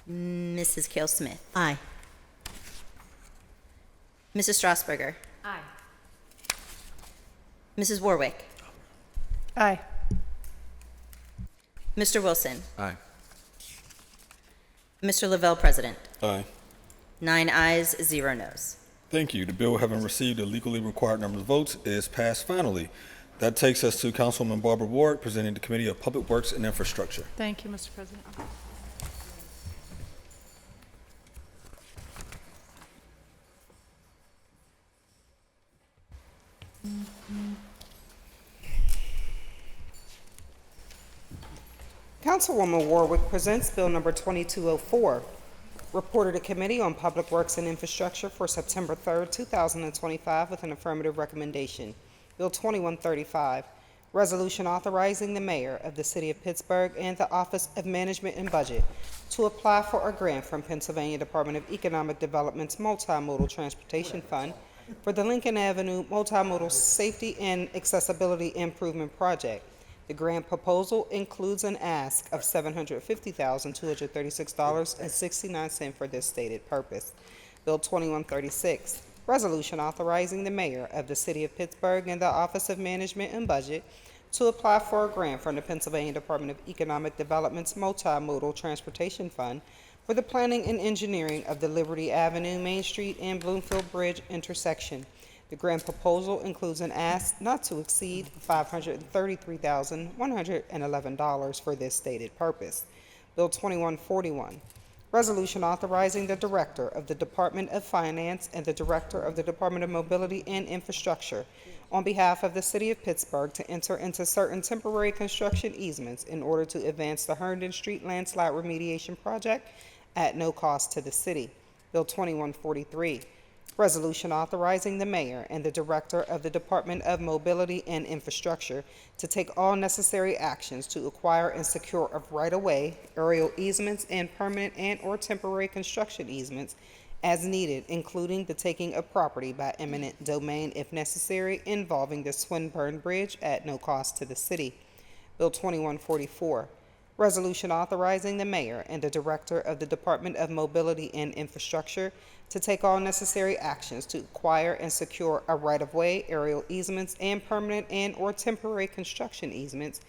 Mrs. Cale Smith. Aye. Mrs. Strasburger. Aye. Mrs. Warwick. Aye. Mr. Wilson. Aye. Mr. Lavelle, President. Aye. 9 ayes, 0 noes. Thank you. The bill, having received a legally required number of votes, is passed finally. That takes us to Councilwoman Barbara Ward, presenting the Committee of Public Works and Infrastructure. Thank you, Mr. President. Councilwoman Warwick presents Bill Number 2204, reported to Committee on Public Works and Infrastructure for September 3rd, 2025, with an affirmative recommendation. Bill 2135, resolution authorizing the mayor of the city of Pittsburgh and the Office of Management and Budget to apply for a grant from Pennsylvania Department of Economic Development's Multimodal Transportation Fund for the Lincoln Avenue Multimodal Safety and Accessibility Improvement Project. The grant proposal includes an ask of $750,236.69 for this stated purpose. Bill 2136, resolution authorizing the mayor of the city of Pittsburgh and the Office of Management and Budget to apply for a grant from the Pennsylvania Department of Economic Development's Multimodal Transportation Fund for the planning and engineering of the Liberty Avenue, Main Street, and Bloomfield Bridge intersection. The grant proposal includes an ask not to exceed $533,111 for this stated purpose. Bill 2141, resolution authorizing the Director of the Department of Finance and the Director of the Department of Mobility and Infrastructure on behalf of the City of Pittsburgh to enter into certain temporary construction easements in order to advance the Herndon Street landslide remediation project at no cost to the city. Bill 2143, resolution authorizing the mayor and the director of the Department of Mobility and Infrastructure to take all necessary actions to acquire and secure of right-of-way, aerial easements, and permanent and/or temporary construction easements as needed, including the taking of property by eminent domain if necessary, involving the Swinburne Bridge at no cost to the city. Bill 2144, resolution authorizing the mayor and the director of the Department of Mobility and Infrastructure to take all necessary actions to acquire and secure a right-of-way, aerial easements, and permanent and/or temporary construction easements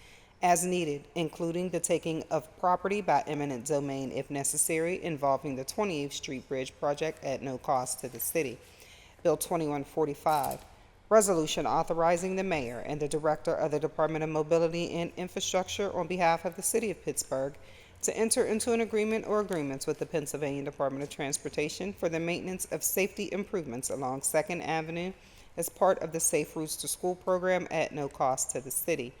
as needed, including the taking of property by eminent domain if necessary, involving the 28th Street Bridge project at no cost to the city. Bill 2145, resolution authorizing the mayor and the director of the Department of Mobility and Infrastructure on behalf of the City of Pittsburgh to enter into an agreement or agreements with the Pennsylvania Department of Transportation for the maintenance of safety improvements along 2nd Avenue as part of the Safe Routes to School program at no cost to the city.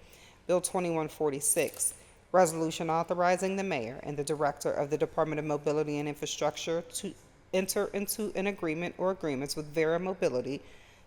Bill 2146, resolution authorizing the mayor and the director of the Department of Mobility and Infrastructure to enter into an agreement or agreements with Vera Mobility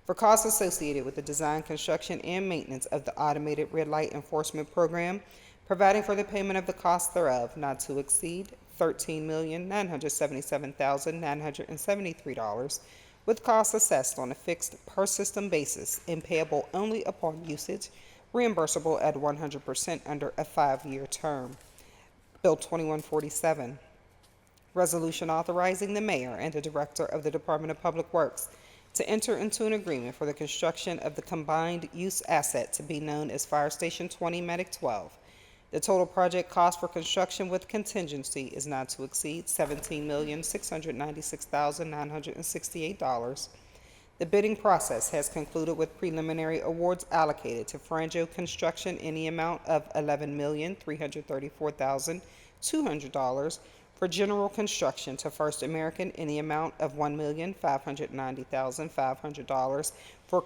for costs associated with the design, construction, and maintenance of the automated red light enforcement program, providing for the payment of the cost thereof not to exceed $13,977,973, with costs assessed on a fixed per-system basis and payable only upon usage, reimbursable at 100% under a 5-year term. Bill 2147, resolution authorizing the mayor and the director of the Department of Public Works to enter into an agreement for the construction of the combined use asset to be known as Fire Station 20 Medic 12. The total project cost for construction with contingency is not to exceed $17,696,968. The bidding process has concluded with preliminary awards allocated to Franjo Construction in the amount of $11,334,200, for general construction to First American in the amount of $1,590,500, for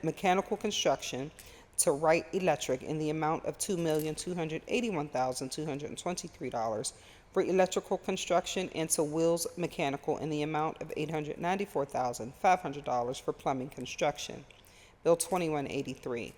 mechanical construction to Wright Electric in the amount of $2,281,223, for electrical construction, and to Wills Mechanical in the amount of $894,500 for plumbing construction. Bill 2183,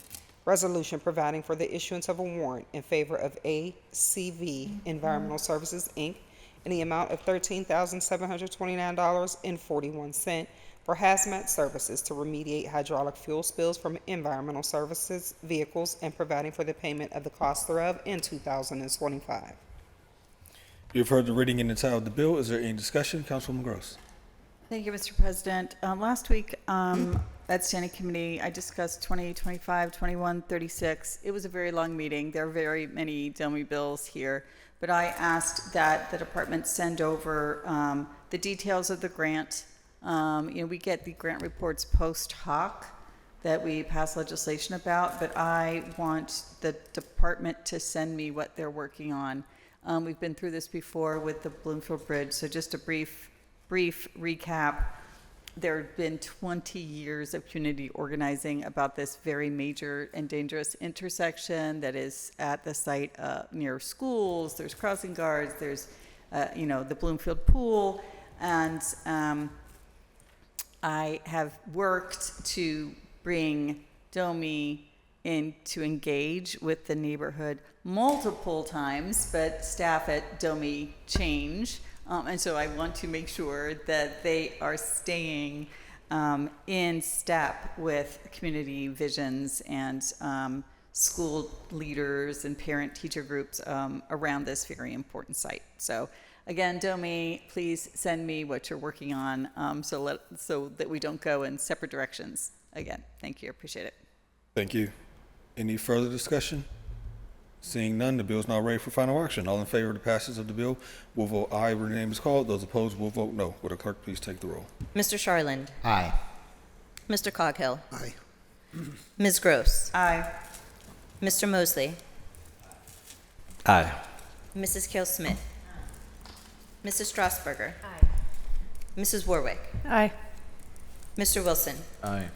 resolution providing for the issuance of a warrant in favor of ACV Environmental Services, Inc. in the amount of $13,729.41 for hazmat services to remediate hydraulic fuel spills from environmental services vehicles and providing for the payment of the cost thereof in 2025. You've heard the reading and the title of the bill. Is there any discussion? Councilwoman Gross. Thank you, Mr. President. Last week at Standing Committee, I discussed 20, 25, 21, 36. It was a very long meeting. There are very many dummy bills here, but I asked that the department send over the details of the grant. We get the grant reports post hoc that we pass legislation about, but I want the department to send me what they're working on. We've been through this before with the Bloomfield Bridge, so just a brief recap. There have been 20 years of community organizing about this very major and dangerous intersection that is at the site near schools. There's crossing guards, there's the Bloomfield Pool, and I have worked to bring DOMI in to engage with the neighborhood multiple times, but staff at DOMI change. And so I want to make sure that they are staying in step with community visions and school leaders and parent-teacher groups around this very important site. So again, DOMI, please send me what you're working on so that we don't go in separate directions. Again, thank you. I appreciate it. Thank you. Any further discussion? Seeing none, the bill is now ready for final action. All in favor of the passage of the bill will vote aye when the name is called. Those opposed will vote no. Will the clerk please take the roll? Mr. Charland. Aye. Mr. Coghill. Aye. Ms. Gross. Aye. Mr. Mosley. Aye. Mrs. Kell Smith. Mrs. Strasburger. Aye. Mrs. Warwick. Aye. Mr. Wilson. Aye.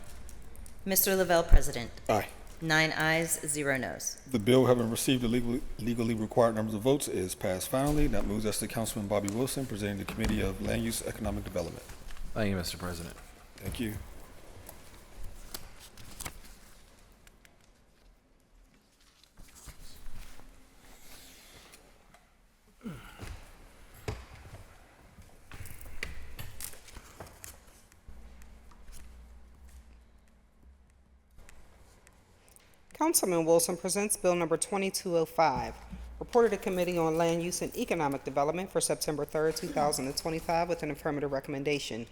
Mr. Lavelle, President. Aye. 9 ayes, 0 noes. The bill, having received the legally required numbers of votes, is passed finally. That moves us to Councilman Bobby Wilson, presenting the Committee of Land Use Economic Development. Thank you, Mr. President. Thank you. Councilman Wilson presents Bill number 2205, reported to Committee on Land Use and Economic Development for September 3rd, 2025, with an affirmative recommendation.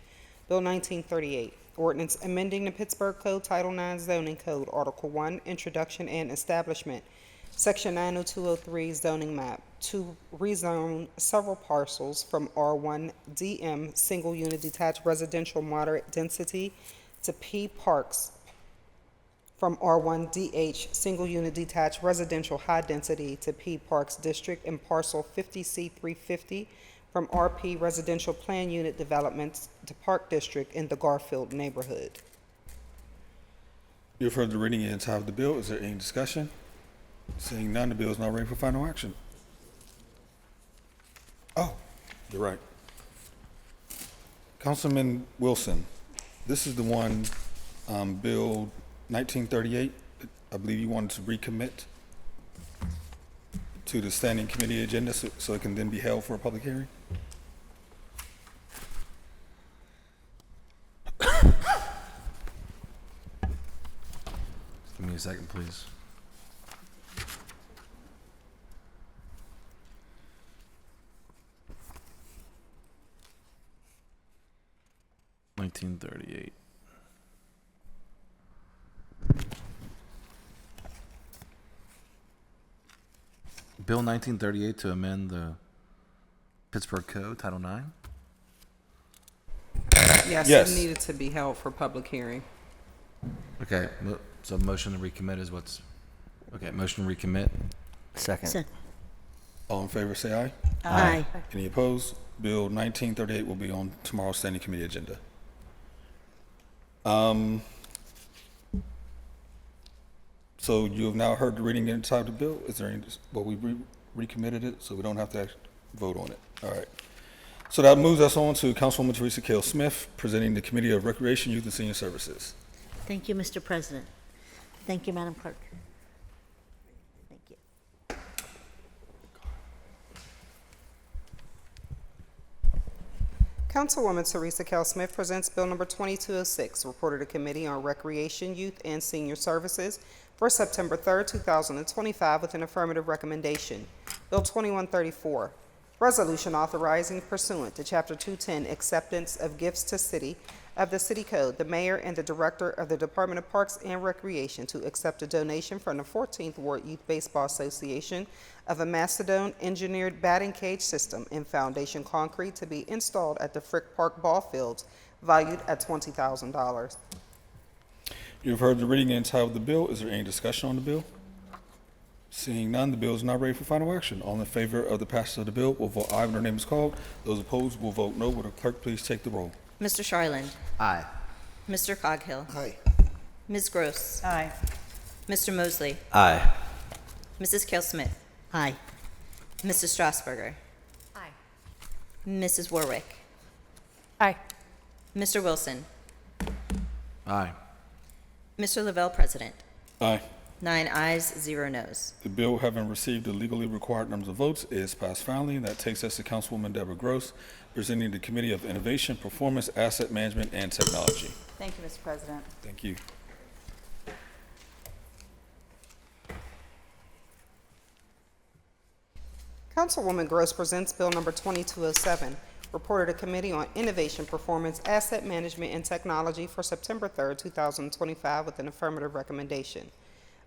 Bill 1938, ordinance amending the Pittsburgh Code Title IX Zoning Code, Article 1, Introduction and Establishment, Section 90203 Zoning Map, to rezone several parcels from R1 DM Single Unit Detached Residential Moderate Density to P Parks from R1DH Single Unit Detached Residential High Density to P Parks District and Parcel 50C350 from RP Residential Plan Unit Developments to Park District in the Garfield neighborhood. You've heard the reading and title of the bill. Is there any discussion? Seeing none, the bill is now ready for final action. Oh, you're right. Councilman Wilson, this is the one, Bill 1938. I believe you wanted to recommit to the standing committee agenda so it can then be held for a public hearing? Give me a second, please. $1938. Bill 1938 to amend the Pittsburgh Code, Title IX? Yes, Yes. it needed to be held for public hearing. Okay, so motion to recommit is what's, okay, motion to recommit. Second. Se- All in favor, say aye. Aye. Any opposed? Bill 1938 will be on tomorrow's standing committee agenda. So you have now heard the reading and title of the bill. Is there any, well, we recommitted it, so we don't have to vote on it. All right. So that moves us on to Councilwoman Teresa Cale Smith, presenting the Committee of Recreation, Youth, and Senior Services. Thank you, Mr. President. Thank you, Madam Clerk. Thank you. Councilwoman Teresa Cale Smith presents Bill number 2206, reported to Committee on Recreation, Youth, and Senior Services for September 3rd, 2025, with an affirmative recommendation. Bill 2134, resolution authorizing pursuant to Chapter 210, acceptance of gifts to city of the City Code, the mayor and the director of the Department of Parks and Recreation to accept a donation from the 14th Ward Youth Baseball Association of a Macedon engineered batting cage system in foundation concrete to be installed at the Frick Park ball fields, valued at $20,000. You've heard the reading and title of the bill. Is there any discussion on the bill? Seeing none, the bill is now ready for final action. All in favor of the passage of the bill will vote aye when their name is called. Those opposed will vote no. Will the clerk please take the roll? Mr. Charland. Aye. Mr. Coghill. Aye. Ms. Gross. Aye. Mr. Mosley. Aye. Mrs. Cale Smith. Aye. Mrs. Strasburger. Aye. Mrs. Warwick. Aye. Mr. Wilson. Aye. Mr. Lavelle, President. Aye. 9 ayes, 0 noes. The bill, having received the legally required numbers of votes, is passed finally. And that takes us to Councilwoman Deborah Gross, presenting the Committee of Innovation, Performance, Asset Management, and Technology. Thank you, Mr. President. Thank you. Councilwoman Gross presents Bill number 2207, reported to Committee on Innovation, Performance, Asset Management, and Technology for September 3rd, 2025, with an affirmative recommendation.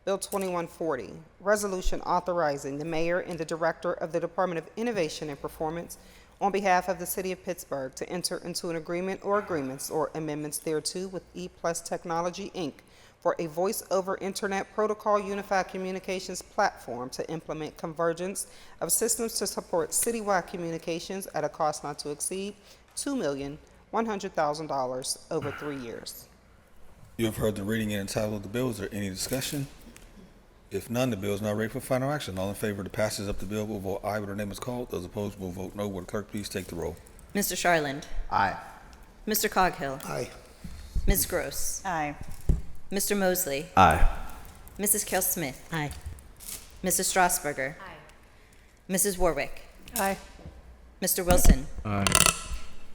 Bill 2140, resolution authorizing the mayor and the director of the Department of Innovation and Performance on behalf of the City of Pittsburgh to enter into an agreement or agreements or amendments thereto with E Plus Technology, Inc. for a voice-over Internet Protocol Unified Communications platform to implement convergence of systems to support citywide communications at a cost not to exceed $2,100,000 over 3 years. You have heard the reading and title of the bill. Is there any discussion? If none, the bill is now ready for final action. All in favor of the passage of the bill will vote aye when their name is called. Those opposed will vote no. Will the clerk please take the roll? Mr. Charland. Aye. Mr. Coghill. Aye. Ms. Gross. Aye. Mr. Mosley. Aye. Mrs. Cale Smith. Aye. Mrs. Strasburger. Aye. Mrs. Warwick. Aye. Mr. Wilson. Aye.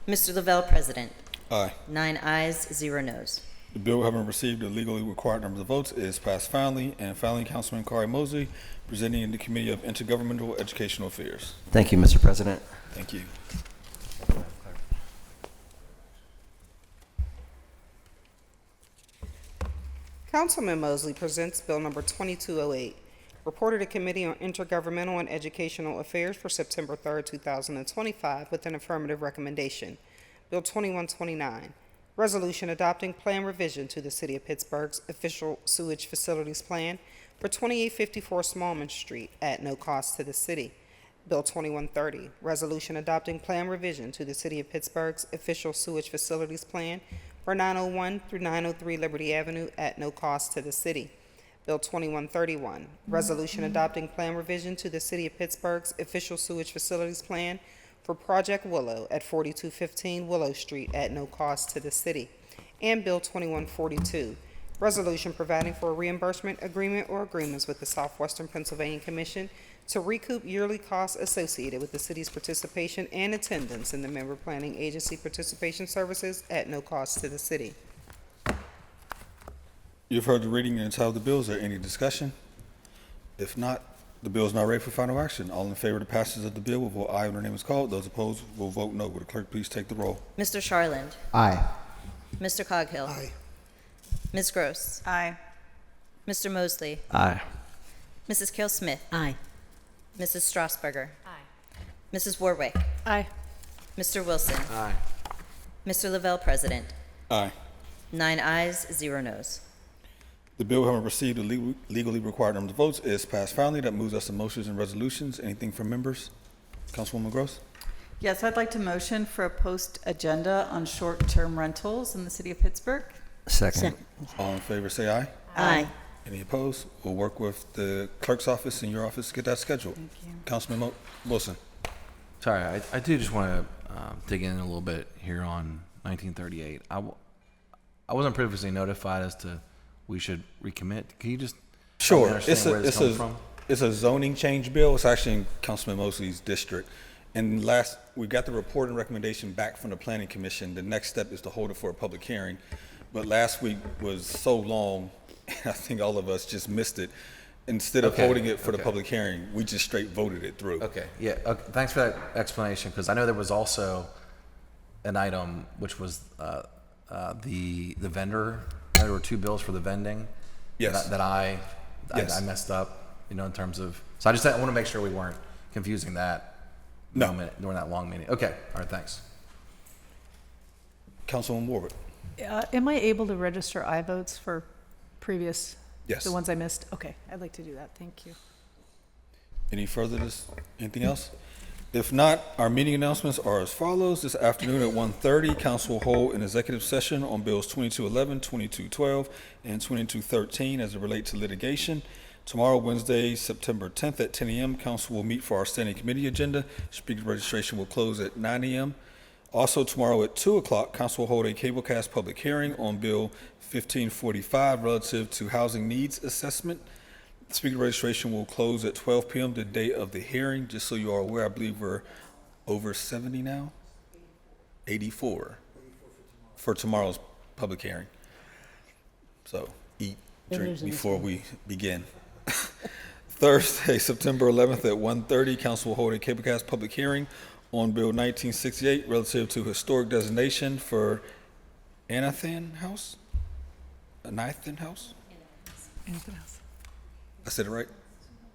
Mr. Lavelle, President. Aye. 9 ayes, 0 noes. The bill, having received the legally required numbers of votes, is passed finally. And finally, Councilman Kari Mosley, presenting in the Committee of Intergovernmental Educational Affairs. Thank you, Mr. President. Thank you. Councilman Mosley presents Bill number 2208, reported to Committee on Intergovernmental and Educational Affairs for September 3rd, 2025, with an affirmative recommendation. Bill 2129, Resolution adopting plan revision to the City of Pittsburgh's official sewage facilities plan for 2854 Smallman Street at no cost to the city. Bill 2130, resolution adopting plan revision to the City of Pittsburgh's official sewage facilities plan for 901 through 903 Liberty Avenue at no cost to the city. Bill 2131, resolution adopting plan revision to the City of Pittsburgh's official sewage facilities plan for Project Willow at 4215 Willow Street at no cost to the city. And Bill 2142, resolution providing for a reimbursement agreement or agreements with the Southwestern Pennsylvania Commission to recoup yearly costs associated with the city's participation and attendance in the member planning agency participation services at no cost to the city. You've heard the reading and title of the bill. Is there any discussion? If not, the bill is now ready for final action. All in favor of the passage of the bill will vote aye when their name is called. Those opposed will vote no. Will the clerk please take the roll? Mr. Charland. Aye. Mr. Coghill. Aye. Ms. Gross. Aye. Mr. Mosley. Aye. Mrs. Kell Smith. Aye. Mrs. Strasburger. Aye. Mrs. Warwick. Aye. Mr. Wilson. Aye. Mr. Lavelle, President. Aye. 9 ayes, 0 noes. The bill, having received the legally required number of votes, is passed finally. That moves us to motions and resolutions. Anything from members? Councilwoman Gross? Yes, I'd like to motion for a post-agenda on short-term rentals in the city of Pittsburgh. Second. All in favor say aye. Aye. Any opposed? We'll work with the clerk's office and your office to get that scheduled. Thank you. Councilman Wilson. Sorry, I do just want to dig in a little bit here on 1938. I wasn't previously notified as to we should recommit. Can you just help me Sure. understand where this comes from? It's a zoning change bill. It's actually in Councilman Mosley's district. And we got the report and recommendation back from the Planning Commission. The next step is to hold it for a public hearing. But last week was so long, I think all of us just missed it. Instead of holding it for the public hearing, we just straight voted it through. Okay, yeah, thanks for that explanation, because I know there was also an item which was the vendor. There were 2 bills for the vending. Yes. That I Yes. messed up, in terms of, so I want to make sure we weren't confusing that moment during that long meeting. Okay, all right, thanks. Councilwoman Warwick. Am I able to register iVotes for previous, Yes. the ones I missed? Okay, I'd like to do that. Thank you. Any further, anything else? If not, our meeting announcements are as follows. This afternoon at 1:30, council will hold an executive session on bills 2211, 2212, and 2213 as it relates to litigation. Tomorrow, Wednesday, September 10th at 10 a.m., council will meet for our standing committee agenda. Speaker registration will close at 9 a.m. Also, tomorrow at 2 o'clock, council will hold a cablecast public hearing on Bill 1545 relative to housing needs assessment. Speaker registration will close at 12 p.m. the day of the hearing. Just so you are aware, I believe we're over 70 now? 84 for tomorrow's public hearing. So eat, drink before we begin. Thursday, September 11th at 1:30, council will hold a cablecast public hearing on Bill 1968 relative to historic designation for Anathan House? Anathan House? Anything else? I said it right?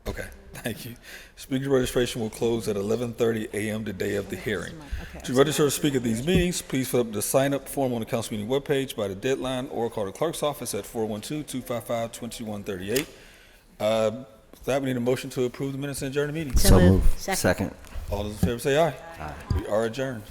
Okay, thank you. Speaker registration will close at 11:30 a.m. the day of the hearing. To register to speak at these meetings, please fill up the sign-up form on the council meeting webpage by the deadline or call the clerk's office at 412-255-2138. With that, we need a motion to approve the minutes and adjourn the meeting. So moved. Second. All those in favor say aye. Aye. We are adjourned.